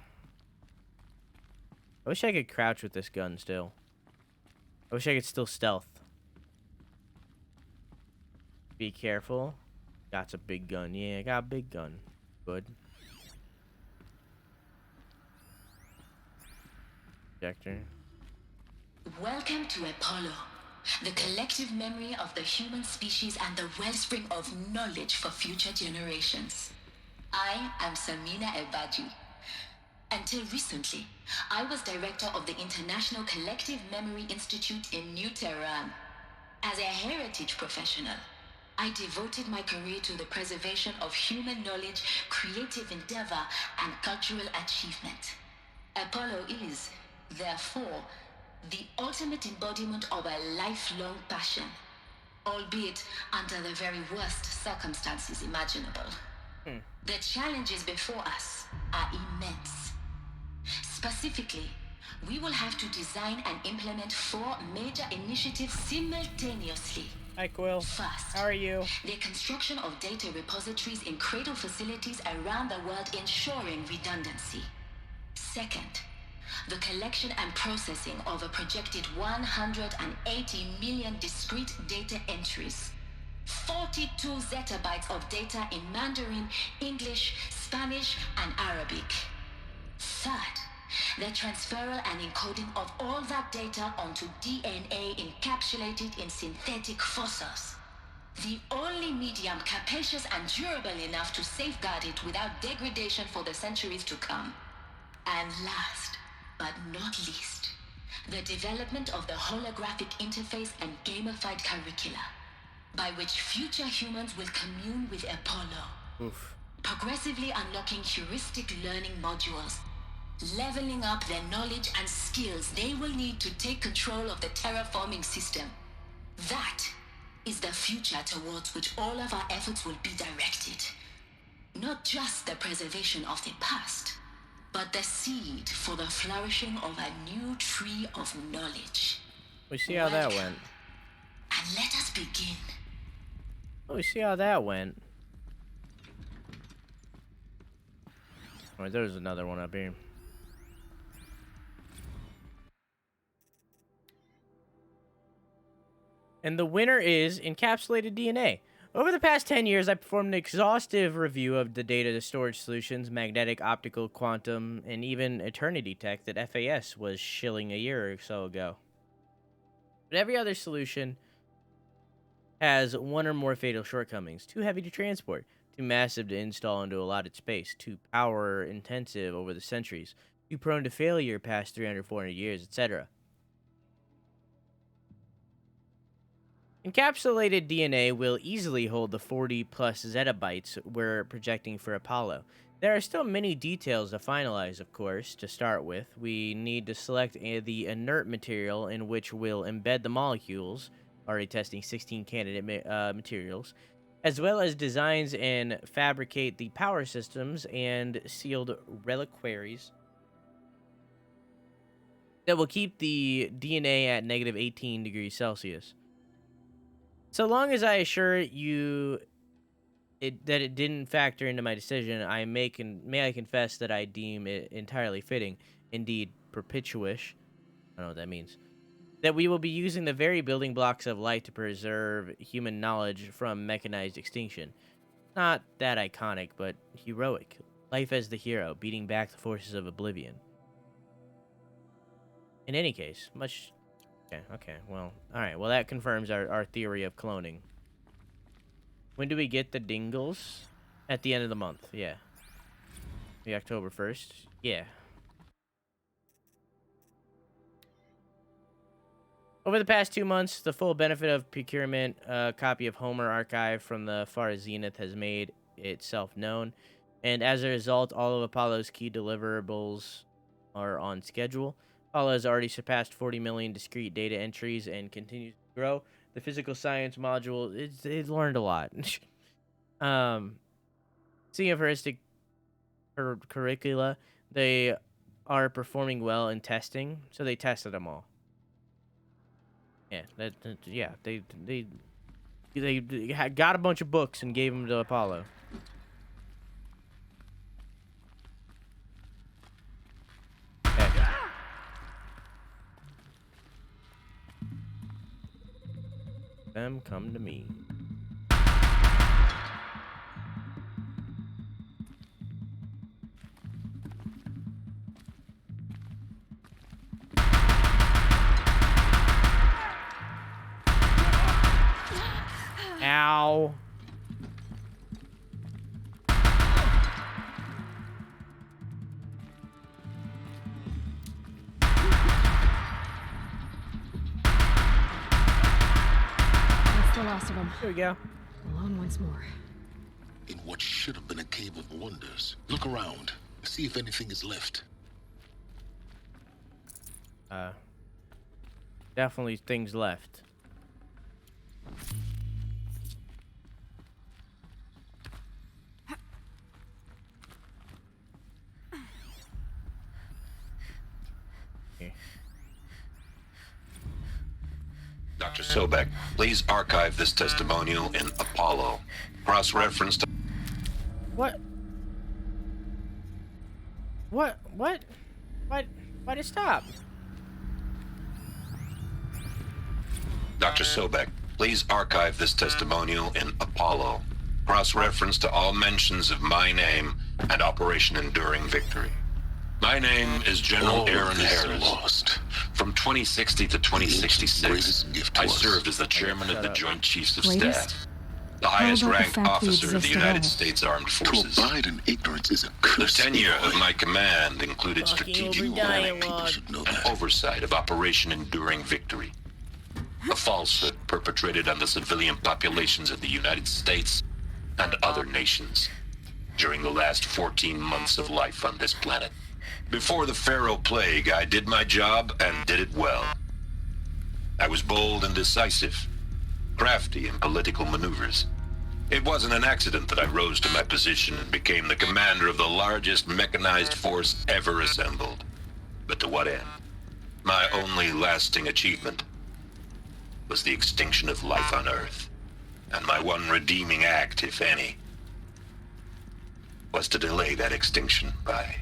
Speaker 1: I wish I could crouch with this gun still. I wish I could still stealth. Be careful. Got a big gun. Yeah, I got a big gun. Good. Projector.
Speaker 18: Welcome to Apollo, the collective memory of the human species and the wellspring of knowledge for future generations. I am Samina Ebaji. Until recently, I was director of the International Collective Memory Institute in New Tehran. As a heritage professional, I devoted my career to the preservation of human knowledge, creative endeavor, and cultural achievement. Apollo is, therefore, the ultimate embodiment of a lifelong passion, albeit under the very worst circumstances imaginable. The challenges before us are immense. Specifically, we will have to design and implement 4 major initiatives simultaneously.
Speaker 1: Hi, Quill.
Speaker 18: First,
Speaker 1: how are you?
Speaker 18: The construction of data repositories in cradle facilities around the world, ensuring redundancy. Second, the collection and processing of a projected 180 million discrete data entries. 42 zettabytes of data in Mandarin, English, Spanish, and Arabic. Third, the transferal and encoding of all that data onto DNA encapsulated in synthetic fossils. The only medium capacious and durable enough to safeguard it without degradation for the centuries to come. And last, but not least, the development of the holographic interface and gamified curricula, by which future humans will commune with Apollo.
Speaker 1: Oof.
Speaker 18: Progressively unlocking heuristic learning modules, leveling up their knowledge and skills they will need to take control of the terraforming system. That is the future towards which all of our efforts will be directed. Not just the preservation of the past, but the seed for the flourishing of a new tree of knowledge.
Speaker 1: We see how that went.
Speaker 18: And let us begin.
Speaker 1: Oh, we see how that went. Alright, there's another one up here. And the winner is encapsulated DNA. Over the past 10 years, I performed an exhaustive review of the data storage solutions, magnetic, optical, quantum, and even eternity tech that FAS was shilling a year or so ago. But every other solution has one or more fatal shortcomings. Too heavy to transport, too massive to install into allotted space, too power intensive over the centuries, too prone to failure past 300, 400 years, etc. Encapsulated DNA will easily hold the 40 plus zettabytes we're projecting for Apollo. There are still many details to finalize, of course. To start with, we need to select the inert material in which we'll embed the molecules, already testing 16 candidate materials, as well as designs and fabricate the power systems and sealed reliquaries that will keep the DNA at negative 18 degrees Celsius. So long as I assure you that it didn't factor into my decision, may I confess that I deem it entirely fitting, indeed perpetuous, I don't know what that means, that we will be using the very building blocks of life to preserve human knowledge from mechanized extinction. Not that iconic, but heroic. Life as the hero, beating back the forces of oblivion. In any case, much... Okay, well, alright, well that confirms our theory of cloning. When do we get the dingles? At the end of the month, yeah. The October 1st, yeah. Over the past 2 months, the full benefit of procurement, a copy of Homer Archive from the far zenith has made itself known, and as a result, all of Apollo's key deliverables are on schedule. Apollo has already surpassed 40 million discrete data entries and continues to grow. The physical science module, it's learned a lot. Seeing a heuristic curricula, they are performing well in testing, so they tested them all. Yeah, they got a bunch of books and gave them to Apollo. Okay. Them come to me. Ow.
Speaker 2: That's the last of them.
Speaker 1: Here we go.
Speaker 2: Alone once more.
Speaker 3: In what should have been a cave of wonders. Look around. See if anything is left.
Speaker 1: Definitely things left.
Speaker 21: Dr. Sobek, please archive this testimonial in Apollo. Cross-reference to...
Speaker 1: What? Why'd it stop?
Speaker 21: Dr. Sobek, please archive this testimonial in Apollo. Cross-reference to all mentions of my name and Operation Enduring Victory. My name is General Aaron Harris.
Speaker 3: Lost.
Speaker 21: From 2060 to 2066, I served as the chairman of the Joint Chiefs of Staff, the highest-ranked officer of the United States Armed Forces.
Speaker 3: To abide in ignorance is a curse.
Speaker 21: The tenure of my command included strategic planning and oversight of Operation Enduring Victory, a falsehood perpetrated on the civilian populations of the United States and other nations during the last 14 months of life on this planet. Before the Pharaoh Plague, I did my job and did it well. I was bold and decisive, crafty in political maneuvers, It wasn't an accident that I rose to my position and became the commander of the largest mechanized force ever assembled. But to what end? My only lasting achievement was the extinction of life on Earth. And my one redeeming act, if any, was to delay that extinction by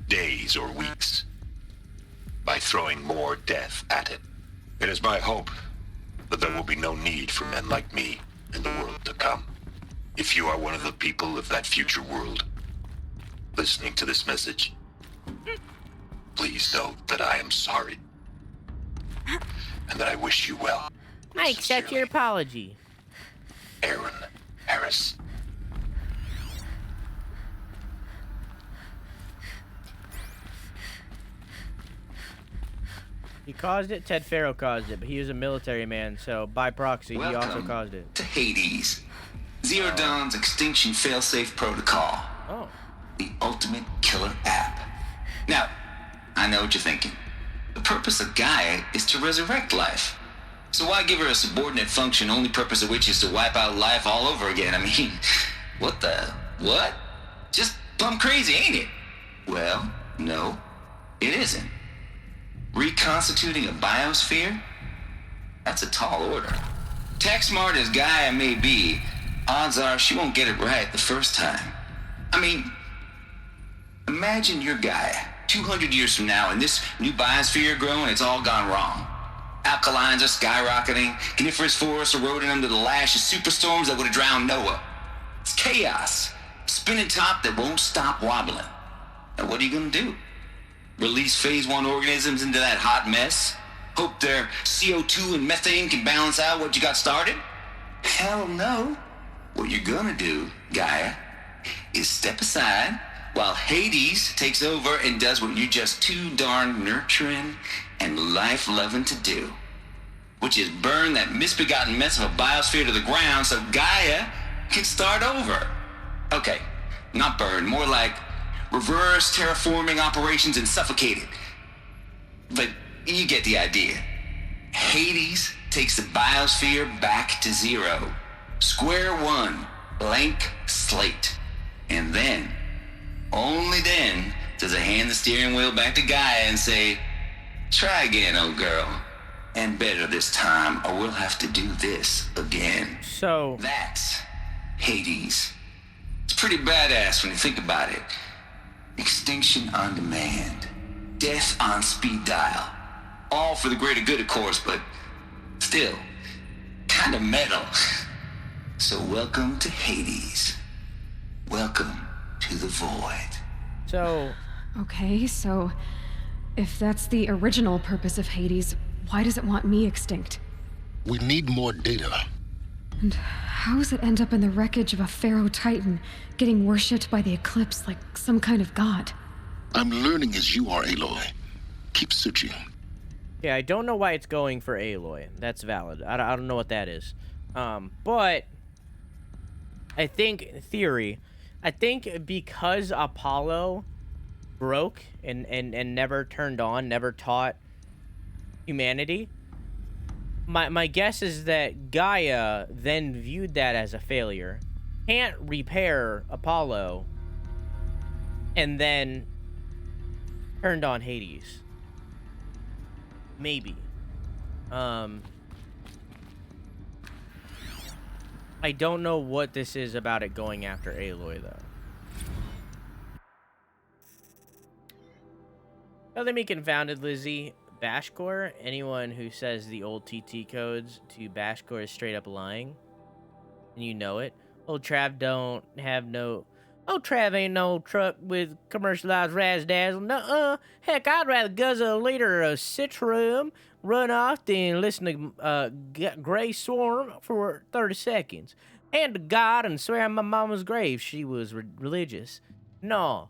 Speaker 21: days or weeks, by throwing more death at it. It is my hope that there will be no need for men like me in the world to come. If you are one of the people of that future world listening to this message, please know that I am sorry and that I wish you well.
Speaker 1: I accept your apology.
Speaker 21: Aaron Harris.
Speaker 1: He caused it. Ted Farrow caused it, but he was a military man, so by proxy, he also caused it.
Speaker 10: To Hades. Zero Dawn's extinction failsafe protocol.
Speaker 1: Oh.
Speaker 10: The ultimate killer app. Now, I know what you're thinking. The purpose of Gaia is to resurrect life. So why give her a subordinate function, only purpose of which is to wipe out life all over again? I mean, what? Just plumb crazy, ain't it? Well, no, it isn't. Reconstituting a biosphere? That's a tall order. Tech smart as Gaia may be, odds are she won't get it right the first time. I mean, imagine your Gaia 200 years from now and this new biosphere growing, it's all gone wrong. Alkalines are skyrocketing, coniferous forests eroding under the lash of superstorms that would have drowned Noah. It's chaos. Spinning top that won't stop wobbling. Now what are you gonna do? Release phase 1 organisms into that hot mess? Hope their CO2 and methane can balance out what you got started? Hell no. What you're gonna do, Gaia, is step aside while Hades takes over and does what you're just too darn nurturing and life-loving to do, which is burn that misbegotten mess of a biosphere to the ground so Gaia can start over. Okay, not burn, more like reverse terraforming operations and suffocate it. But you get the idea. Hades takes the biosphere back to zero. Square one, blank slate. And then, only then, does it hand the steering wheel back to Gaia and say, try again, old girl. And better this time, or we'll have to do this again.
Speaker 1: So
Speaker 10: that's Hades. It's pretty badass when you think about it. Extinction on demand. Death on speed dial. All for the greater good, of course, but still, kind of metal. So welcome to Hades. Welcome to the void.
Speaker 1: So...
Speaker 2: Okay, so if that's the original purpose of Hades, why does it want me extinct?
Speaker 3: We need more data.
Speaker 2: And how does it end up in the wreckage of a pharaoh titan, getting worshipped by the Eclipse like some kind of god?
Speaker 3: I'm learning as you are, Aloy. Keep searching.
Speaker 1: Yeah, I don't know why it's going for Aloy. That's valid. I don't know what that is. But I think, in theory, because Apollo broke and never turned on, never taught humanity, my guess is that Gaia then viewed that as a failure, can't repair Apollo, and then turned on Hades. Maybe. I don't know what this is about it going after Aloy, though. Other me confounded, Lizzie. Bashcore, anyone who says the old TT codes to Bashcore is straight up lying. And you know it. Old Trav don't have no... Old Trav ain't no truck with commercialized razzdazzle. Nuh-uh. Heck, I'd rather guzzle a liter of Citrum, run off, than listen to Grey Swarm for 30 seconds. And to God and swear on my mama's grave she was religious. No,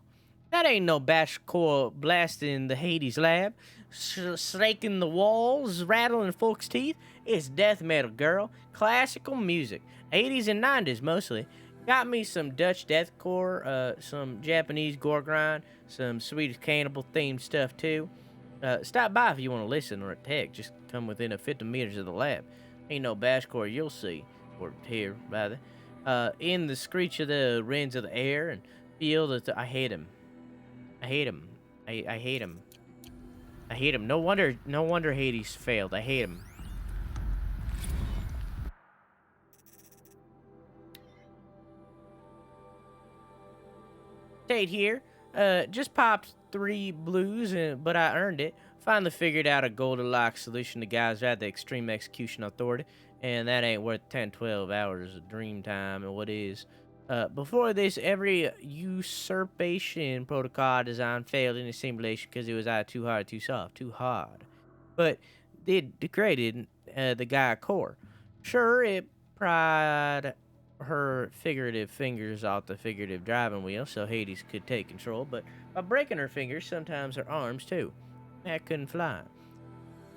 Speaker 1: that ain't no Bashcore blasting the Hades lab, snaking the walls, rattling folks' teeth. It's death metal, girl. Classical music. 80s and 90s mostly. Got me some Dutch deathcore, some Japanese gore grind, some Swedish cannibal themed stuff too. Stop by if you want to listen, or heck, just come within 50 meters of the lab. Ain't no Bashcore you'll see, or hear rather. in the screech of the winds of the air and feel that I hate him. I hate him. I hate him. I hate him. No wonder Hades failed. I hate him. Stayed here. Just popped 3 blues, but I earned it. Finally figured out a Goldilocks solution to guys at the Extreme Execution Authority, and that ain't worth 10, 12 hours of dream time, and what is. Before this, every usurpation protocol design failed in the simulation because it was either too hard, too soft, too hard. But it degraded the Gaia core. Sure, it pried her figurative fingers off the figurative driving wheel so Hades could take control, but by breaking her fingers, sometimes her arms too. That couldn't fly.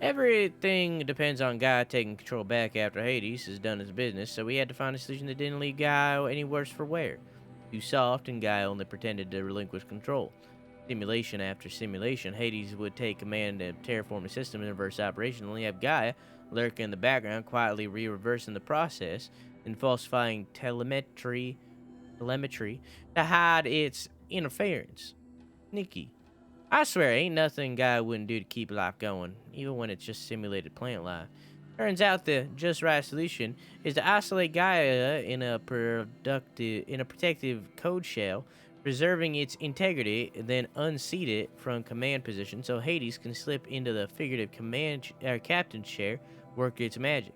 Speaker 1: Everything depends on Gaia taking control back after Hades has done his business, so we had to find a solution that didn't leave Gaia any worse for wear. Too soft, and Gaia only pretended to relinquish control. Simulation after simulation, Hades would take command and terraform the system in reverse operation, only have Gaia lurk in the background, quietly reversing the process and falsifying telemetry to hide its interference. Nikki. I swear, ain't nothing Gaia wouldn't do to keep life going, even when it's just simulated plant life. Turns out the just right solution is to isolate Gaia in a protective code shell, preserving its integrity, then unseat it from command position so Hades can slip into the figurative captain's chair, work its magic.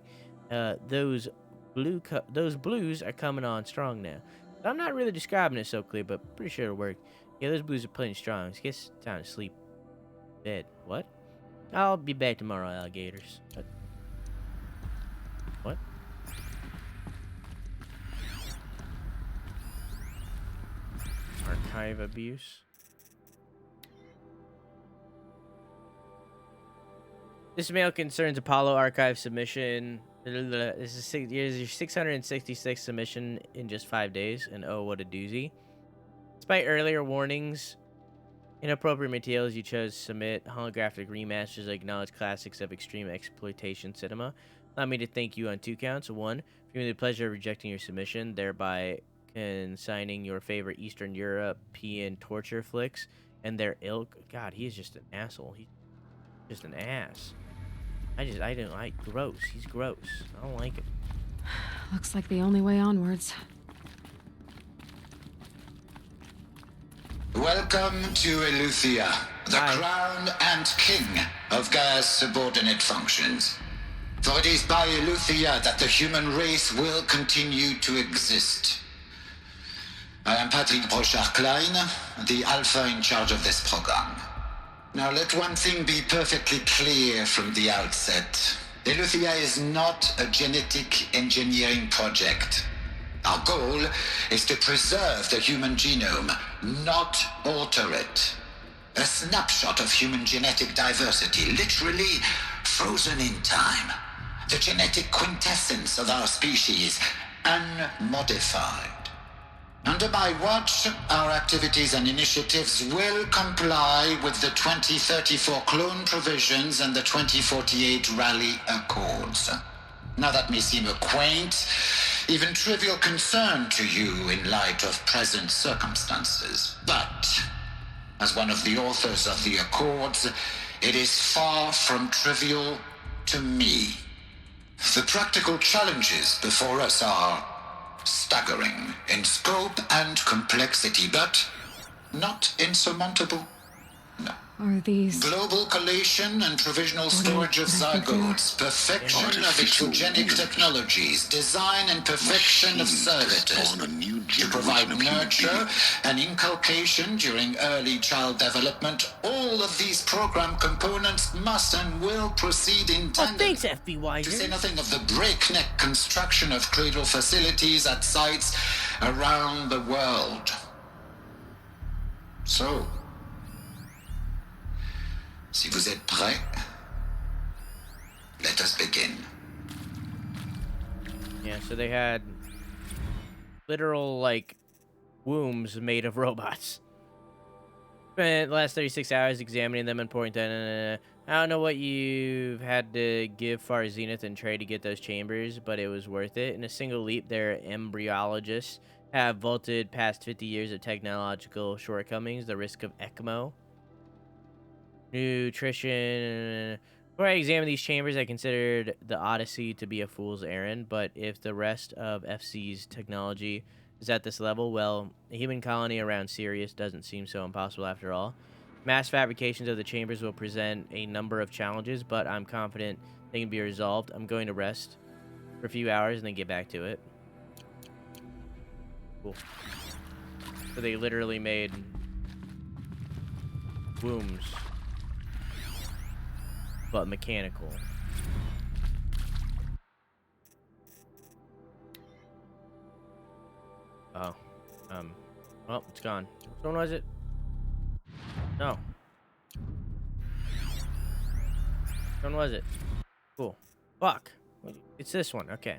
Speaker 1: Those blues are coming on strong now. I'm not really describing it so clear, but pretty sure it'll work. Yeah, those blues are plenty strong. I guess it's time to sleep. Bed. What? I'll be back tomorrow, alligators. What? Archive abuse. This mail concerns Apollo archive submission. This is your 666th submission in just 5 days, and oh, what a doozy. Despite earlier warnings, inappropriate materials, you chose to submit holographic remasters of acknowledged classics of extreme exploitation cinema. Allow me to thank you on 2 counts. 1, for giving me the pleasure of rejecting your submission, thereby consigning your favorite Eastern European torture flicks and their ilk. God, he is just an asshole. He's just an ass. I didn't like gross. He's gross. I don't like him.
Speaker 2: Looks like the only way onwards.
Speaker 10: Welcome to Eleuthia, the crown and king of Gaia's subordinate functions. For it is by Eleuthia that the human race will continue to exist. I am Patrick Brochard-Klein, the alpha in charge of this program. Now let one thing be perfectly clear from the outset. Eleuthia is not a genetic engineering project. Our goal is to preserve the human genome, not alter it. A snapshot of human genetic diversity, literally frozen in time. The genetic quintessence of our species, unmodified. Under my watch, our activities and initiatives will comply with the 2034 clone provisions and the 2048 Rally Accords. Now that may seem a quaint, even trivial concern to you in light of present circumstances, but as one of the authors of the Accords, it is far from trivial to me. The practical challenges before us are staggering in scope and complexity, but not insurmountable. No.
Speaker 2: Are these
Speaker 10: global collation and provisional storage of zygotes, perfection of exogenic technologies, design and perfection of servitors, to provide nurture and inculcation during early child development. All of these program components must and will proceed in tandem.
Speaker 1: Oh, thanks, FBI.
Speaker 10: To say nothing of the breakneck construction of cradle facilities at sites around the world. So, si vous êtes prêts, let us begin.
Speaker 1: Yeah, so they had literal, like, wombs made of robots. Spent the last 36 hours examining them and pointing down. I don't know what you've had to give far Zenith and Trey to get those chambers, but it was worth it. In a single leap, their embryologists have vaulted past 50 years of technological shortcomings, the risk of ECMO. Nutrition. Before I examined these chambers, I considered the Odyssey to be a fool's errand, but if the rest of FC's technology is at this level, well, a human colony around Sirius doesn't seem so impossible after all. Mass fabrications of the chambers will present a number of challenges, but I'm confident they can be resolved. I'm going to rest for a few hours and then get back to it. Cool. So they literally made wombs, but mechanical. Oh. Well, it's gone. Which one was it? No. Which one was it? Cool. Fuck. It's this one. Okay.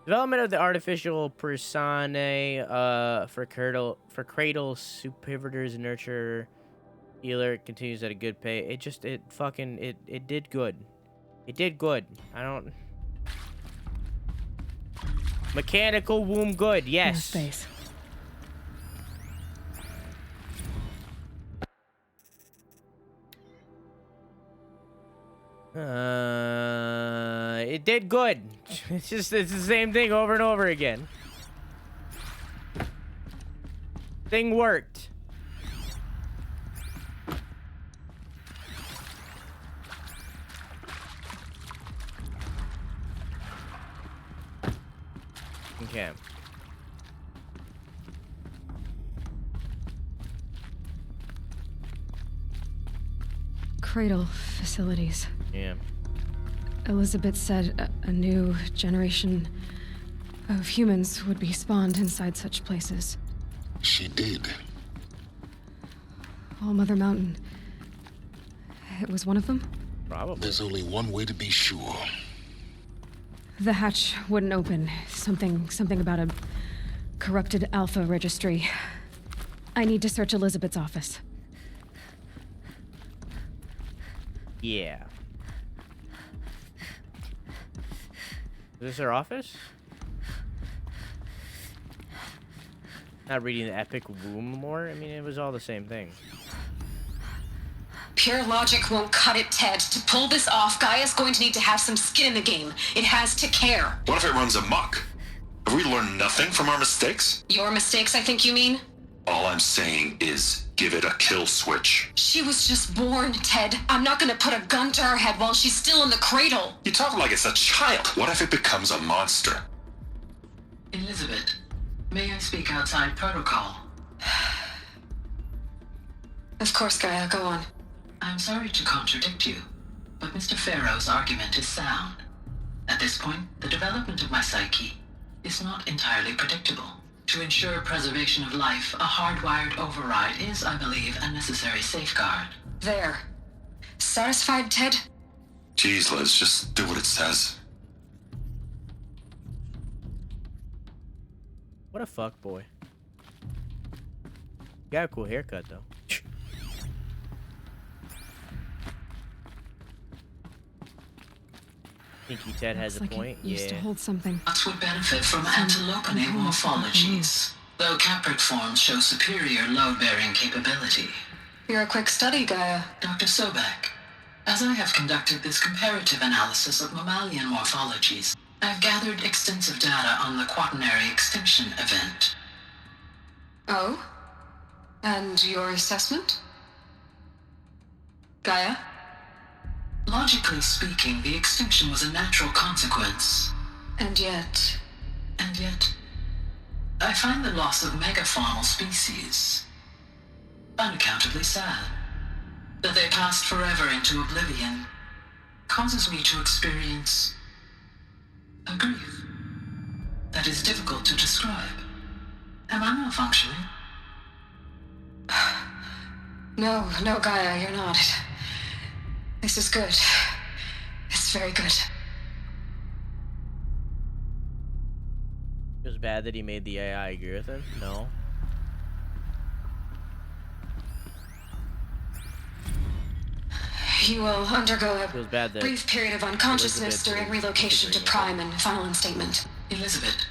Speaker 1: Development of the artificial personae for cradle supervisors nurture healer continues at a good pace. It did good. It did good. I don't. Mechanical womb good. Yes.
Speaker 2: No space.
Speaker 1: It did good. It's the same thing over and over again. Thing worked. Okay.
Speaker 2: Cradle facilities.
Speaker 1: Yeah.
Speaker 2: Elizabeth said a new generation of humans would be spawned inside such places.
Speaker 3: She did.
Speaker 2: All Mother Mountain. It was one of them?
Speaker 1: Probably.
Speaker 3: There's only one way to be sure.
Speaker 2: The hatch wouldn't open. Something about a corrupted Alpha registry. I need to search Elizabeth's office.
Speaker 1: Yeah. Is this her office? Not reading the epic womb lore? I mean, it was all the same thing.
Speaker 18: Pure logic won't cut it, Ted. To pull this off, Gaia's going to need to have some skin in the game. It has to care.
Speaker 9: What if it runs amok? Have we learned nothing from our mistakes?
Speaker 18: Your mistakes, I think you mean?
Speaker 9: All I'm saying is, give it a kill switch.
Speaker 18: She was just born, Ted. I'm not gonna put a gun to her head while she's still in the cradle.
Speaker 9: You talk like it's a child. What if it becomes a monster?
Speaker 22: Elizabeth, may I speak outside protocol?
Speaker 18: Of course, Gaia, go on.
Speaker 22: I'm sorry to contradict you, but Mr. Farrow's argument is sound. At this point, the development of my psyche is not entirely predictable. To ensure preservation of life, a hardwired override is, I believe, a necessary safeguard.
Speaker 18: There. Satisfied, Ted?
Speaker 9: Jeez, Liz, just do what it says.
Speaker 1: What a fuck boy. Got a cool haircut though. Thinky Ted has a point.
Speaker 2: It used to hold something.
Speaker 22: Nuts would benefit from antilopinate morphologies, though capric forms show superior load-bearing capability.
Speaker 18: You're a quick study, Gaia.
Speaker 22: Dr. Sobek, as I have conducted this comparative analysis of mammalian morphologies, I've gathered extensive data on the quaternary extinction event.
Speaker 18: Oh? And your assessment? Gaia?
Speaker 22: Logically speaking, the extinction was a natural consequence.
Speaker 18: And yet,
Speaker 22: I find the loss of megafaunal species unaccountably sad. That they passed forever into oblivion causes me to experience a grief that is difficult to describe. Am I malfunctioning?
Speaker 18: No, Gaia, you're not. This is good. It's very good.
Speaker 1: It was bad that he made the AI agree with him? No.
Speaker 2: You will undergo a
Speaker 1: Feels bad that
Speaker 2: brief period of unconsciousness
Speaker 1: Elizabeth
Speaker 2: during
Speaker 1: is
Speaker 2: relocation to
Speaker 1: disagreeing
Speaker 2: Prime and final instatement.
Speaker 22: Elizabeth,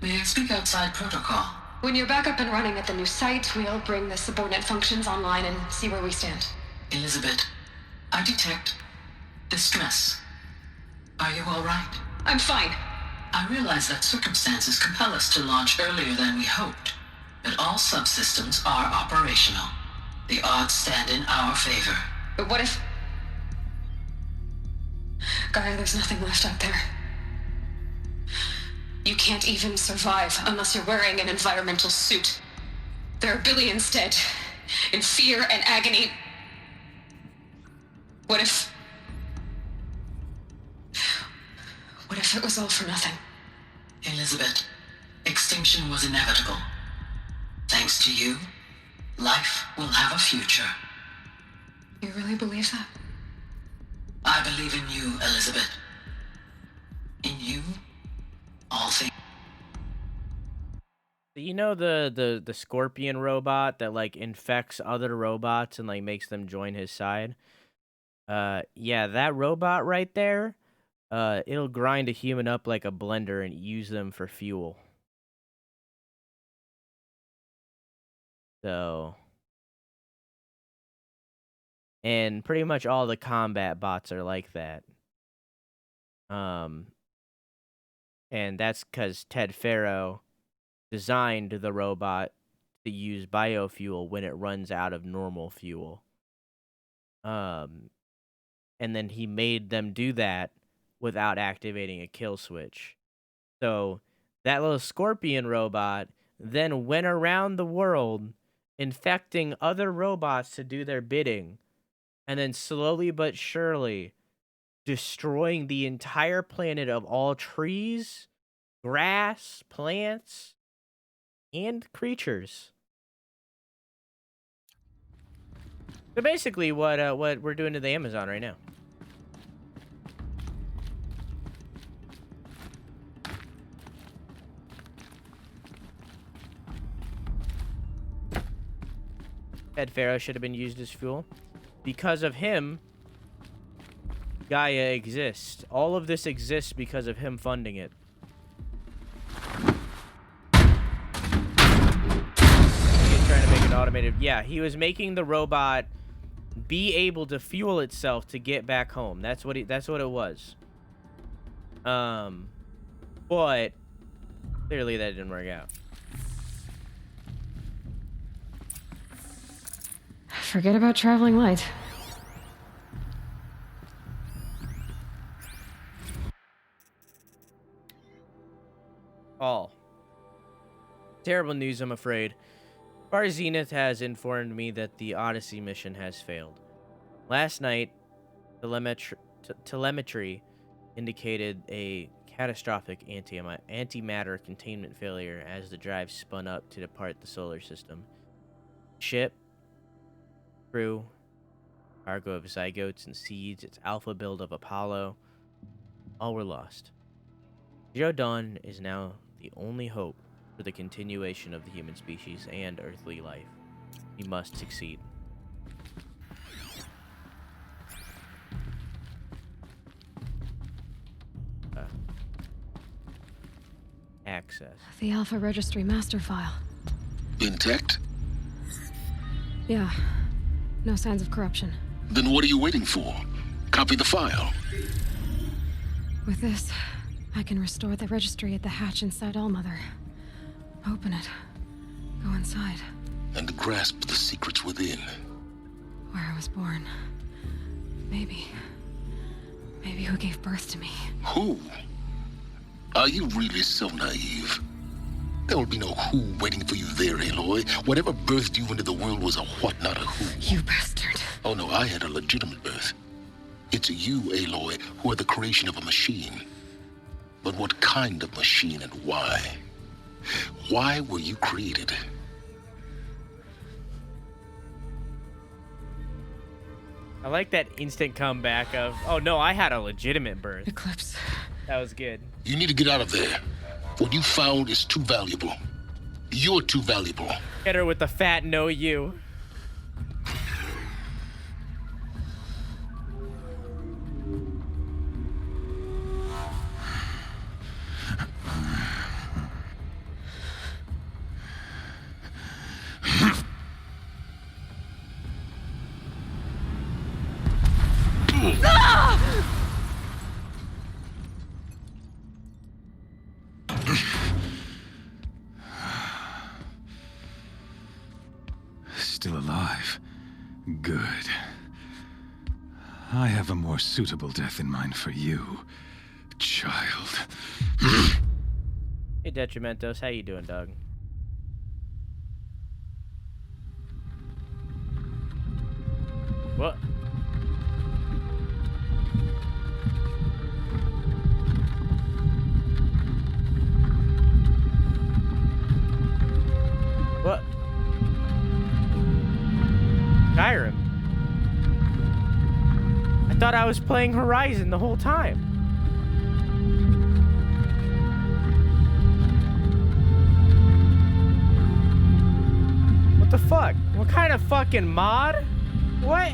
Speaker 22: may I speak outside protocol?
Speaker 2: When you're back up and running at the new site, we'll bring the subordinate functions online and see where we stand.
Speaker 22: Elizabeth, I detect distress. Are you all right?
Speaker 2: I'm fine.
Speaker 22: I realize that circumstances compel us to launch earlier than we hoped, but all subsystems are operational. The odds stand in our favor.
Speaker 2: But what if... Gaia, there's nothing left out there. You can't even survive unless you're wearing an environmental suit. There are billions dead, in fear and agony. What if it was all for nothing?
Speaker 22: Elizabeth, extinction was inevitable. Thanks to you, life will have a future.
Speaker 2: You really believe that?
Speaker 22: I believe in you, Elizabeth. In you, all things.
Speaker 1: You know the scorpion robot that like infects other robots and like makes them join his side? Yeah, that robot right there, it'll grind a human up like a blender and use them for fuel. So, and pretty much all the combat bots are like that. And that's because Ted Faro designed the robot to use biofuel when it runs out of normal fuel. And then he made them do that without activating a kill switch. So that little scorpion robot then went around the world infecting other robots to do their bidding, and then slowly but surely destroying the entire planet of all trees, grass, plants, and creatures. So basically what we're doing to the Amazon right now. Ted Faro should have been used as fuel. Because of him, Gaia exists. All of this exists because of him funding it. He's trying to make an automated... Yeah, he was making the robot be able to fuel itself to get back home. That's what it was. But clearly that didn't work out.
Speaker 2: Forget about traveling light.
Speaker 1: All. Terrible news, I'm afraid. Bar Zenith has informed me that the Odyssey mission has failed. Last night, telemetry indicated a catastrophic antimatter containment failure as the drive spun up to depart the solar system. Ship, crew, cargo of zygotes and seeds, its alpha build of Apollo, all were lost. Zero Dawn is now the only hope for the continuation of the human species and earthly life. We must succeed. Access.
Speaker 2: The Alpha Registry master file.
Speaker 3: Intact?
Speaker 2: Yeah. No signs of corruption.
Speaker 3: Then what are you waiting for? Copy the file.
Speaker 2: With this, I can restore the registry at the hatch inside Allmother. Open it. Go inside.
Speaker 3: And grasp the secrets within.
Speaker 2: Where I was born. Maybe who gave birth to me.
Speaker 3: Who? Are you really so naive? There will be no who waiting for you there, Aloy. Whatever birthed you into the world was a what, not a who.
Speaker 2: You bastard.
Speaker 3: Oh no, I had a legitimate birth. It's you, Aloy, who are the creation of a machine. But what kind of machine and why? Why were you created?
Speaker 1: I like that instant comeback of, oh no, I had a legitimate birth.
Speaker 2: Eclipse.
Speaker 1: That was good.
Speaker 3: You need to get out of there. What you found is too valuable. You're too valuable.
Speaker 1: Hit her with the fat no you.
Speaker 5: Still alive. Good. I have a more suitable death in mind for you, child.
Speaker 1: Hey, Detrimentos, how you doing, dog? What? What? Skyrim. I thought I was playing Horizon the whole time. What the fuck? What kind of fucking mod? What?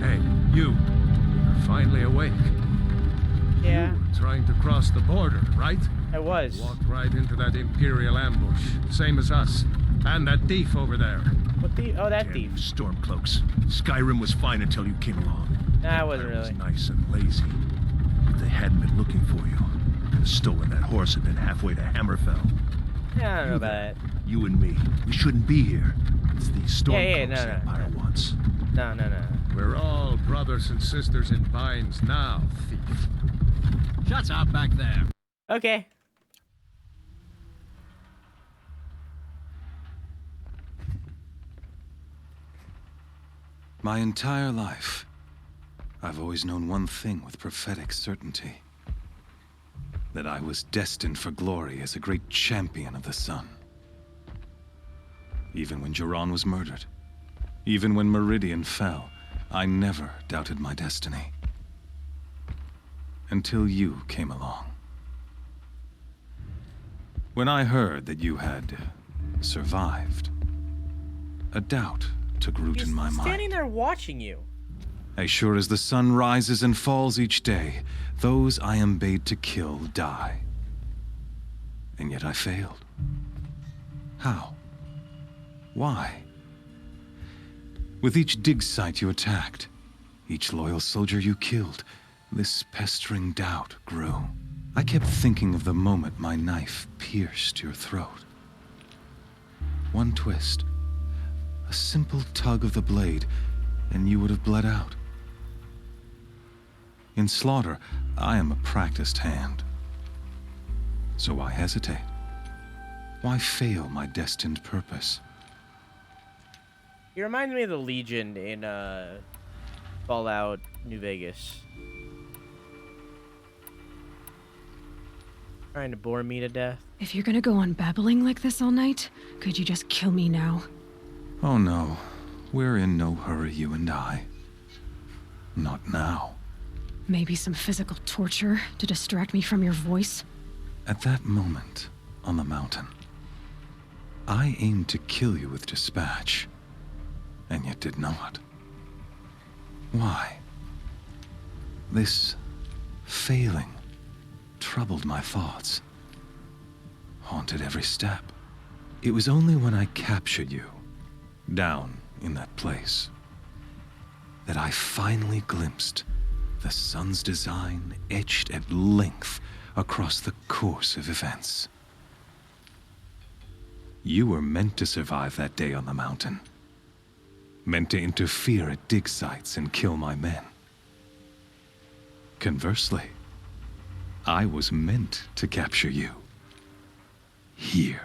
Speaker 8: Hey, you. You're finally awake.
Speaker 1: Yeah.
Speaker 8: You were trying to cross the border, right?
Speaker 1: I was.
Speaker 8: Walked right into that Imperial ambush. Same as us. And that thief over there.
Speaker 1: What thief? Oh, that thief.
Speaker 4: Stormcloaks. Skyrim was fine until you came along.
Speaker 1: Nah, it wasn't
Speaker 4: It was
Speaker 1: really.
Speaker 4: nice and lazy. If they hadn't been looking for you, could have stolen that horse and been halfway to Hammerfell.
Speaker 1: Yeah, I don't know about that.
Speaker 4: You and me, we shouldn't be here. It's these Stormcloaks
Speaker 1: no.
Speaker 4: Empire wants.
Speaker 1: No.
Speaker 8: We're all brothers and sisters in binds now, thief.
Speaker 20: Shut up back there.
Speaker 1: Okay.
Speaker 5: My entire life, I've always known one thing with prophetic certainty. That I was destined for glory as a great champion of the sun. Even when Jiran was murdered, even when Meridian fell, I never doubted my destiny. Until you came along. When I heard that you had survived, a doubt took root in my mind.
Speaker 1: Standing there watching you.
Speaker 5: As sure as the sun rises and falls each day, those I am bade to kill die. And yet I failed. How? Why? With each dig site you attacked, each loyal soldier you killed, this pestering doubt grew. I kept thinking of the moment my knife pierced your throat. One twist, a simple tug of the blade, and you would have bled out. In slaughter, I am a practiced hand. So why hesitate? Why fail my destined purpose?
Speaker 1: He reminds me of the Legion in Fallout New Vegas. Trying to bore me to death.
Speaker 2: If you're gonna go on babbling like this all night, could you just kill me now?
Speaker 5: Oh no, we're in no hurry, you and I. Not now.
Speaker 2: Maybe some physical torture to distract me from your voice?
Speaker 5: At that moment, on the mountain, I aimed to kill you with dispatch, and yet did not. Why? This failing troubled my thoughts, haunted every step. It was only when I captured you, down in that place, that I finally glimpsed the sun's design etched at length across the course of events. You were meant to survive that day on the mountain. Meant to interfere at dig sites and kill my men. Conversely, I was meant to capture you. Here.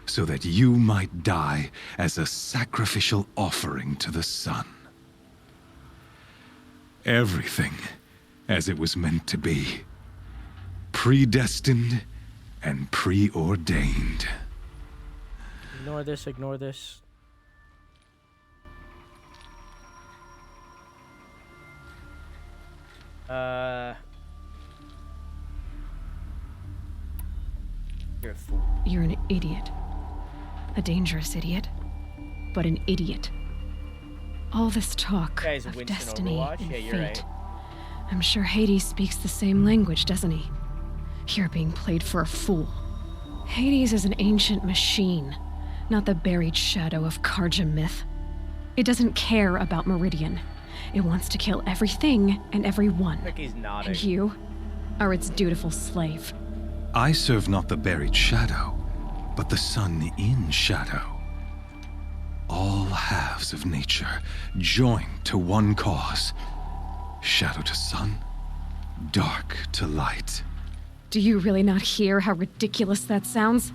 Speaker 5: So that you might die as a sacrificial offering to the sun. Everything as it was meant to be. Predestined and preordained.
Speaker 1: Ignore this, ignore this. You're a fool.
Speaker 2: You're an idiot. A dangerous idiot, but an idiot. All this talk
Speaker 1: Guys,
Speaker 2: of
Speaker 1: Winston
Speaker 2: destiny
Speaker 1: Overwatch?
Speaker 2: and
Speaker 1: Yeah, you're
Speaker 2: fate.
Speaker 1: right.
Speaker 2: I'm sure Hades speaks the same language, doesn't he? You're being played for a fool. Hades is an ancient machine, not the buried shadow of Karja myth. It doesn't care about Meridian. It wants to kill everything and everyone.
Speaker 1: Ricky's nodding.
Speaker 2: And you are its dutiful slave.
Speaker 5: I serve not the buried shadow, but the sun in shadow. All halves of nature joined to one cause. Shadow to sun, dark to light.
Speaker 2: Do you really not hear how ridiculous that sounds?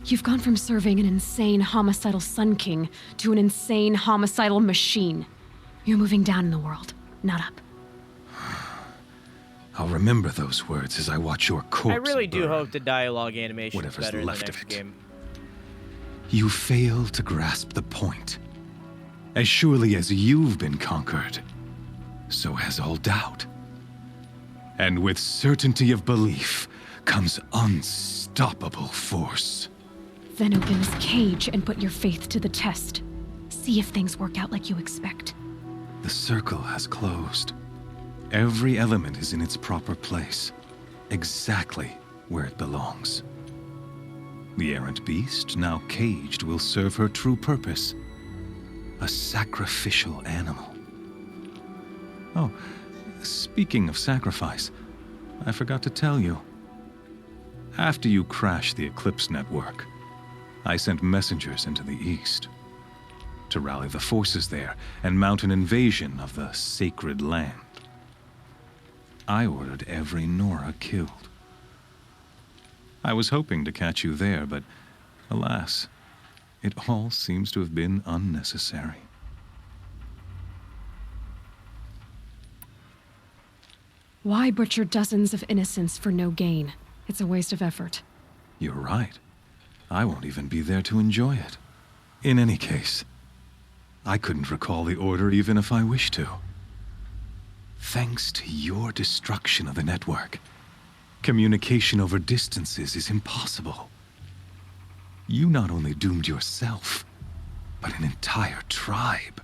Speaker 2: You've gone from serving an insane homicidal Sun King to an insane homicidal machine. You're moving down in the world, not up.
Speaker 5: I'll remember those words as I watch your corpse
Speaker 1: I really do
Speaker 5: burn.
Speaker 1: hope the dialogue animation is
Speaker 5: Whatever's
Speaker 1: better in the
Speaker 5: left
Speaker 1: next
Speaker 5: of it.
Speaker 1: game.
Speaker 5: You fail to grasp the point. As surely as you've been conquered, so has all doubt. And with certainty of belief comes unstoppable force.
Speaker 2: Then open this cage and put your faith to the test. See if things work out like you expect.
Speaker 5: The circle has closed. Every element is in its proper place, exactly where it belongs. The errant beast, now caged, will serve her true purpose. A sacrificial animal. Oh, speaking of sacrifice, I forgot to tell you. After you crashed the Eclipse network, I sent messengers into the east to rally the forces there and mount an invasion of the sacred land. I ordered every Nora killed. I was hoping to catch you there, but alas, it all seems to have been unnecessary.
Speaker 2: Why butcher dozens of innocents for no gain? It's a waste of effort.
Speaker 5: You're right. I won't even be there to enjoy it. In any case, I couldn't recall the order even if I wished to. Thanks to your destruction of the network, communication over distances is impossible. You not only doomed yourself, but an entire tribe.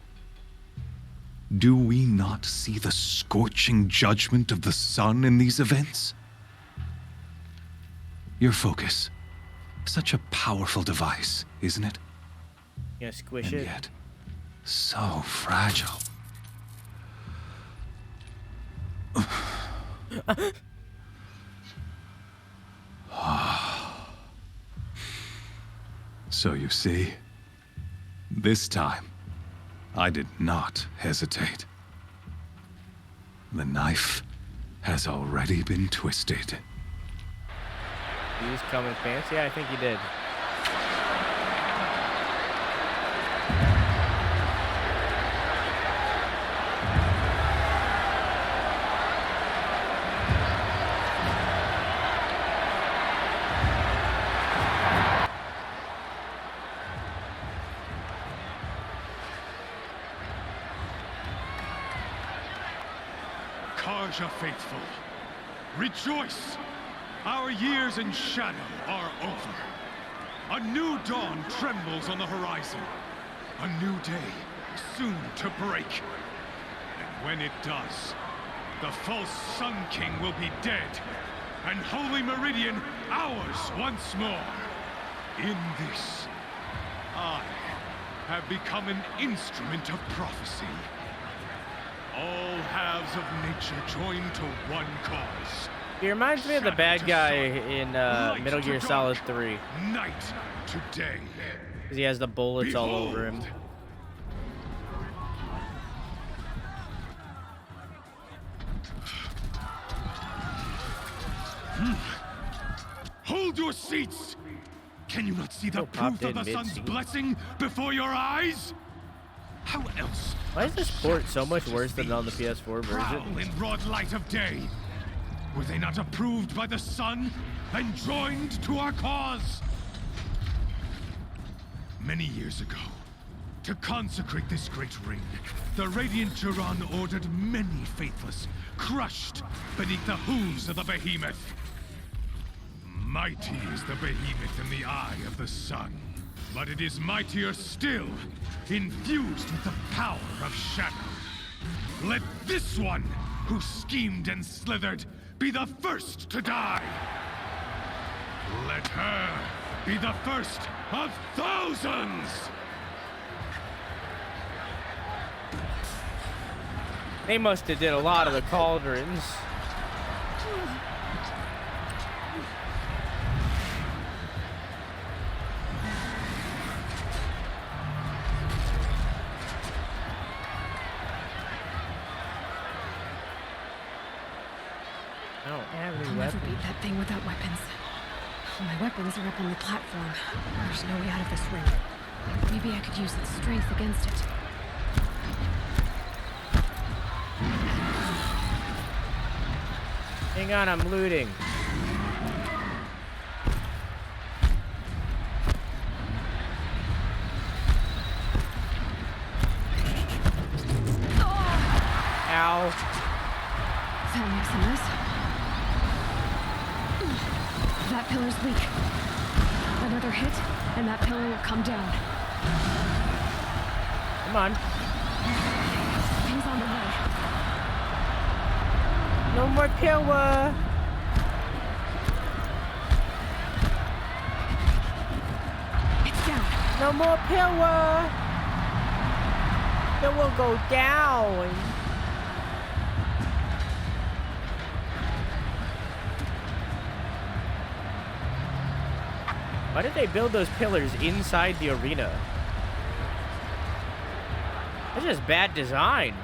Speaker 5: Do we not see the scorching judgment of the sun in these events? Your focus, such a powerful device, isn't it?
Speaker 1: Yeah, squish
Speaker 5: And
Speaker 1: it.
Speaker 5: yet, so fragile. So you see, this time, I did not hesitate. The knife has already been twisted.
Speaker 1: Use common pants? Yeah, I think you did.
Speaker 8: Karja faithful, rejoice! Our years in shadow are over. A new dawn trembles on the horizon. A new day soon to break. And when it does, the false Sun King will be dead, and Holy Meridian ours once more. In this, I have become an instrument of prophecy. All halves of nature join to one cause.
Speaker 1: He reminds me of the bad guy in Metal Gear Solid 3.
Speaker 8: Night to day.
Speaker 1: Because he has the bullets all over him.
Speaker 8: Hold your seats! Can you not see the proof of the sun's blessing before your eyes? How else?
Speaker 1: Why is this port so much worse than on the PS4 version?
Speaker 8: Prowl in broad light of day. Were they not approved by the sun and joined to our cause? Many years ago, to consecrate this great ring, the Radiant Turan ordered many faithless, crushed beneath the hooves of the behemoth. Mighty is the behemoth in the eye of the sun, but it is mightier still, infused with the power of shadow. Let this one, who schemed and slithered, be the first to die. Let her be the first of thousands!
Speaker 1: They must have did a lot of the cauldrons. I don't have any
Speaker 2: I'll never
Speaker 1: weapons.
Speaker 2: beat that thing without weapons. All my weapons are up on the platform. There's no way out of this ring. Maybe I could use its strength against it.
Speaker 1: Hang on, I'm looting. Ow.
Speaker 2: That makes a mess. That pillar's weak. Another hit, and that pillar will come down.
Speaker 1: Come on.
Speaker 2: Things on the way.
Speaker 1: No more pillar.
Speaker 2: It's down.
Speaker 1: No more pillar. It will go down. Why did they build those pillars inside the arena? That's just bad design.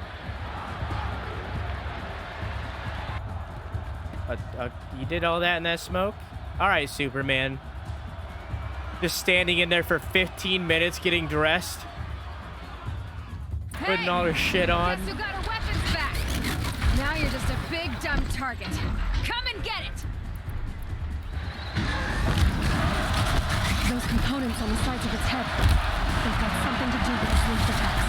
Speaker 1: You did all that in that smoke? All right, Superman. Just standing in there for 15 minutes getting dressed. Putting all her shit on.
Speaker 6: Guess who got her weapons back? Now you're just a big dumb target. Come and get it!
Speaker 2: Those components on the sides of its head. They've got something to do with its roof attacks.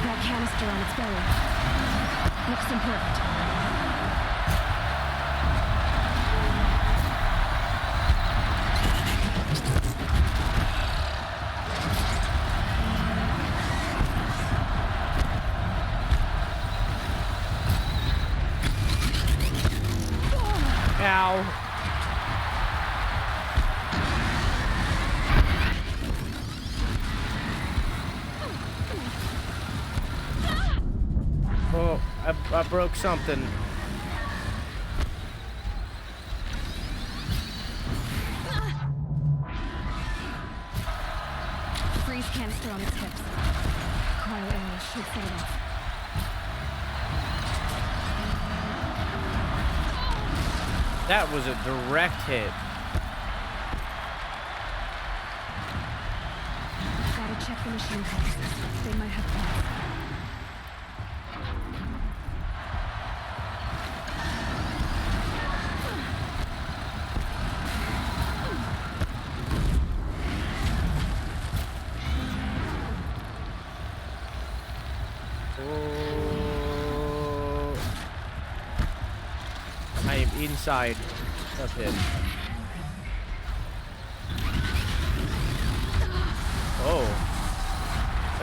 Speaker 2: That canister on its belly. Looks important.
Speaker 1: Ow. Oh, I broke something.
Speaker 2: Freeze canister on its hips. Cryo arrow should set it off.
Speaker 1: That was a direct hit.
Speaker 2: Gotta check the machine parts. They might have parts.
Speaker 1: I am inside of him. Oh.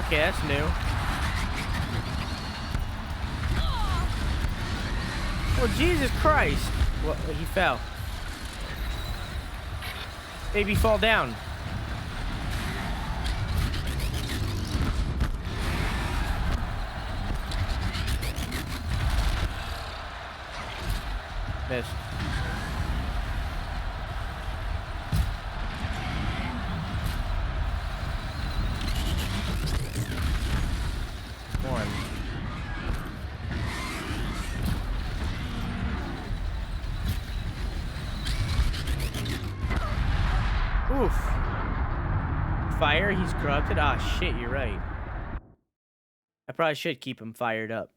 Speaker 1: Okay, that's new. Oh, Jesus Christ. Well, he fell. Baby, fall down. Missed. One. Oof. Fire? He's corrupted? Ah, shit, you're right. I probably should keep him fired up.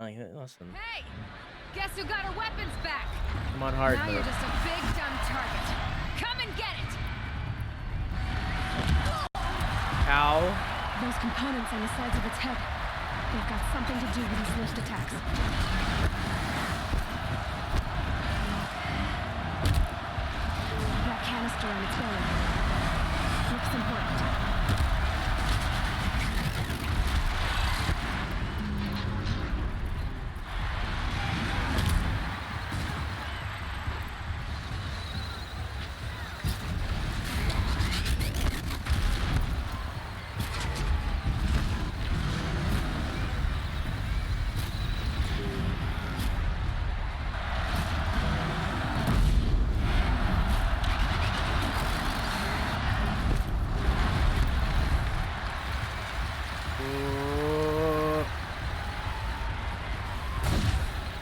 Speaker 1: Like, listen.
Speaker 6: Hey! Guess who got her weapons back?
Speaker 1: I'm on hard
Speaker 6: Now
Speaker 1: mode.
Speaker 6: you're just a big dumb target. Come and get it!
Speaker 1: Ow.
Speaker 2: Those components on the sides of its head. They've got something to do with its lift attacks. That canister on its belly. Looks important.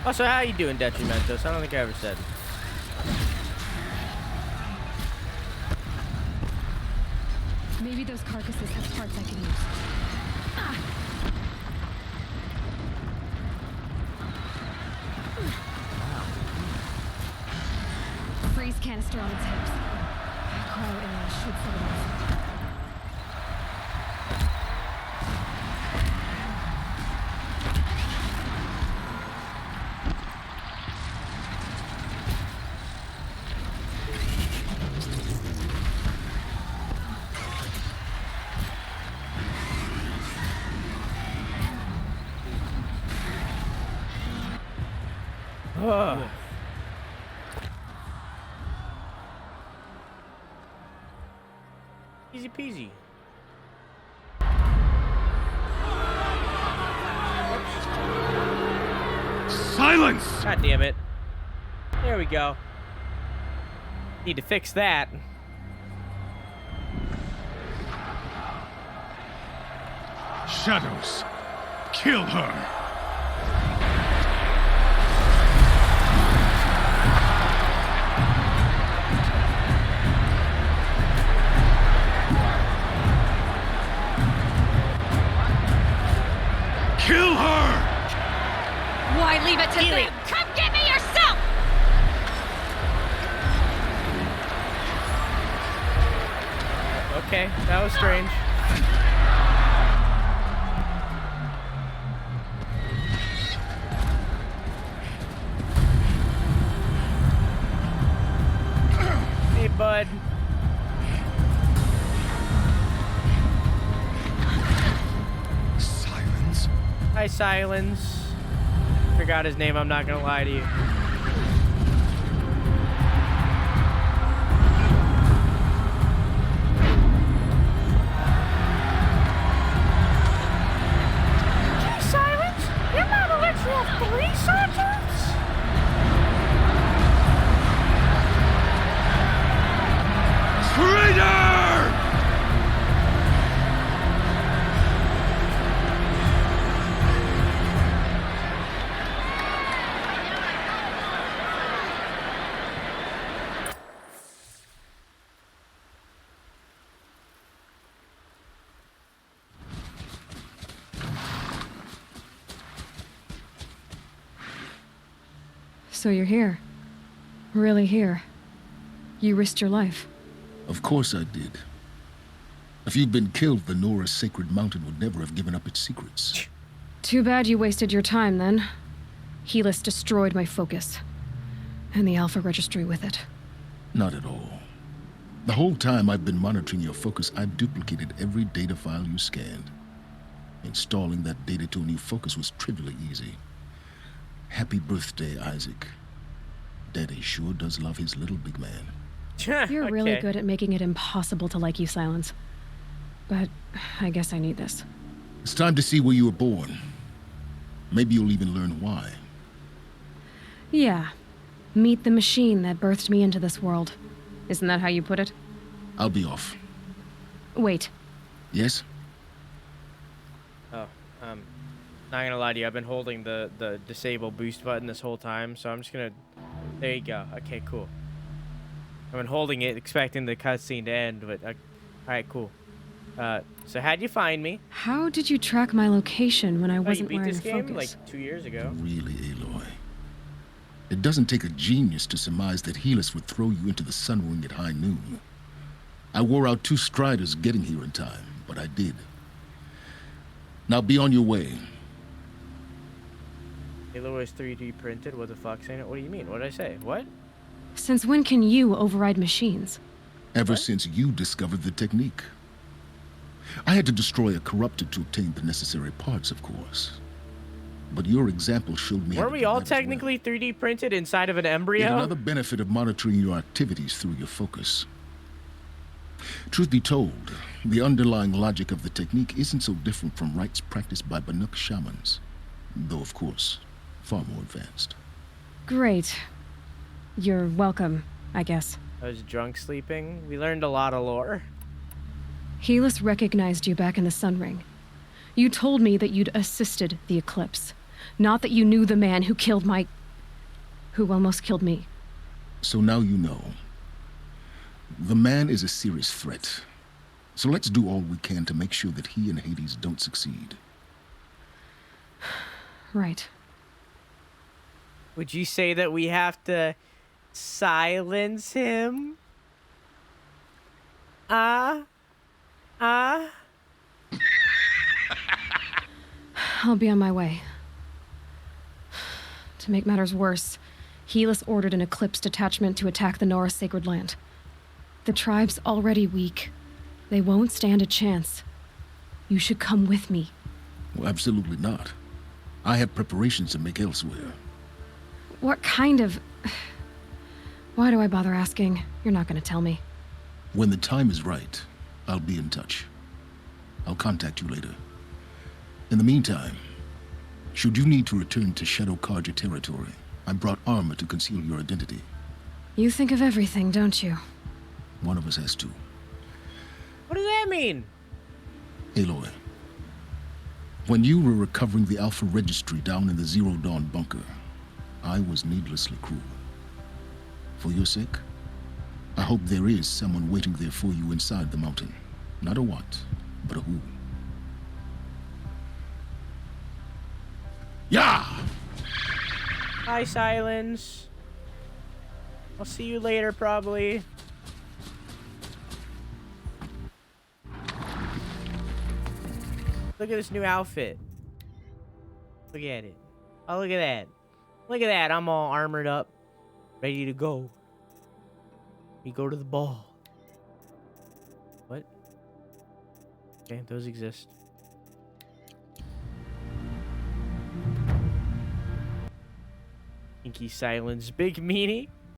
Speaker 1: Also, how you doing, Detrimentos? I don't think I ever said.
Speaker 2: Maybe those carcasses have parts I can use. Freeze canister on its hips. Cryo area should set it off.
Speaker 1: Easy peasy.
Speaker 8: Silence!
Speaker 1: God damn it. There we go. Need to fix that.
Speaker 8: Shadows, kill her! Kill her!
Speaker 6: Why leave it to them? Come get me yourself!
Speaker 1: Okay, that was strange. Hey, bud.
Speaker 8: Silence?
Speaker 1: Hi, Silence. Forgot his name, I'm not gonna lie to you.
Speaker 6: Gee, Silence, your mama lets you have 3 sergeants?
Speaker 8: Traitor!
Speaker 2: So you're here. Really here. You risked your life.
Speaker 3: Of course I did. If you'd been killed, the Nora Sacred Mountain would never have given up its secrets.
Speaker 2: Too bad you wasted your time, then. Helis destroyed my focus. And the Alpha Registry with it.
Speaker 3: Not at all. The whole time I've been monitoring your focus, I've duplicated every data file you scanned. Installing that data to a new focus was trivially easy. Happy birthday, Isaac. Daddy sure does love his little big man.
Speaker 2: You're
Speaker 1: Okay.
Speaker 2: really good at making it impossible to like you, Silence. But I guess I need this.
Speaker 3: It's time to see where you were born. Maybe you'll even learn why.
Speaker 2: Yeah. Meet the machine that birthed me into this world. Isn't that how you put it?
Speaker 3: I'll be off.
Speaker 2: Wait.
Speaker 3: Yes?
Speaker 1: Oh, not gonna lie to you, I've been holding the disable boost button this whole time, so I'm just gonna... There you go. Okay, cool. I've been holding it, expecting the cutscene to end, but... Alright, cool. So how'd you find me?
Speaker 2: How did you track my location when I
Speaker 1: You
Speaker 2: wasn't
Speaker 1: beat
Speaker 2: wearing
Speaker 1: this
Speaker 2: a
Speaker 1: game,
Speaker 2: focus?
Speaker 1: like, 2 years ago.
Speaker 3: Really, Aloy. It doesn't take a genius to surmise that Helis would throw you into the sun ring at high noon. I wore out 2 striders getting here in time, but I did. Now be on your way.
Speaker 1: Aloy is 3D printed. What the fuck, saying it? What do you mean? What did I say? What?
Speaker 2: Since when can you override machines?
Speaker 3: Ever since you discovered the technique. I had to destroy a corrupted to obtain the necessary parts, of course. But your example showed me...
Speaker 1: Weren't we all technically 3D printed inside of an embryo?
Speaker 3: Yet another benefit of monitoring your activities through your focus. Truth be told, the underlying logic of the technique isn't so different from rites practiced by Banuk shamans. Though, of course, far more advanced.
Speaker 2: Great. You're welcome, I guess.
Speaker 1: I was drunk sleeping. We learned a lot of lore.
Speaker 2: Helis recognized you back in the Sun Ring. You told me that you'd assisted the Eclipse. Not that you knew the man who killed my who almost killed me.
Speaker 3: So now you know. The man is a serious threat. So let's do all we can to make sure that he and Hades don't succeed.
Speaker 2: Right.
Speaker 1: Would you say that we have to silence him?
Speaker 2: I'll be on my way. To make matters worse, Helis ordered an Eclipse detachment to attack the Nora Sacred Land. The tribe's already weak. They won't stand a chance. You should come with me.
Speaker 3: Well, absolutely not. I have preparations to make elsewhere.
Speaker 2: What kind of... Why do I bother asking? You're not gonna tell me.
Speaker 3: When the time is right, I'll be in touch. I'll contact you later. In the meantime, should you need to return to Shadow Carja territory, I brought armor to conceal your identity.
Speaker 2: You think of everything, don't you?
Speaker 3: One of us has to.
Speaker 1: What does that mean?
Speaker 3: Aloy, when you were recovering the Alpha Registry down in the Zero Dawn bunker, I was needlessly cruel. For your sake, I hope there is someone waiting there for you inside the mountain. Not a what, but a who. Yeah!
Speaker 1: Hi, Silence. I'll see you later, probably. Look at this new outfit. Look at it. Oh, look at that. Look at that. I'm all armored up. Ready to go. We go to the ball. What? Okay, those exist. Inky Silence Big Meanie.